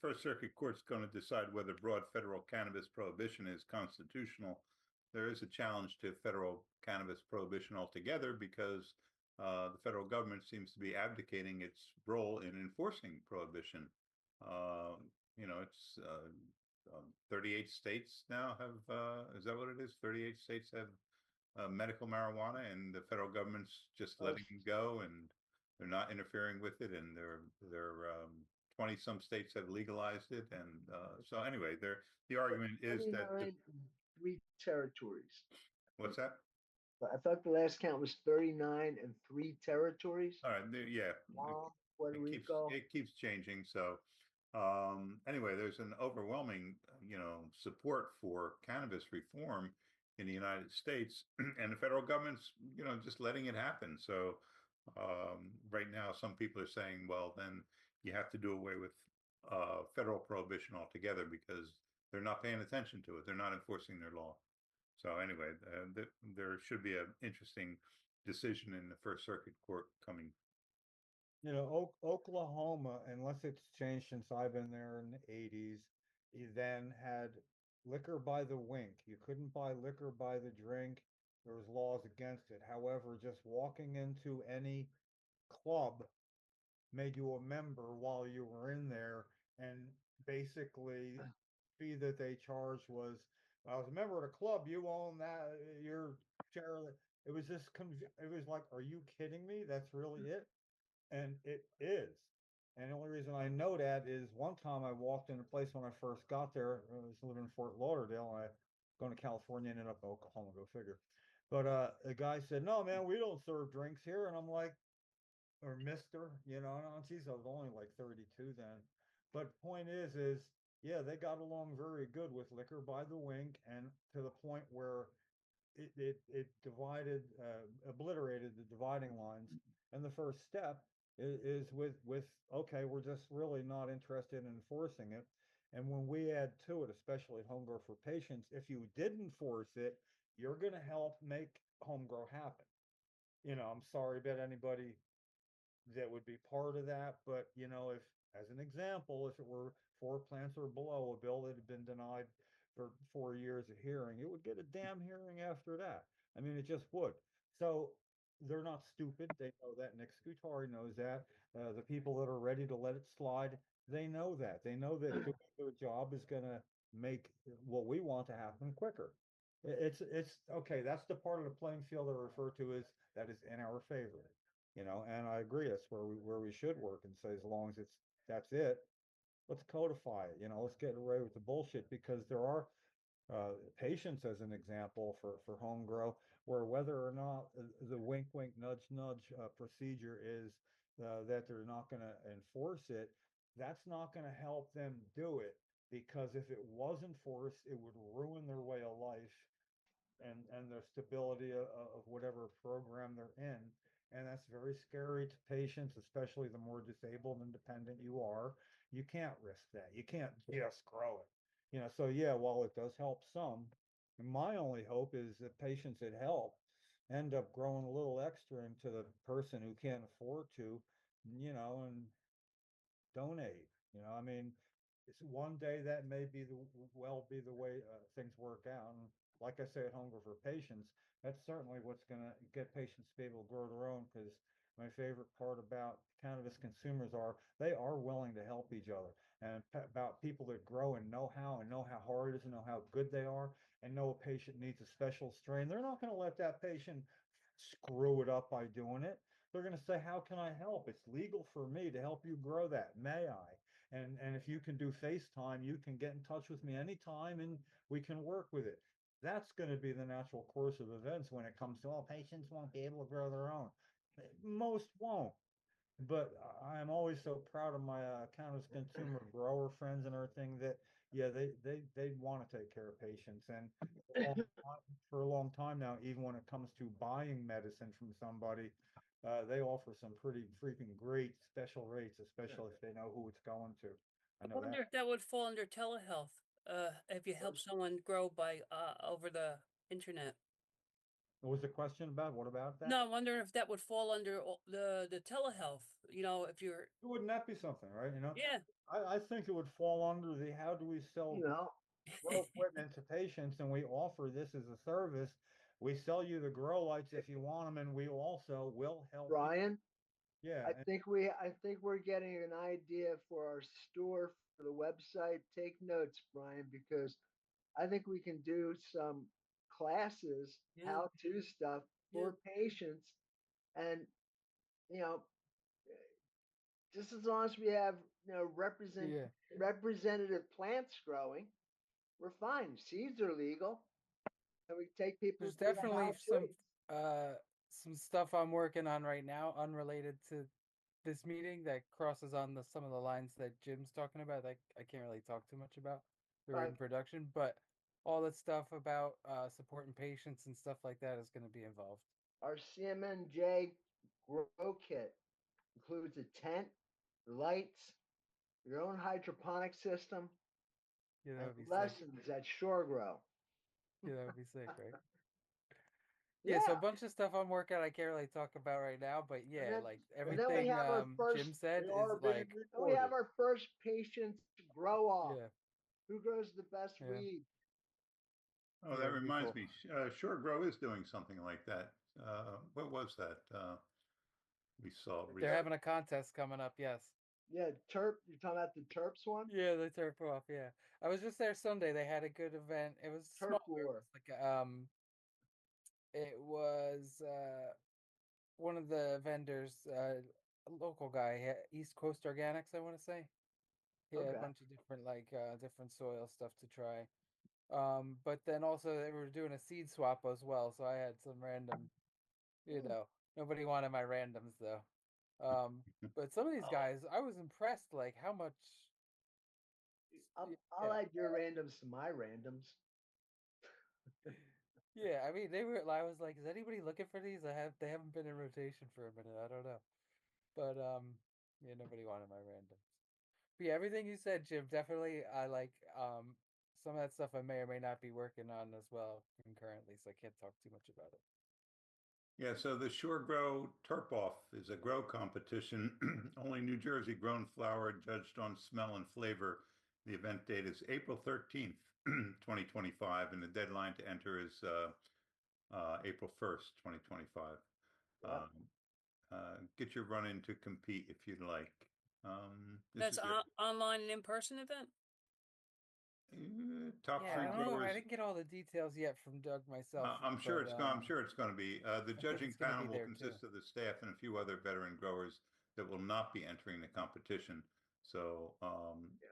[SPEAKER 2] First Circuit Court's going to decide whether broad federal cannabis prohibition is constitutional. There is a challenge to federal cannabis prohibition altogether because the federal government seems to be abdicating its role in enforcing prohibition. It's 38 states now have, is that what it is? 38 states have medical marijuana, and the federal government's just letting it go, and they're not interfering with it, and they're 20 some states have legalized it, and so anyway, the argument is that
[SPEAKER 1] 39 in 3 territories.
[SPEAKER 2] what's that?
[SPEAKER 1] I thought the last count was 39 and 3 territories.
[SPEAKER 2] All right, yeah,
[SPEAKER 1] Guam, Puerto
[SPEAKER 2] it
[SPEAKER 1] Rico.
[SPEAKER 2] keeps changing. So Anyway, there's an overwhelming, support for cannabis reform in the United States, and the federal government's, just letting it happen. So right now, some people are saying, well, then you have to do away with federal prohibition altogether because they're not paying attention to it. They're not enforcing their law. So anyway, there should be an interesting decision in the First Circuit Court coming.
[SPEAKER 8] You know, Oklahoma, unless it's changed since I've been there in the 80s, you then had liquor by the wink. You couldn't buy liquor by the drink. There was laws against it. However, just walking into any club made you a member while you were in there, and basically fee that they charged was, I was a member of the club, you own that, your share of it. It was just it was like, are you kidding me? That's really it? And it is. And the only reason I know that is one time I walked in a place when I first got there. I was living in Fort Lauderdale. I going to California, ended up in Oklahoma, go figure. But the guy said, "No, man, we don't serve drinks here." And I'm like, or Mister, no, geez, I was only like 32 then. But point is, yeah, they got along very good with liquor by the wink, and to the point where it divided, obliterated the dividing lines. And the first step is with okay, we're just really not interested in enforcing it. And when we add to it, especially at Home Grow for Patients, if you did enforce it, you're going to help make home grow happen. I'm sorry about anybody that would be part of that, but if, as an example, if it were 4 plants or below, a bill that had been denied for 4 years of hearing, it would get a damn hearing after that. I mean, it just would. So they're not stupid. They know that. Nick Scutari knows that. The people that are ready to let it slide, they know that. They know that doing their job is going to make what we want to happen quicker. It's okay. That's the part of the playing field I refer to as that is in our favor. And I agree, that's where we should work and say, as long as that's it, let's codify it, let's get away with the bullshit, because there are patients, as an example, for home grow, where whether or not the wink wink nudge nudge procedure is that they're not going to enforce it, that's not going to help them do it, because if it was enforced, it would ruin their way of life and the stability of whatever program they're in. And that's very scary to patients, especially the more disabled and dependent you are. You can't risk that. You can't just grow it. So yeah, while it does help some, my only hope is that patients that help end up growing a little extra into the person who can't afford to, and donate. I mean, it's one day that may be be the way things work out. And like I say, at Home Grow for Patients, that's certainly what's going to get patients to be able to grow their own. Because my favorite part about cannabis consumers are they are willing to help each other, and about people that grow and know how hard it is and know how good they are, and know a patient needs a special strain. They're not going to let that patient screw it up by doing it. They're going to say, how can I help? It's legal for me to help you grow that. May I? And if you can do FaceTime, you can get in touch with me anytime and we can work with it. That's going to be the natural course of events when it comes to all patients won't be able to grow their own. Most won't. But I'm always so proud of my cannabis consumer grower friends and everything that, yeah, they want to take care of patients. And for a long time now, even when it comes to buying medicine from somebody, they offer some pretty freaking great special rates, especially if they know who it's going to. I
[SPEAKER 6] I
[SPEAKER 8] know
[SPEAKER 6] wonder
[SPEAKER 8] that.
[SPEAKER 6] if that would fall under telehealth, if you help someone grow by over the internet.
[SPEAKER 8] What was the question about? What about that?
[SPEAKER 6] No, I wonder if that would fall under the telehealth. If you're
[SPEAKER 8] Wouldn't that be something, right?
[SPEAKER 6] yeah.
[SPEAKER 8] I think it would fall under the how do we sell
[SPEAKER 1] You know,
[SPEAKER 8] grow equipment to patients, and we offer this as a service. We sell you the grow lights if you want them, and we also will help you.
[SPEAKER 1] Brian,
[SPEAKER 8] Yeah,
[SPEAKER 1] I think we're getting an idea for our store, for the website. Take notes, Brian, because I think we can do some classes,
[SPEAKER 6] Yeah.
[SPEAKER 1] how to stuff for patients. And, you know, just as long as we have,
[SPEAKER 4] Yeah.
[SPEAKER 1] representative plants growing, we're fine. Seeds are legal. And we take people
[SPEAKER 4] There's
[SPEAKER 1] through the
[SPEAKER 4] definitely
[SPEAKER 1] how-to.
[SPEAKER 4] some stuff I'm working on right now unrelated to this meeting that crosses on some of the lines that Jim's talking about. That I can't really talk too much about. They're in
[SPEAKER 1] Right.
[SPEAKER 4] production, but all that stuff about supporting patients and stuff like that is going to be involved.
[SPEAKER 1] Our CMNJ grow kit includes a tent, lights, your own hydroponic system,
[SPEAKER 4] Yeah, that
[SPEAKER 1] and
[SPEAKER 4] would be sick.
[SPEAKER 1] lessons at Shore Grow.
[SPEAKER 4] Yeah, that would be sick, right? Yeah, so a bunch of stuff I'm working on I can't really talk about right now, but yeah,
[SPEAKER 1] then-
[SPEAKER 4] like
[SPEAKER 1] and then we
[SPEAKER 4] everything
[SPEAKER 1] have our first-
[SPEAKER 4] Jim said
[SPEAKER 7] They
[SPEAKER 4] is
[SPEAKER 7] are being
[SPEAKER 4] like
[SPEAKER 1] Then we have
[SPEAKER 7] recorded.
[SPEAKER 1] our first patient grow off.
[SPEAKER 4] yeah,
[SPEAKER 1] Who grows the best
[SPEAKER 4] Yeah.
[SPEAKER 1] weed?
[SPEAKER 2] Oh,
[SPEAKER 4] Yeah,
[SPEAKER 2] that
[SPEAKER 4] it'd be
[SPEAKER 2] reminds
[SPEAKER 4] cool.
[SPEAKER 2] me, Shore Grow is doing something like that. What was that? We saw
[SPEAKER 4] they're
[SPEAKER 2] recently.
[SPEAKER 4] having a contest coming up. Yes.
[SPEAKER 1] Yeah, Terp. You're talking about the Terps one?
[SPEAKER 4] Yeah, the turf off. Yeah, I was just there Sunday. They had a good event. It was
[SPEAKER 1] Turf
[SPEAKER 4] small. It
[SPEAKER 1] War.
[SPEAKER 4] was like it was one of the vendors, a local guy, East Coast Organics, I want to say. He had
[SPEAKER 1] Okay.
[SPEAKER 4] a bunch of different different soil stuff to try. But then also they were doing a seed swap as well, so I had some random, nobody wanted my randoms though. But some of these
[SPEAKER 1] Oh.
[SPEAKER 4] guys, I was impressed, like how much.
[SPEAKER 1] I'll
[SPEAKER 4] Yeah.
[SPEAKER 1] add your randoms to my randoms.
[SPEAKER 4] Yeah, I mean they were. I was like, is anybody looking for these? They haven't been in rotation for a minute. I don't know, but yeah, nobody wanted my randoms. But yeah, everything you said, Jim, definitely. I like some of that stuff. I may or may not be working on as well concurrently, so I can't talk too much about it.
[SPEAKER 2] Yeah, so the Shore Grow Turp Off is a grow competition. Only New Jersey grown flower judged on smell and flavor. The event date is April 13th, 2025, and the deadline to enter is April 1st, 2025.
[SPEAKER 1] Yeah.
[SPEAKER 2] Get your run in to compete if you'd like. This
[SPEAKER 6] That's
[SPEAKER 2] is your
[SPEAKER 6] online and in person event.
[SPEAKER 2] top
[SPEAKER 4] Yeah,
[SPEAKER 2] three
[SPEAKER 4] I don't know.
[SPEAKER 2] growers.
[SPEAKER 4] I didn't get all the details yet from Doug myself.
[SPEAKER 2] I'm sure
[SPEAKER 4] but,
[SPEAKER 2] it's going. I'm sure it's going to be. The
[SPEAKER 4] think
[SPEAKER 2] judging
[SPEAKER 4] it's gonna be
[SPEAKER 2] panel will
[SPEAKER 4] there, too.
[SPEAKER 2] consist of the staff and a few other veteran growers that will not be entering the competition. So,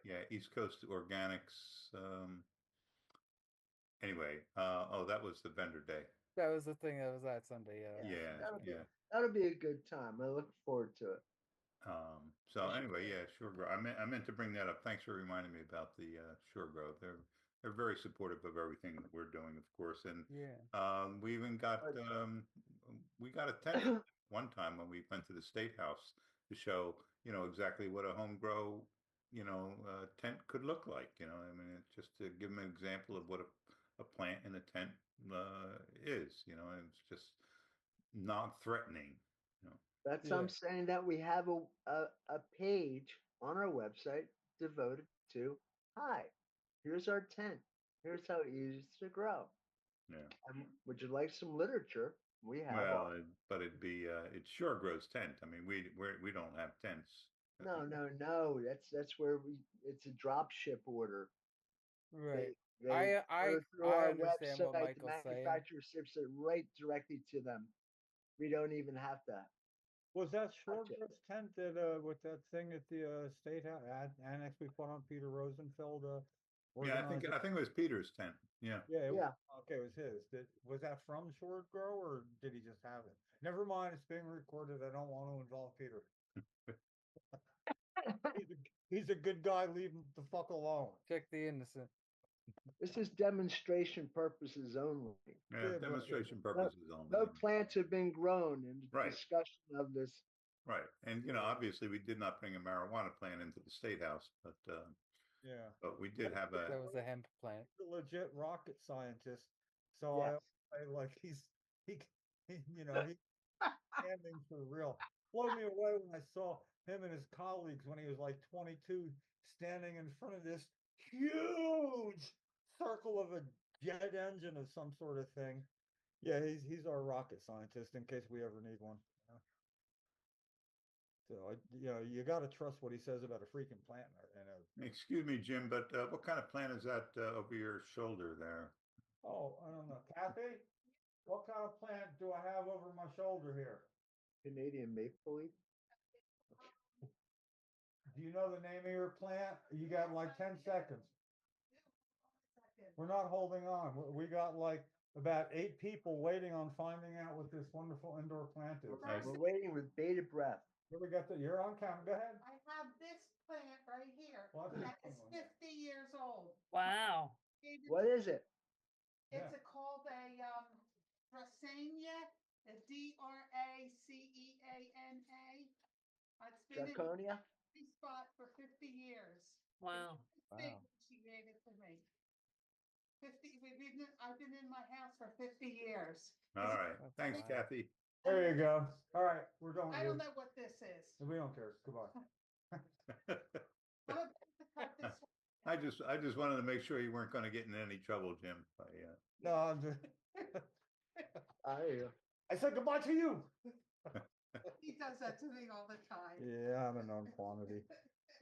[SPEAKER 2] yeah, East Coast Organics. Anyway, oh, that was the vendor day.
[SPEAKER 4] That was the thing that was that Sunday. Yeah.
[SPEAKER 2] Yeah.
[SPEAKER 1] That'll be a good time. I look forward to it.
[SPEAKER 2] So anyway, yeah, Shore Grow. I meant to bring that up. Thanks for reminding me about the Shore Grow. They're very supportive of everything that we're doing, of course, and
[SPEAKER 4] Yeah.
[SPEAKER 2] we even got we got a tent one time when we went to the State House to show exactly what a home grow tent could look like. I mean, it's just to give them an example of what a plant in a tent is. It's just non-threatening.
[SPEAKER 1] That's
[SPEAKER 4] Yeah.
[SPEAKER 1] I'm saying that we have a page on our website devoted to hi, here's our tent. Here's how easy to grow.
[SPEAKER 2] Yeah.
[SPEAKER 1] Would you like some literature? We have
[SPEAKER 2] Well,
[SPEAKER 1] all.
[SPEAKER 2] but it'd be it's Shore Grow's tent. I mean, we don't have tents.
[SPEAKER 1] No. That's where it's a drop ship order.
[SPEAKER 4] Right.
[SPEAKER 1] They
[SPEAKER 4] I
[SPEAKER 1] order through
[SPEAKER 4] I
[SPEAKER 1] our
[SPEAKER 4] understand what
[SPEAKER 1] website. The
[SPEAKER 4] Michael's saying.
[SPEAKER 1] manufacturer ships it right directly to them. We don't even have to.
[SPEAKER 8] Was that Shore
[SPEAKER 1] Gotcha.
[SPEAKER 8] Grow's tent that with that thing at the State House annex we put on Peter Rosenfeld?
[SPEAKER 2] Yeah, I think it was Peter's tent. Yeah.
[SPEAKER 8] Yeah,
[SPEAKER 1] Yeah.
[SPEAKER 8] okay, it was his. Was that from Shore Grow or did he just have it? Never mind, it's being recorded. I don't want to involve Peter. He's a good guy. Leave him the fuck alone.
[SPEAKER 4] Check the innocent.
[SPEAKER 1] This is demonstration purposes only.
[SPEAKER 2] Yeah,
[SPEAKER 8] Yeah, but-
[SPEAKER 2] demonstration purposes only.
[SPEAKER 1] No plants have been grown in the
[SPEAKER 2] Right.
[SPEAKER 1] discussion of this.
[SPEAKER 2] Right, and obviously we did not bring a marijuana plant into the State House, but
[SPEAKER 8] Yeah.
[SPEAKER 2] we did have a.
[SPEAKER 4] That was a hemp plant.
[SPEAKER 8] He's a legit rocket scientist. So
[SPEAKER 1] Yes.
[SPEAKER 8] I like he's standing for real. Blew me away when I saw him and his colleagues when he was like 22 standing in front of this huge circle of a jet engine of some sort of thing. Yeah, he's our rocket scientist in case we ever need one. So you got to trust what he says about a freaking plant.
[SPEAKER 2] Excuse me, Jim, but what kind of plant is that over your shoulder there?
[SPEAKER 8] Oh, I don't know, Kathy. What kind of plant do I have over my shoulder here?
[SPEAKER 1] Canadian maple leaf.
[SPEAKER 8] Do you know the name of your plant? You got like 10 seconds. We're not holding on. We got like about 8 people waiting on finding out what this wonderful indoor plant is.
[SPEAKER 1] We're waiting with bated breath.
[SPEAKER 8] Here we got you're on camera, go ahead.
[SPEAKER 9] I have this plant right here.
[SPEAKER 8] Well, that's
[SPEAKER 9] That is
[SPEAKER 8] cool.
[SPEAKER 9] 50 years old.
[SPEAKER 6] Wow.
[SPEAKER 9] Gave it
[SPEAKER 1] What
[SPEAKER 9] to-
[SPEAKER 1] is it?
[SPEAKER 9] It's
[SPEAKER 8] Yeah.
[SPEAKER 9] called a Dracenia, a Draceana. It's been in
[SPEAKER 1] Draconia?
[SPEAKER 9] the spot for 50 years.
[SPEAKER 6] Wow.
[SPEAKER 5] Wow.
[SPEAKER 9] She gave it to me. 50. I've been in my house for 50 years.
[SPEAKER 2] All right.
[SPEAKER 4] That's
[SPEAKER 2] Thanks,
[SPEAKER 4] wild.
[SPEAKER 2] Kathy.
[SPEAKER 8] There you go. All right, we're going.
[SPEAKER 9] I don't know what this is.
[SPEAKER 8] We don't care. Goodbye.
[SPEAKER 9] I'm about to cut this one.
[SPEAKER 2] I just wanted to make sure you weren't going to get in any trouble, Jim.
[SPEAKER 8] No, I'm just.
[SPEAKER 1] I hear you.
[SPEAKER 8] I said goodbye to you.
[SPEAKER 9] He does that to me all the time.
[SPEAKER 8] Yeah, I'm a known quantity.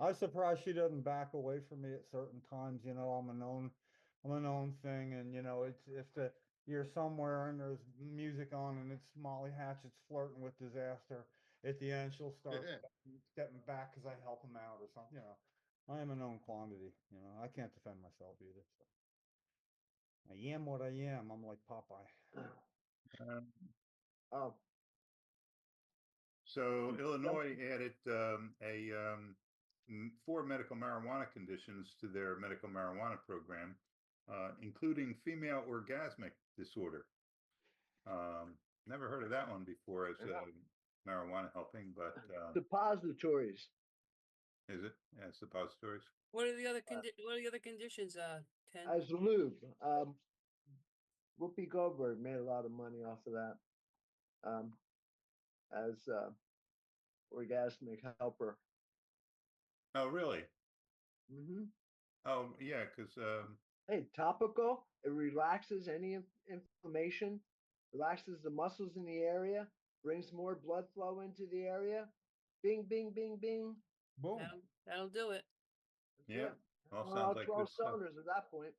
[SPEAKER 8] I'm surprised she doesn't back away from me at certain times. You know, I'm a known thing, and you know, it's if you're somewhere and there's music on and it's Molly Hatchet's flirting with disaster. At the end, she'll start stepping back because I help him out or something. You know, I am a known quantity. You know, I can't defend myself either. So. I am what I am. I'm like Popeye.
[SPEAKER 1] Oh,
[SPEAKER 2] So Illinois added 4 medical marijuana conditions to their medical marijuana program, including female orgasmic disorder. Never heard of that one before as marijuana helping, but
[SPEAKER 1] depositories.
[SPEAKER 2] is it? Yeah, suppositories.
[SPEAKER 6] What are the other conditions, Ken?
[SPEAKER 1] As lube. Whoopi Goldberg made a lot of money off of that. As orgasmic helper.
[SPEAKER 2] Oh, really?
[SPEAKER 1] Hmm.
[SPEAKER 2] Oh, yeah, because
[SPEAKER 1] Hey, topical. It relaxes any inflammation, relaxes the muscles in the area, brings more blood flow into the area. Bing, bing, bing, bing.
[SPEAKER 8] Boom.
[SPEAKER 6] That'll do it.
[SPEAKER 1] That's
[SPEAKER 2] yeah,
[SPEAKER 1] it.
[SPEAKER 2] all
[SPEAKER 1] On
[SPEAKER 2] sounds like
[SPEAKER 1] 12
[SPEAKER 2] good stuff.
[SPEAKER 1] cylinders at that point.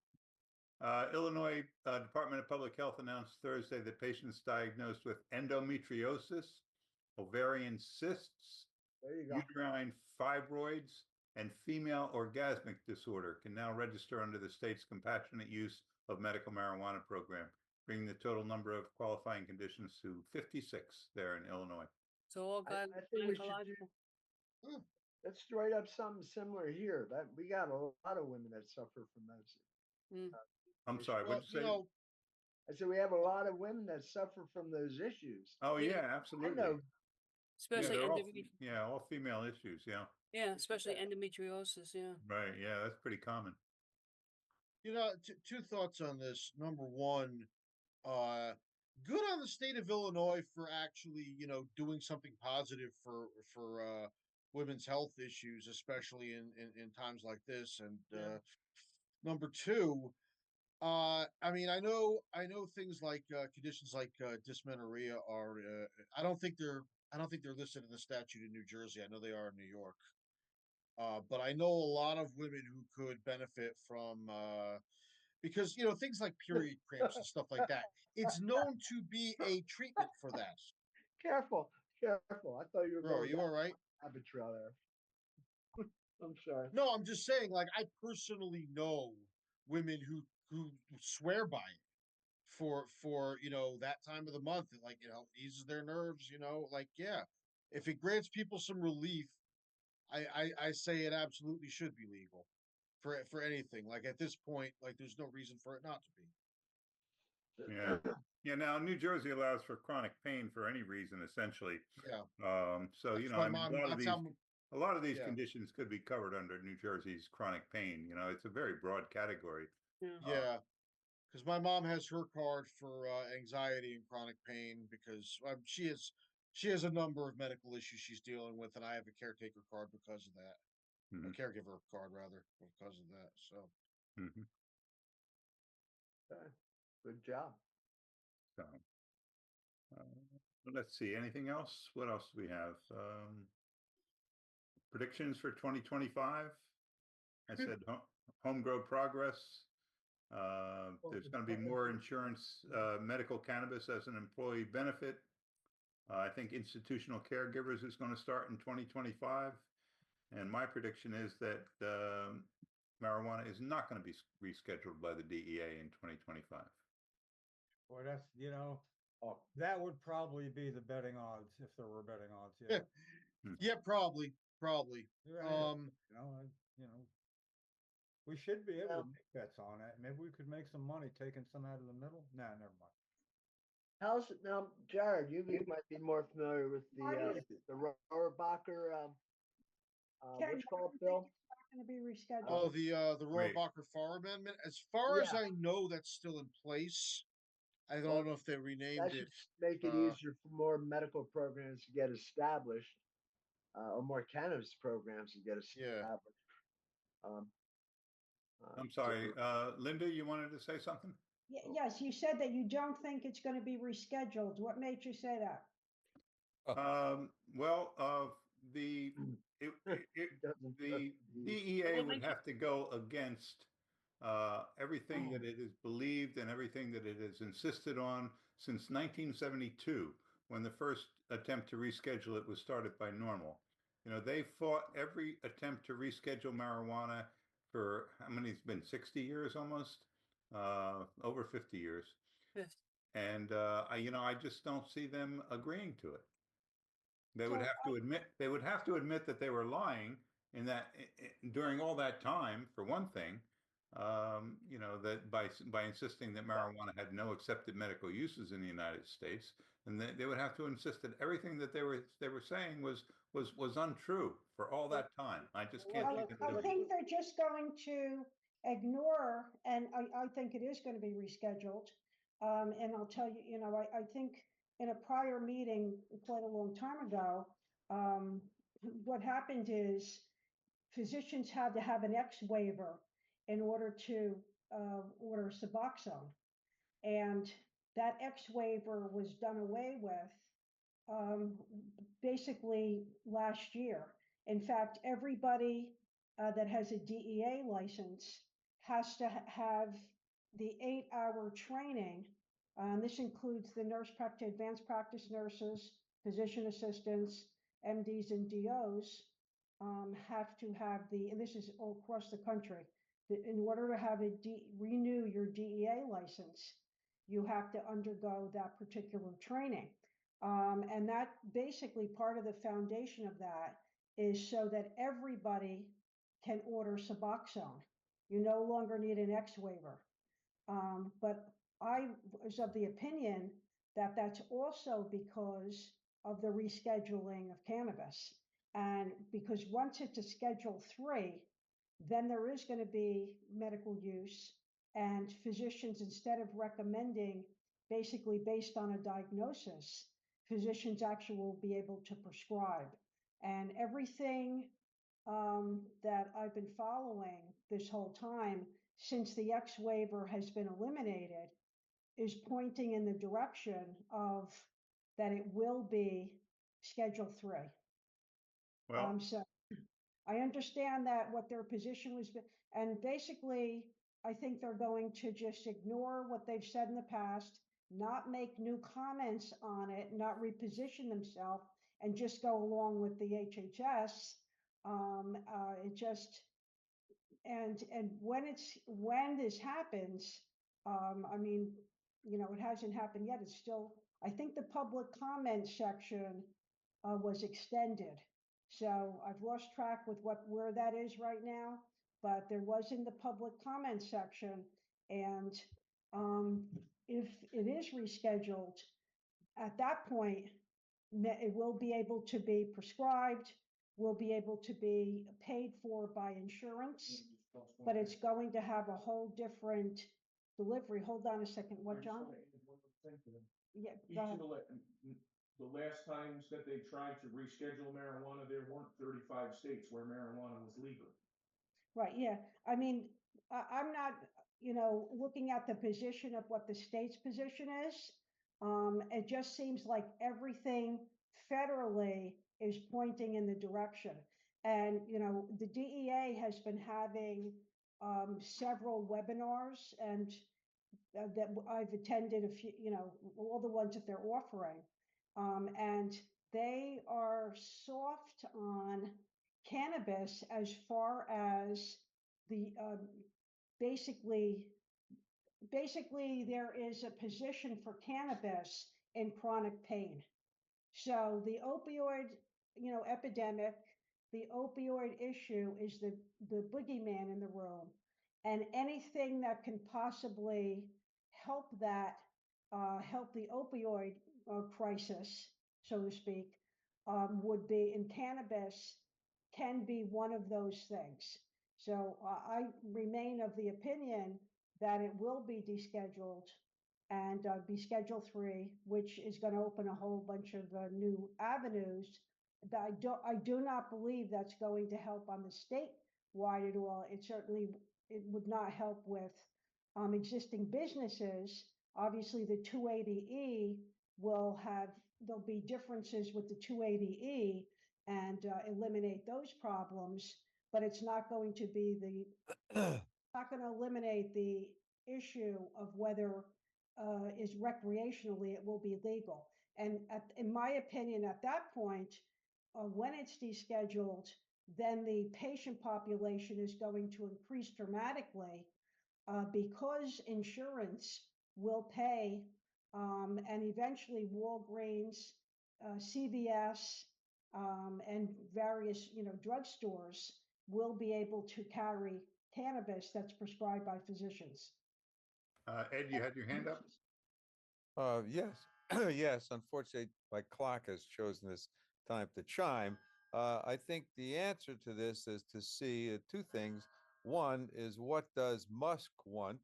[SPEAKER 2] Illinois Department of Public Health announced Thursday that patients diagnosed with endometriosis, ovarian cysts,
[SPEAKER 1] There you go.
[SPEAKER 2] uterine fibroids, and female orgasmic disorder can now register under the state's compassionate use of medical marijuana program, bringing the total number of qualifying conditions to 56 there in Illinois.
[SPEAKER 6] So all
[SPEAKER 1] I think we should
[SPEAKER 6] gynecological.
[SPEAKER 1] That's straight up something similar here. That we got a lot of women that suffer from those.
[SPEAKER 6] Mm.
[SPEAKER 2] I'm sorry,
[SPEAKER 7] Well,
[SPEAKER 2] what'd you
[SPEAKER 7] you
[SPEAKER 2] say?
[SPEAKER 7] know,
[SPEAKER 1] I said we have a lot of women that suffer from those issues.
[SPEAKER 2] Oh,
[SPEAKER 6] Yeah.
[SPEAKER 2] yeah,
[SPEAKER 1] I
[SPEAKER 2] absolutely.
[SPEAKER 1] know.
[SPEAKER 2] Yeah,
[SPEAKER 6] Especially
[SPEAKER 2] they're all,
[SPEAKER 6] endometriosis.
[SPEAKER 2] yeah, all female issues. Yeah,
[SPEAKER 6] Yeah, especially endometriosis. Yeah.
[SPEAKER 2] right. Yeah, that's pretty common.
[SPEAKER 7] you know, two thoughts on this. Number one, good on the state of Illinois for actually, you know, doing something positive for women's health issues, especially in times like this. And number two, I mean, I know things like conditions like dysmenorrhea are. I don't think they're listed in the statute in New Jersey. I know they are in New York. But I know a lot of women who could benefit from because you know things like period cramps and stuff like that. It's known to be a treatment for that.
[SPEAKER 1] Careful, careful. I thought you were
[SPEAKER 7] Bro, are
[SPEAKER 1] going
[SPEAKER 7] you
[SPEAKER 1] down
[SPEAKER 7] all right?
[SPEAKER 1] a rabbit trail there. I'm sorry.
[SPEAKER 7] No, I'm just saying. Like I personally know women who swear by it for you know that time of the month. It, like you know eases their nerves. You know, like yeah, if it grants people some relief, I say it absolutely should be legal for anything. Like at this point, like there's no reason for it not to be.
[SPEAKER 2] Yeah. Yeah. Now, New Jersey allows for chronic pain for any reason, essentially.
[SPEAKER 7] Yeah.
[SPEAKER 2] So
[SPEAKER 7] That's
[SPEAKER 2] you know,
[SPEAKER 7] my
[SPEAKER 2] I mean,
[SPEAKER 7] mom.
[SPEAKER 2] a lot of
[SPEAKER 7] That's
[SPEAKER 2] these,
[SPEAKER 7] how.
[SPEAKER 2] a lot of these
[SPEAKER 7] Yeah.
[SPEAKER 2] conditions could be covered under New Jersey's chronic pain. You know, it's a very broad category.
[SPEAKER 6] Yeah.
[SPEAKER 7] Yeah, because my mom has her card for anxiety and chronic pain because she has a number of medical issues she's dealing with, and I have a caretaker card because of that. A
[SPEAKER 2] Mhm.
[SPEAKER 7] caregiver card rather because of that. So
[SPEAKER 2] Mhm.
[SPEAKER 1] Okay. Good job.
[SPEAKER 2] So, let's see. Anything else? What else do we have? Predictions for 2025. I said home grow progress. There's going to be more insurance, medical cannabis as an employee benefit. I think institutional caregivers is going to start in 2025. And my prediction is that marijuana is not going to be rescheduled by the DEA in 2025.
[SPEAKER 8] Boy, that's, you know, that would probably be the betting odds if there were betting odds. Yeah.
[SPEAKER 7] Yeah, probably, probably.
[SPEAKER 8] You're right.
[SPEAKER 7] Um,
[SPEAKER 8] You know, we should be able
[SPEAKER 1] Yeah.
[SPEAKER 8] to make bets on it. Maybe we could make some money taking some out of the middle. Nah, never mind.
[SPEAKER 1] How's it now, Jared? You might be more familiar with
[SPEAKER 3] Marty?
[SPEAKER 1] the Rohrabacher,
[SPEAKER 3] Ken,
[SPEAKER 1] what's
[SPEAKER 3] why do
[SPEAKER 1] called,
[SPEAKER 3] you think
[SPEAKER 1] Bill?
[SPEAKER 3] it's not gonna be rescheduled?
[SPEAKER 7] oh, the
[SPEAKER 2] Right.
[SPEAKER 7] Rohrabacher Farr Amendment. As far as
[SPEAKER 1] Yeah.
[SPEAKER 7] I know, that's still in place. I don't
[SPEAKER 1] Well,
[SPEAKER 7] know if they
[SPEAKER 1] That
[SPEAKER 7] renamed
[SPEAKER 1] should
[SPEAKER 7] it.
[SPEAKER 1] make it
[SPEAKER 7] uh,
[SPEAKER 1] easier for more medical programs to get established, or more cannabis programs to get
[SPEAKER 7] Yeah.
[SPEAKER 1] established. Um,
[SPEAKER 2] I'm
[SPEAKER 1] so-
[SPEAKER 2] sorry, Linda, you wanted to say something?
[SPEAKER 3] Yes, you said that you don't think it's gonna be rescheduled. What made you say that?
[SPEAKER 2] Well, the, it,
[SPEAKER 1] It doesn't
[SPEAKER 2] the
[SPEAKER 1] trust the-
[SPEAKER 2] DEA
[SPEAKER 6] Well,
[SPEAKER 2] would
[SPEAKER 6] they-
[SPEAKER 2] have to go against everything that it has believed and everything that it has insisted on since 1972, when the first attempt to reschedule it was started by NORML. You know, they fought every attempt to reschedule marijuana for how many? It's been 60 years almost, over 50 years.
[SPEAKER 6] Yes.
[SPEAKER 2] And I just don't see them agreeing to it. They would
[SPEAKER 3] So
[SPEAKER 2] have to admit that they were lying in that during all that time, for one thing, that by insisting that marijuana had no accepted medical uses in the United States, and they would have to insist that everything that they were saying was untrue for all that time. I just can't
[SPEAKER 3] I,
[SPEAKER 2] think of
[SPEAKER 3] I think they're just going to ignore, and I think it is gonna be rescheduled. And I'll tell you, I think in a prior meeting quite a long time ago, what happened is physicians had to have an X waiver in order to order Suboxone. And that X waiver was done away with basically last year. In fact, everybody that has a DEA license has to have the 8-hour training. This includes the advanced practice nurses, physician assistants, MDs, and DOs have to have and this is all across the country. In order to have renew your DEA license, you have to undergo that particular training. And that basically part of the foundation of that is so that everybody can order Suboxone. You no longer need an X waiver. But I was of the opinion that that's also because of the rescheduling of cannabis. And because once it's a Schedule 3, then there is going to be medical use, and physicians, instead of recommending basically based on a diagnosis, physicians actually will be able to prescribe. And everything that I've been following this whole time since the X waiver has been eliminated is pointing in the direction of that it will be Schedule 3.
[SPEAKER 2] well,
[SPEAKER 3] So I understand that what their position was, and basically, I think they're going to just ignore what they've said in the past, not make new comments on it, not reposition themselves, and just go along with the HHS. It just and when this happens, I mean, it hasn't happened yet. It's still, I think the public comment section was extended. So I've lost track with where that is right now, but there was in the public comment section. And if it is rescheduled, at that point, it will be able to be prescribed, will be able to be paid for by insurance, but it's going to have a whole different delivery. Hold on a second. What, John? Yeah, go ahead.
[SPEAKER 10] The last times that they tried to reschedule marijuana, there weren't 35 states where marijuana was legal.
[SPEAKER 3] Right, yeah. I mean, I'm not, looking at the position of what the state's position is. It just seems like everything federally is pointing in the direction. And, the DEA has been having several webinars and that I've attended a few, all the ones that they're offering. And they are soft on cannabis as far as the basically there is a position for cannabis in chronic pain. So the opioid, epidemic, the opioid issue is the boogeyman in the room. And anything that can possibly help that, help the opioid crisis, so to speak, would be in cannabis can be one of those things. So I remain of the opinion that it will be descheduled and be Schedule 3, which is going to open a whole bunch of new avenues. That I do not believe that's going to help on the statewide at all. It would not help with existing businesses. Obviously, the 280E there'll be differences with the 280E and eliminate those problems, but it's not going to be not going to eliminate the issue of whether is recreationally it will be legal. And in my opinion, at that point, when it's descheduled, then the patient population is going to increase dramatically because insurance will pay, and eventually Walgreens, CVS, and various drugstores will be able to carry cannabis that's prescribed by physicians.
[SPEAKER 2] Ed, you had your hand up?
[SPEAKER 5] Yes, yes, unfortunately, my clock has chosen this time to chime. I think the answer to this is to see two things. One is, what does Musk want?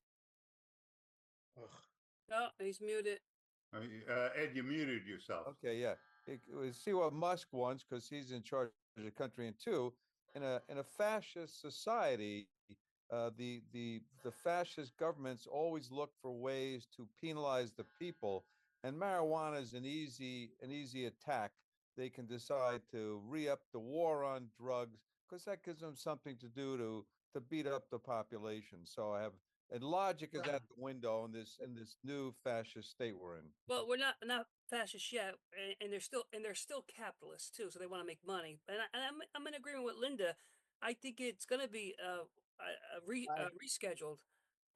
[SPEAKER 6] Oh, he's muted.
[SPEAKER 2] Ed, you muted yourself.
[SPEAKER 5] Okay, yeah. We see what Musk wants because he's in charge of the country. And two, in a fascist society, the fascist governments always look for ways to penalize the people, and marijuana is an easy attack. They can decide to re-up the war on drugs because that gives them something to do to beat up the population. So and logic is out the window in this new fascist state we're in.
[SPEAKER 6] Well, we're not fascist yet, and they're still capitalists too. So they want to make money. And I'm in agreement with Linda. I think it's going to be rescheduled.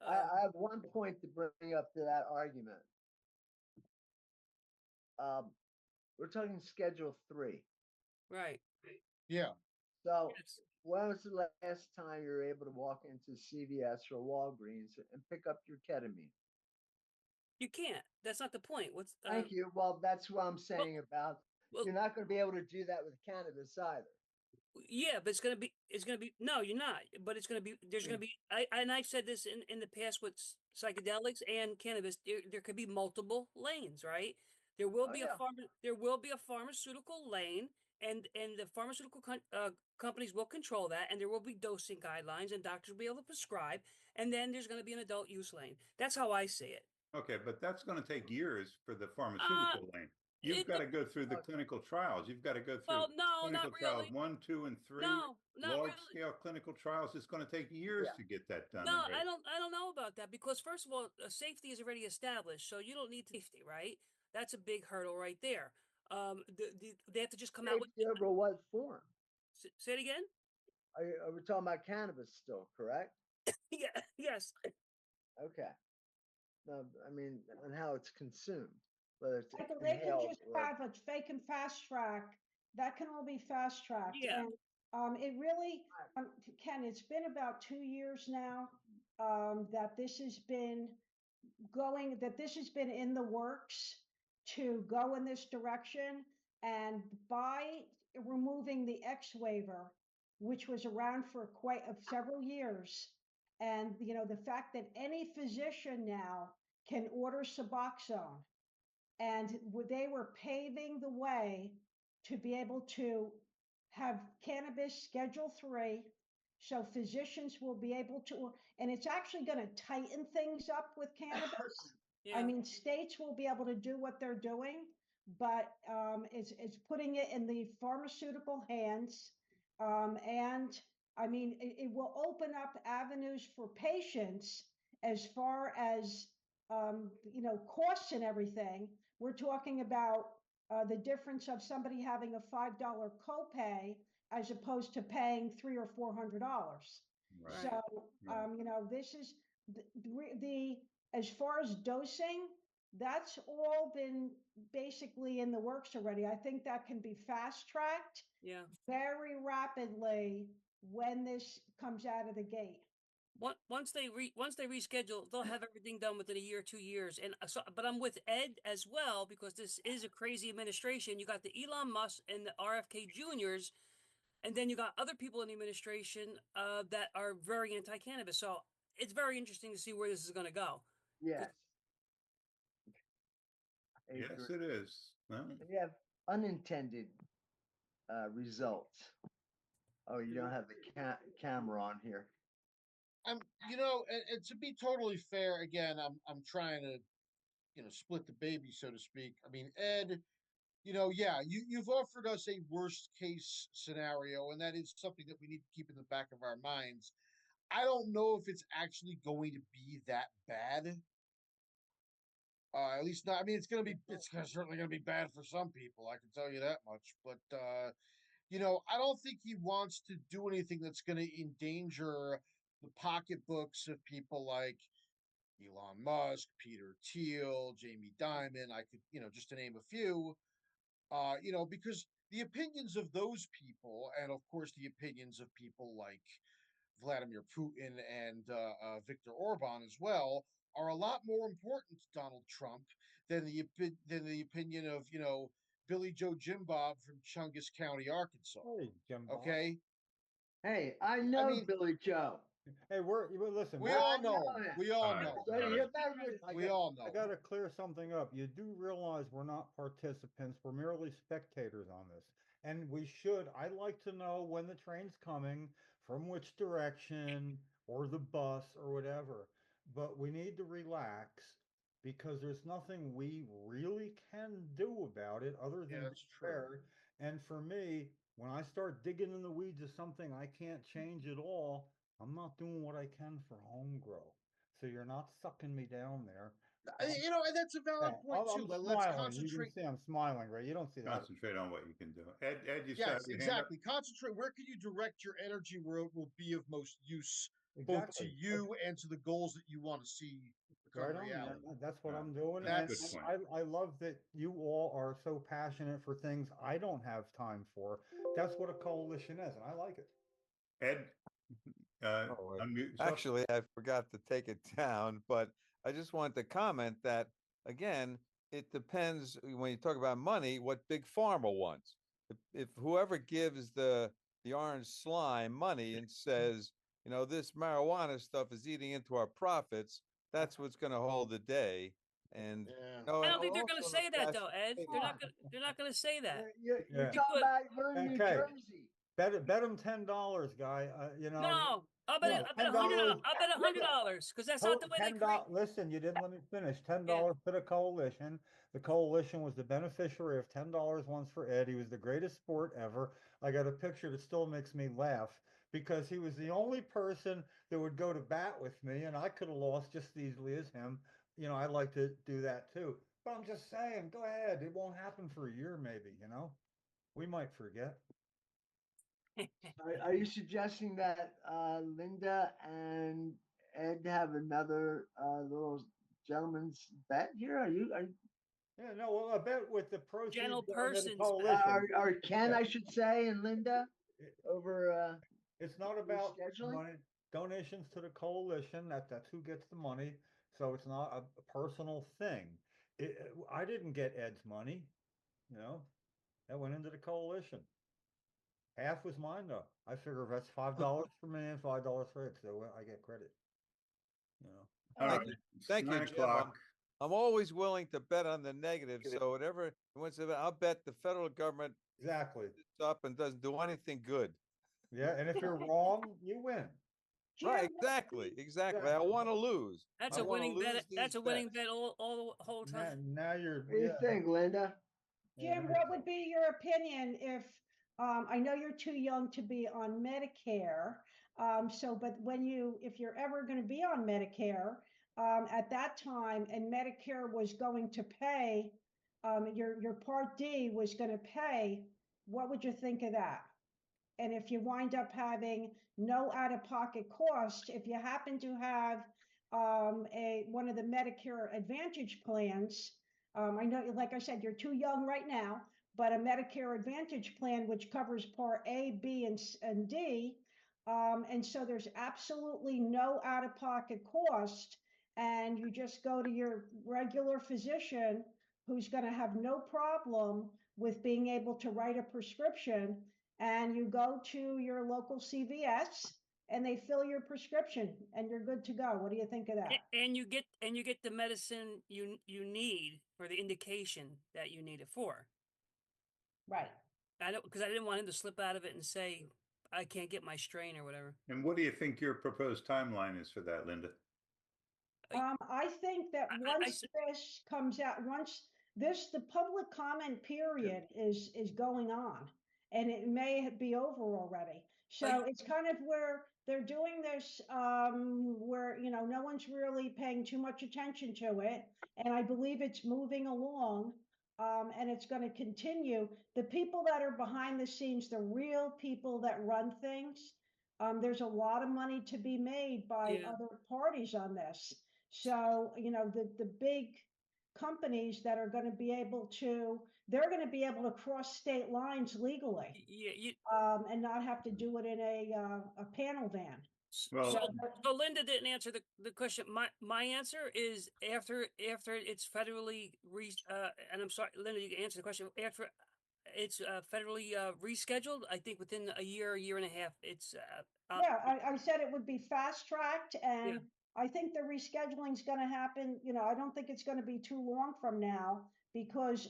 [SPEAKER 1] I have one point to bring up to that argument. We're talking Schedule 3.
[SPEAKER 6] Right.
[SPEAKER 7] Yeah.
[SPEAKER 1] So
[SPEAKER 6] Yes.
[SPEAKER 1] when was the last time you were able to walk into CVS or Walgreens and pick up your ketamine?
[SPEAKER 6] You can't. That's not the point. What's
[SPEAKER 1] Thank you. Well, that's what I'm saying about
[SPEAKER 6] well-
[SPEAKER 1] you're not going to be able to do that with cannabis either.
[SPEAKER 6] Yeah, but it's gonna be no, you're not. But it's gonna be there's gonna be I've said this in the past with psychedelics and cannabis. There could be multiple lanes, right? There will be
[SPEAKER 1] yeah.
[SPEAKER 6] there will be a pharmaceutical lane, and the pharmaceutical companies will control that, and there will be dosing guidelines, and doctors will be able to prescribe, and then there's going to be an adult use lane. That's how I see it.
[SPEAKER 2] Okay, but that's going to take years for the pharmaceutical lane. You've got to go through the clinical trials. You've got to go through clinical trials 1, 2, and 3.
[SPEAKER 6] No, not
[SPEAKER 2] large
[SPEAKER 6] really.
[SPEAKER 2] scale clinical trials. It's going to take years to get that done.
[SPEAKER 6] No, I don't know about that, because first of all, safety is already established, so you don't need safety, right? That's a big hurdle right there. They have to just come out with.
[SPEAKER 1] Over what form?
[SPEAKER 6] Say it again.
[SPEAKER 1] Are we talking about cannabis still? Correct?
[SPEAKER 6] Yeah. Yes.
[SPEAKER 1] Okay. No, I mean, and how it's consumed, whether it's
[SPEAKER 3] Michael, they can
[SPEAKER 1] inhaled
[SPEAKER 3] just
[SPEAKER 1] or
[SPEAKER 3] have they can fast track. That can all be fast tracked.
[SPEAKER 6] Yeah.
[SPEAKER 3] And it really, Ken, it's been about 2 years now that this has been in the works to go in this direction. And by removing the X waiver, which was around for quite several years, and the fact that any physician now can order Suboxone, and they were paving the way to be able to have cannabis Schedule 3, so physicians will be able to, and it's actually going to tighten things up with cannabis.
[SPEAKER 6] Yeah.
[SPEAKER 3] I mean, states will be able to do what they're doing, but it's putting it in the pharmaceutical hands, and I mean, it will open up avenues for patients as far as costs and everything. We're talking about the difference of somebody having a $5 copay as opposed to paying $300 or $400.
[SPEAKER 2] Right.
[SPEAKER 3] So, this is the as far as dosing, that's all been basically in the works already. I think that can be fast tracked
[SPEAKER 6] Yeah.
[SPEAKER 3] very rapidly when this comes out of the gate.
[SPEAKER 6] Once they reschedule, they'll have everything done within a year, 2 years. And so, but I'm with Ed as well because this is a crazy administration. You got the Elon Musk and the RFK Juniors, and then you got other people in the administration that are very anti-cannabis. So it's very interesting to see where this is going to go.
[SPEAKER 1] Yes. I
[SPEAKER 2] Yes,
[SPEAKER 1] agree.
[SPEAKER 2] it is. Well,
[SPEAKER 1] We have unintended results. Oh, you don't have the camera on here.
[SPEAKER 7] You know, and to be totally fair, again, I'm trying to, you know, split the baby, so to speak. I mean, Ed, you know, yeah, you've offered us a worst case scenario, and that is something that we need to keep in the back of our minds. I don't know if it's actually going to be that bad. At least not. I mean, certainly gonna be bad for some people. I can tell you that much. But you know, I don't think he wants to do anything that's going to endanger the pocketbooks of people like Elon Musk, Peter Thiel, Jamie Dimon. I could, you know, just to name a few. You know, because the opinions of those people, and of course the opinions of people like Vladimir Putin and Viktor Orban as well, are a lot more important to Donald Trump than the opinion of, you know, Billy Joe Jim Bob from Chungus County, Arkansas.
[SPEAKER 8] Hey, Jim Bob.
[SPEAKER 7] Okay,
[SPEAKER 1] Hey, I know
[SPEAKER 7] mean-
[SPEAKER 1] Billy Joe.
[SPEAKER 8] Hey, listen.
[SPEAKER 7] we
[SPEAKER 8] we're-
[SPEAKER 7] all know.
[SPEAKER 1] him.
[SPEAKER 7] We all
[SPEAKER 2] All right.
[SPEAKER 7] know.
[SPEAKER 1] So you better
[SPEAKER 7] We all
[SPEAKER 8] I
[SPEAKER 7] know.
[SPEAKER 8] got to clear something up. You do realize we're not participants. We're merely spectators on this. And we should, I'd like to know when the train's coming, from which direction, or the bus, or whatever. But we need to relax because there's nothing we really can do about it other than
[SPEAKER 7] that's
[SPEAKER 8] be
[SPEAKER 7] true.
[SPEAKER 8] fair. And for me, when I start digging in the weeds of something I can't change at all, I'm not doing what I can for home grow. So you're not sucking me down there.
[SPEAKER 7] You know, and that's a valid point
[SPEAKER 8] I'm
[SPEAKER 7] too. Let's
[SPEAKER 8] smiling. You can
[SPEAKER 7] concentrate.
[SPEAKER 8] see I'm smiling, right? You don't see that.
[SPEAKER 2] concentrate on what you can do. Ed, you still
[SPEAKER 7] Yes,
[SPEAKER 2] have your hand up?
[SPEAKER 7] exactly. Concentrate. Where can you direct your energy where it will be of most use, both to
[SPEAKER 8] Exactly.
[SPEAKER 7] you and to the goals that you want to see become
[SPEAKER 8] Right on,
[SPEAKER 7] reality?
[SPEAKER 8] man. That's what
[SPEAKER 2] Yeah.
[SPEAKER 8] I'm doing.
[SPEAKER 7] That's
[SPEAKER 8] And
[SPEAKER 7] a good
[SPEAKER 2] point.
[SPEAKER 8] I love that you all are so passionate for things I don't have time for. That's what a coalition is, and I like it.
[SPEAKER 2] Ed,
[SPEAKER 5] Oh,
[SPEAKER 2] unmute yourself.
[SPEAKER 5] actually, I forgot to take it down, but I just wanted to comment that again, it depends when you talk about money, what big pharma wants. If whoever gives the orange slime money and says, you know, this marijuana stuff is eating into our profits, that's what's going to hold the day. And
[SPEAKER 7] Yeah.
[SPEAKER 5] you know,
[SPEAKER 6] I
[SPEAKER 5] and
[SPEAKER 6] don't think they're going to
[SPEAKER 5] also
[SPEAKER 6] say that
[SPEAKER 5] that's-
[SPEAKER 6] though, Ed. They're not going to say that.
[SPEAKER 1] You're
[SPEAKER 8] Yeah.
[SPEAKER 1] talking about we're in New
[SPEAKER 8] Okay.
[SPEAKER 1] Jersey.
[SPEAKER 8] Bet him $10, guy. You know.
[SPEAKER 6] No, I'll bet
[SPEAKER 8] No,
[SPEAKER 6] I bet $100.
[SPEAKER 8] $10.
[SPEAKER 6] I'll bet $100 because that's not the way they create.
[SPEAKER 8] $10. Listen, you didn't let me finish. $10 for the coalition. The coalition was the beneficiary of $10 once for Ed. He was the greatest sport ever. I got a picture that still makes me laugh because he was the only person that would go to bat with me, and I could have lost just as easily as him. You know, I'd like to do that too. But I'm just saying, go ahead. It won't happen for a year, maybe, you know? We might forget.
[SPEAKER 1] Are you suggesting that Linda and Ed have another little gentleman's bet here? Are you
[SPEAKER 8] Yeah, no, well, I bet with the proceeds
[SPEAKER 6] General
[SPEAKER 8] going to the
[SPEAKER 6] person's bet.
[SPEAKER 8] coalition,
[SPEAKER 1] or Ken,
[SPEAKER 8] Yeah.
[SPEAKER 1] I should say, and Linda over
[SPEAKER 8] it's not about
[SPEAKER 1] rescheduling?
[SPEAKER 8] money, donations to the coalition. That's who gets the money. So it's not a personal thing. I didn't get Ed's money, you know, that went into the coalition. Half was mine though. I figure if that's $5 for me and $5 for Ed, so I get credit. You know.
[SPEAKER 2] All
[SPEAKER 5] Thank
[SPEAKER 2] right.
[SPEAKER 5] you.
[SPEAKER 2] It's
[SPEAKER 5] Thank you,
[SPEAKER 2] 9
[SPEAKER 5] Jim.
[SPEAKER 2] o'clock.
[SPEAKER 5] I'm always willing to bet on the negative. So whatever, I'll bet the federal government
[SPEAKER 8] Exactly.
[SPEAKER 5] sits up and doesn't do anything good.
[SPEAKER 8] Yeah, and if you're wrong, you win.
[SPEAKER 5] Right,
[SPEAKER 3] Jim,
[SPEAKER 5] exactly. I want to lose.
[SPEAKER 6] That's
[SPEAKER 5] I
[SPEAKER 6] a
[SPEAKER 5] wanna
[SPEAKER 6] winning bet.
[SPEAKER 5] lose
[SPEAKER 6] That's a
[SPEAKER 5] these
[SPEAKER 6] winning
[SPEAKER 5] bets.
[SPEAKER 6] bet all the whole
[SPEAKER 8] Now,
[SPEAKER 6] time.
[SPEAKER 8] now you're.
[SPEAKER 1] What do you think, Linda?
[SPEAKER 3] Jim, what would be your opinion if, I know you're too young to be on Medicare, but if you're ever going to be on Medicare, at that time, and Medicare was going to pay, your Part D was going to pay, what would you think of that? And if you wind up having no out-of-pocket cost, if you happen to have one of the Medicare Advantage plans. I know, like I said, you're too young right now, but a Medicare Advantage plan which covers Part A, B, and D. And so there's absolutely no out-of-pocket cost, and you just go to your regular physician who's going to have no problem with being able to write a prescription, and you go to your local CVS and they fill your prescription and you're good to go. What do you think of that?
[SPEAKER 6] And you get the medicine you need for the indication that you need it for.
[SPEAKER 3] Right.
[SPEAKER 6] I don't, because I didn't want him to slip out of it and say I can't get my strain or whatever.
[SPEAKER 2] And what do you think your proposed timeline is for that, Linda?
[SPEAKER 3] I think that
[SPEAKER 6] I
[SPEAKER 3] once this comes out, the public comment period is going on, and it may be over already. So it's kind of where they're doing this, where, you know, no one's really paying too much attention to it. And I believe it's moving along, and it's going to continue. The people that are behind the scenes, the real people that run things, there's a lot of money to be made by
[SPEAKER 6] Yeah.
[SPEAKER 3] other parties on this. So, you know, the big companies that are going to be able to, they're going to be able to cross state lines legally,
[SPEAKER 6] Yeah,
[SPEAKER 3] and not have to do it in a panel van.
[SPEAKER 2] Well,
[SPEAKER 6] so Linda didn't answer the question. My answer is after it's federally and I'm sorry, Linda, you can answer the question after it's federally rescheduled. I think within a year and a half, it's
[SPEAKER 3] Yeah, I said it would be fast tracked, and I think the rescheduling is going to happen. You know, I don't think it's going to be too long from now, because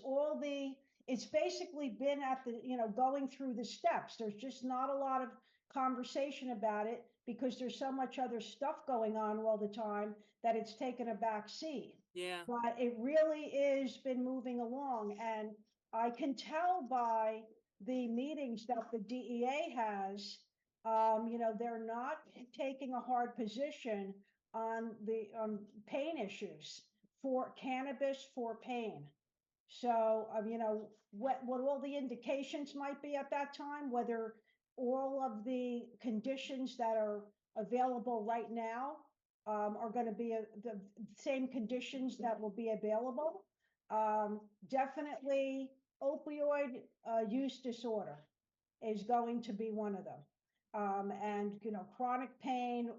[SPEAKER 3] it's basically been at the, you know, going through the steps. There's just not a lot of conversation about it because there's so much other stuff going on all the time that it's taken a back seat.
[SPEAKER 6] Yeah.
[SPEAKER 3] But it really is been moving along, and I can tell by the meetings that the DEA has. You know, they're not taking a hard position on the pain issues for cannabis for pain. So, you know, what all the indications might be at that time, whether all of the conditions that are available right now are going to be the same conditions that will be available. Definitely opioid use disorder is going to be one of them. And, you know, chronic pain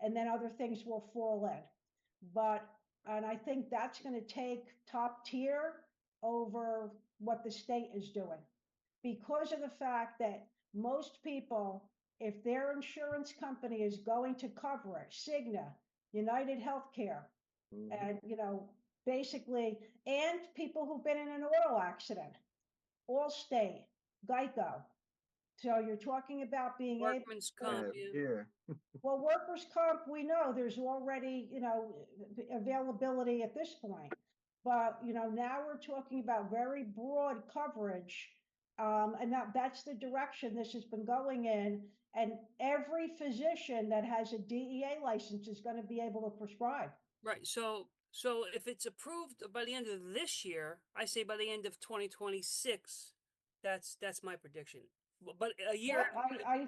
[SPEAKER 3] and then other things will fall in. And I think that's going to take top tier over what the state is doing, because of the fact that most people, if their insurance company is going to cover it, Cigna, United Healthcare, and, you know, basically, and people who've been in an auto accident, Allstate, Geico. So you're talking about being
[SPEAKER 6] Workman's comp,
[SPEAKER 3] well, workers' comp, we know there's already, you know, availability at this point. But, you know, now we're talking about very broad coverage. And that's the direction this has been going in. And every physician that has a DEA license is going to be able to prescribe.
[SPEAKER 6] Right. So if it's approved by the end of this year, I say by the end of 2026, that's my prediction. But a year.
[SPEAKER 3] Yeah,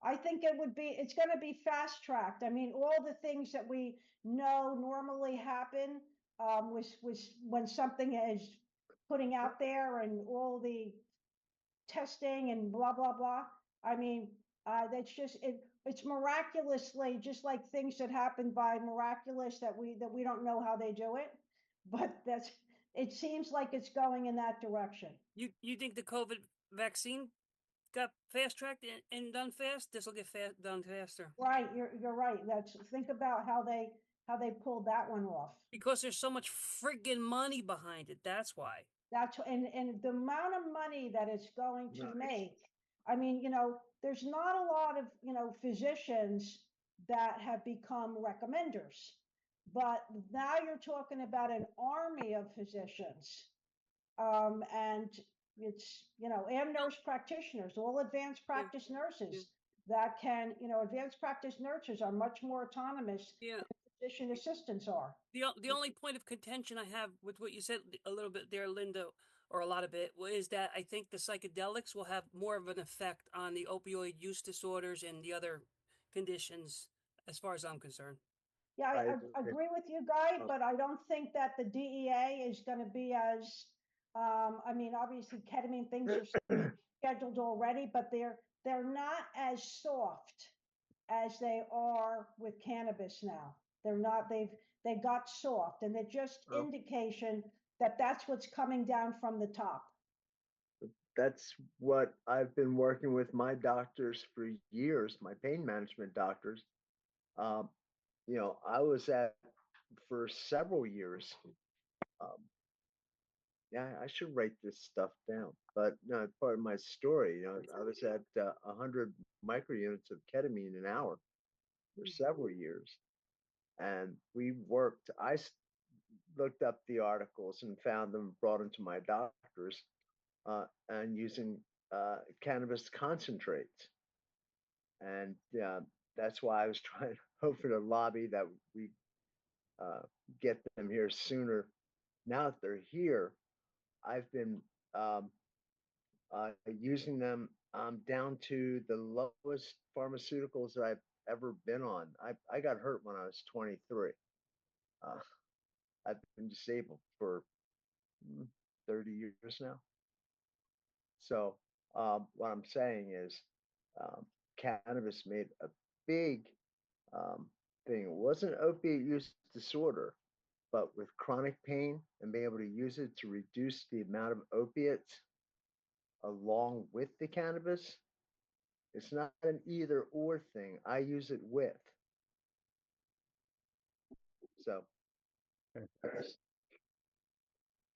[SPEAKER 3] I think it's going to be fast tracked. I mean, all the things that we know normally happen was when something is putting out there, and all the testing and blah, blah, blah. I mean, that's just, it's miraculously just like things that happen by miraculous that we don't know how they do it. But it seems like it's going in that direction.
[SPEAKER 6] You think the COVID vaccine got fast tracked and done fast? This will get done faster.
[SPEAKER 3] Right, you're right. Think about how they pulled that one off.
[SPEAKER 6] Because there's so much friggin' money behind it. That's why.
[SPEAKER 3] And the amount of money that it's going to make. I mean, you know, there's not a lot of, you know, physicians that have become recommenders, but now you're talking about an army of physicians, and it's, you know, and nurse practitioners, all advanced practice nurses that can, you know, advanced practice nurses are much more autonomous than physician assistants are.
[SPEAKER 6] The only point of contention I have with what you said a little bit there, Linda, or a lot of it, is that I think the psychedelics will have more of an effect on the opioid use disorders and the other conditions, as far as I'm concerned.
[SPEAKER 3] Yeah,
[SPEAKER 1] I
[SPEAKER 3] I
[SPEAKER 1] agree.
[SPEAKER 3] agree with you, Guy,
[SPEAKER 1] Oh.
[SPEAKER 3] but I don't think that the DEA is gonna be as, I mean, obviously ketamine things are scheduled already, but they're not as soft as they are with cannabis now. They're not, they got soft, and they're just
[SPEAKER 1] Oh.
[SPEAKER 3] indication that that's what's coming down from the top.
[SPEAKER 1] That's what I've been working with my doctors for years, my pain management doctors. Um, I was at for several years. Um, yeah, I should write this stuff down. But no, it's part of my story. I was at 100 microunits of ketamine an hour for several years, and we worked. Looked up the articles and found them, brought them to my doctors, and using cannabis concentrates. And that's why I was trying, hoping to lobby that we uh, get them here sooner. Now that they're here, I've been um, using them down to the lowest pharmaceuticals that I've ever been on. I got hurt when I was 23. Uh, I've been disabled for 30 years now. So what I'm saying is cannabis made a big thing. It wasn't opiate use disorder, but with chronic pain and being able to use it to reduce the amount of opiates along with the cannabis. It's not an either or thing. I use it with. So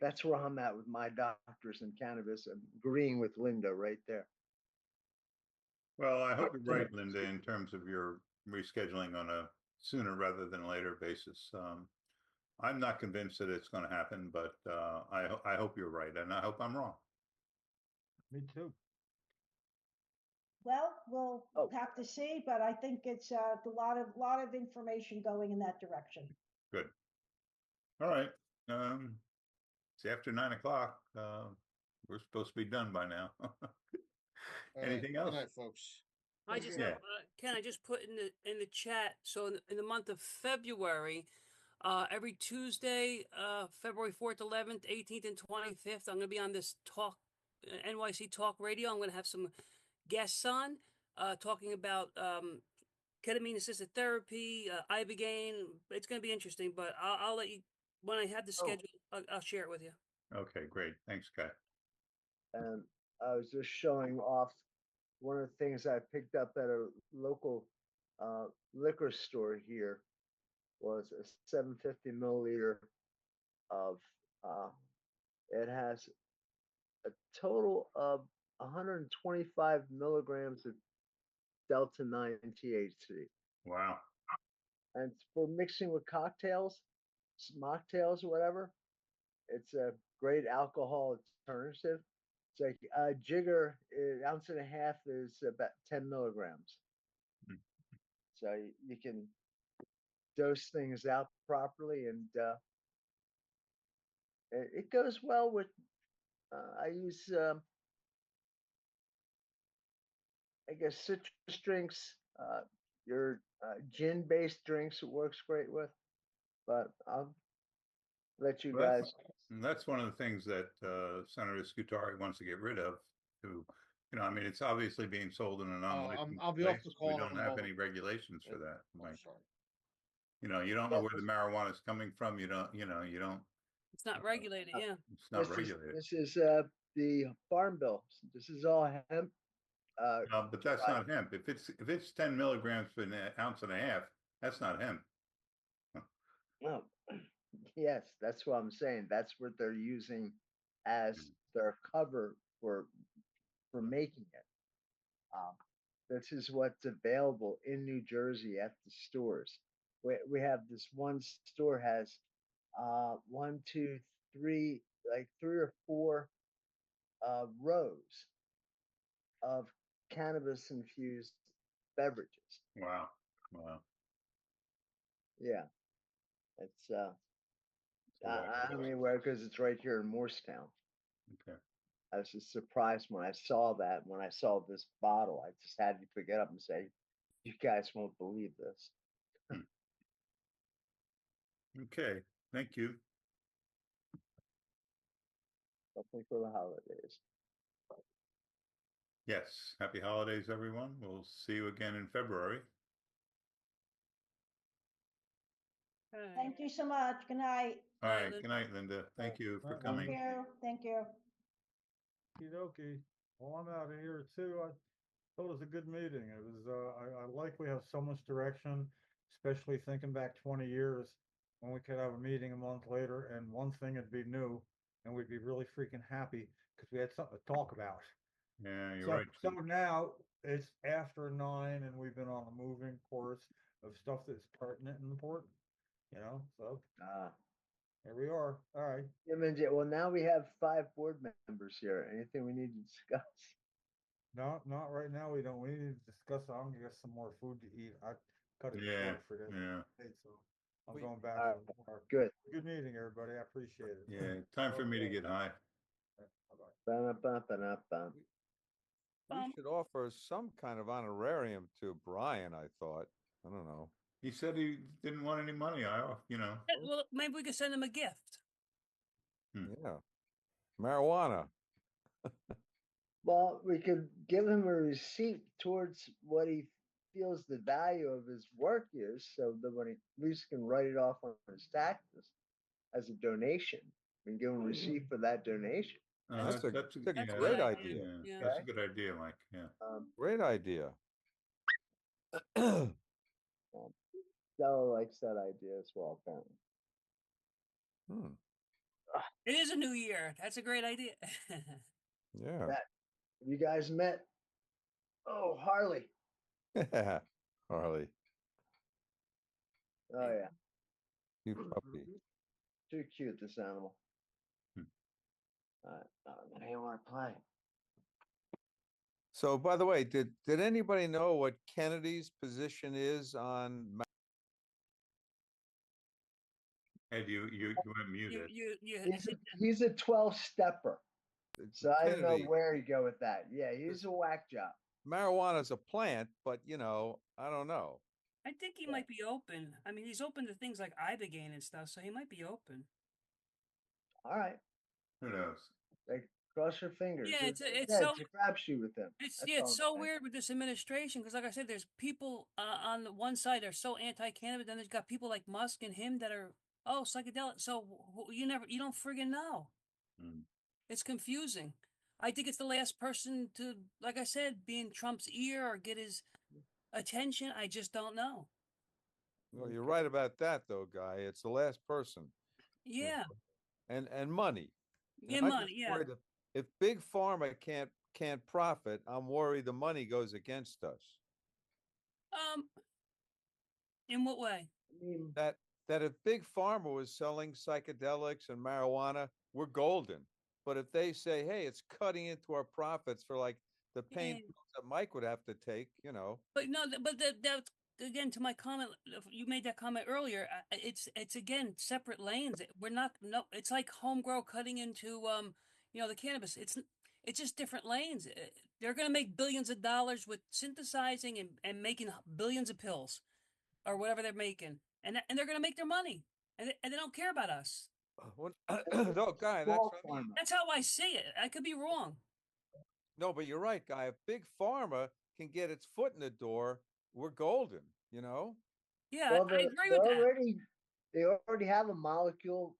[SPEAKER 1] that's where I'm at with my doctors and cannabis. I'm agreeing with Linda right there.
[SPEAKER 2] Well, I hope you're right, Linda, in terms of your rescheduling on a sooner rather than later basis. I'm not convinced that it's going to happen, but I hope you're right, and I hope I'm wrong.
[SPEAKER 8] Me too.
[SPEAKER 3] Well, we'll
[SPEAKER 1] Oh.
[SPEAKER 3] have to see, but I think it's a lot of information going in that direction.
[SPEAKER 2] Good. All right. It's after 9 o'clock. We're supposed to be done by now. Anything else?
[SPEAKER 7] Good night, folks.
[SPEAKER 6] I just
[SPEAKER 2] Yeah.
[SPEAKER 6] Ken, I just put in the chat. So in the month of February, every Tuesday, February 4th, 11th, 18th, and 25th, I'm going to be on this NYC Talk Radio. I'm going to have some guests on talking about ketamine assisted therapy, ibogaine. It's going to be interesting, but I'll let you when I have the schedule. I'll share it with you.
[SPEAKER 2] Okay, great. Thanks, Guy.
[SPEAKER 1] And I was just showing off one of the things I picked up at a local liquor store here was a 750 milliliter of, it has a total of 125 milligrams of Delta 9 THC.
[SPEAKER 2] Wow.
[SPEAKER 1] And for mixing with cocktails, mocktails, or whatever, it's a great alcohol alternative. It's like a jigger, an ounce and a half is about 10 milligrams. So you can dose things out properly, and it goes well with. I use, I guess, citrus drinks. Your gin-based drinks it works great with, but I'll let you
[SPEAKER 2] Well,
[SPEAKER 1] guys.
[SPEAKER 2] that's one of the things that Senator Scutari wants to get rid of. I mean, it's obviously being sold in an unlicensed
[SPEAKER 7] I'll be off
[SPEAKER 2] place.
[SPEAKER 7] the call
[SPEAKER 2] We
[SPEAKER 7] in a
[SPEAKER 2] don't have
[SPEAKER 7] moment.
[SPEAKER 2] any regulations for that.
[SPEAKER 7] Oh,
[SPEAKER 2] Like,
[SPEAKER 7] sorry.
[SPEAKER 2] you don't know where the marijuana is coming from. You don't.
[SPEAKER 6] It's not regulated. Yeah.
[SPEAKER 2] It's not
[SPEAKER 1] This
[SPEAKER 2] regulated.
[SPEAKER 1] is the Farm Bill. This is all hemp.
[SPEAKER 2] But that's not hemp. If it's 10 milligrams per ounce and a half, that's not hemp.
[SPEAKER 1] No. Yes, that's what I'm saying. That's what they're using as their cover for making it. This is what's available in New Jersey at the stores. We have this one store has one, two, three, like 3 or 4 rows of cannabis infused beverages.
[SPEAKER 2] Wow. Wow.
[SPEAKER 1] Yeah, it's
[SPEAKER 2] Wow.
[SPEAKER 1] I'm aware because it's right here in Morristown.
[SPEAKER 2] Okay.
[SPEAKER 1] I was just surprised when I saw that. When I saw this bottle, I just had to pick it up and say, "You guys won't believe this."
[SPEAKER 2] Okay, thank you.
[SPEAKER 1] Something for the holidays.
[SPEAKER 2] Yes, happy holidays, everyone. We'll see you again in February.
[SPEAKER 6] Okay.
[SPEAKER 3] Thank you so much. Good night.
[SPEAKER 2] All
[SPEAKER 6] Bye,
[SPEAKER 2] right,
[SPEAKER 6] Linda.
[SPEAKER 2] good night, Linda. Thank you for
[SPEAKER 8] Bye,
[SPEAKER 3] Thank
[SPEAKER 2] coming.
[SPEAKER 3] you. Thank you.
[SPEAKER 8] Okey-dokey. Well, I'm out of here too. I thought it was a good meeting. It was, I like we have so much direction, especially thinking back 20 years when we could have a meeting a month later and one thing would be new and we'd be really freaking happy because we had something to talk about.
[SPEAKER 2] Yeah, you're
[SPEAKER 8] So,
[SPEAKER 2] right.
[SPEAKER 8] so now it's after 9 and we've been on a moving course of stuff that's pertinent and important, so here we are. All right.
[SPEAKER 1] Well, now we have 5 board members here. Anything we need to discuss?
[SPEAKER 8] No, not right now. We don't. We need to discuss. I'm gonna get some more food to eat. I cut it
[SPEAKER 2] Yeah,
[SPEAKER 8] short for this.
[SPEAKER 2] yeah,
[SPEAKER 8] date, so I'm
[SPEAKER 5] We-
[SPEAKER 8] going back
[SPEAKER 1] All
[SPEAKER 8] for
[SPEAKER 1] right,
[SPEAKER 8] more.
[SPEAKER 1] good.
[SPEAKER 8] Good meeting, everybody. I appreciate it.
[SPEAKER 2] yeah. Time for me to get high.
[SPEAKER 8] Bye-bye.
[SPEAKER 1] Ba-da-ba-ba-da-bum.
[SPEAKER 5] We should offer some kind of honorarium to Brian, I thought. I don't know.
[SPEAKER 2] He said he didn't want any money.
[SPEAKER 6] Yeah, well, maybe we could send him a gift.
[SPEAKER 5] Yeah. Marijuana.
[SPEAKER 1] Well, we could give him a receipt towards what he feels the value of his work is, so that when he at least can write it off on his taxes as a donation. We can give him a receipt for that donation.
[SPEAKER 5] That's a
[SPEAKER 6] That's a
[SPEAKER 5] great
[SPEAKER 6] good
[SPEAKER 5] idea.
[SPEAKER 6] idea.
[SPEAKER 2] Yeah,
[SPEAKER 6] Yeah.
[SPEAKER 2] that's a good idea, Mike. Yeah.
[SPEAKER 5] Great idea.
[SPEAKER 1] Stella likes that idea as well, apparently.
[SPEAKER 5] Hmm.
[SPEAKER 6] It is a new year. That's a great idea.
[SPEAKER 5] Yeah.
[SPEAKER 1] Have you guys met? Oh, Harley.
[SPEAKER 5] Harley,
[SPEAKER 1] Oh yeah,
[SPEAKER 5] you puppy.
[SPEAKER 1] too cute, this animal.
[SPEAKER 2] Hmm.
[SPEAKER 1] I didn't want to play.
[SPEAKER 5] So, by the way, did anybody know what Kennedy's position is on?
[SPEAKER 2] Ed, you went muted.
[SPEAKER 1] He's a 12-stepper. So I don't know
[SPEAKER 5] Kennedy,
[SPEAKER 1] where you go with that. Yeah, he's a whack job.
[SPEAKER 5] marijuana's a plant, but I don't know.
[SPEAKER 6] I think he might be open. I mean, he's open to things like Ibogaine and stuff, so he might be open.
[SPEAKER 1] All right,
[SPEAKER 2] Who knows?
[SPEAKER 1] like cross your fingers.
[SPEAKER 6] Yeah, it's
[SPEAKER 1] it's
[SPEAKER 6] so
[SPEAKER 1] a crapshoot with him.
[SPEAKER 6] it's
[SPEAKER 1] That's
[SPEAKER 6] yeah,
[SPEAKER 1] all
[SPEAKER 6] it's
[SPEAKER 1] I'm
[SPEAKER 6] so
[SPEAKER 1] saying.
[SPEAKER 6] weird with this administration because, like I said, there's people on the one side are so anti-cannabis, then there's got people like Musk and him that are psychedelic. So you don't friggin' know.
[SPEAKER 2] Hmm.
[SPEAKER 6] It's confusing. I think it's the last person to, like I said, be in Trump's ear or get his attention. I just don't know.
[SPEAKER 5] Well, you're right about that, though, Guy. It's the last person.
[SPEAKER 6] Yeah,
[SPEAKER 5] And money. And
[SPEAKER 6] yeah,
[SPEAKER 5] I'm
[SPEAKER 6] money.
[SPEAKER 5] just
[SPEAKER 6] Yeah.
[SPEAKER 5] worried if Big Pharma can't profit, I'm worried the money goes against us.
[SPEAKER 6] In what way?
[SPEAKER 1] I mean,
[SPEAKER 5] That if Big Pharma was selling psychedelics and marijuana, we're golden. But if they say, hey, it's cutting into our profits for like the pain
[SPEAKER 6] Yeah.
[SPEAKER 5] pills that Mike would have to take,
[SPEAKER 6] But no, that's again to my comment. You made that comment earlier. It's again separate lanes. We're not no. It's like homegrown cutting into the cannabis. It's just different lanes. They're going to make billions of dollars with synthesizing and making billions of pills, or whatever they're making, and they're going to make their money, and they don't care about us.
[SPEAKER 5] no, Guy, that's
[SPEAKER 1] small
[SPEAKER 5] what I mean.
[SPEAKER 1] pharma.
[SPEAKER 6] That's how I see it. I could be wrong.
[SPEAKER 5] No, but you're right, Guy. If Big Pharma can get its foot in the door, we're golden,
[SPEAKER 6] Yeah,
[SPEAKER 1] Well,
[SPEAKER 6] I agree with that.
[SPEAKER 1] they already have a molecule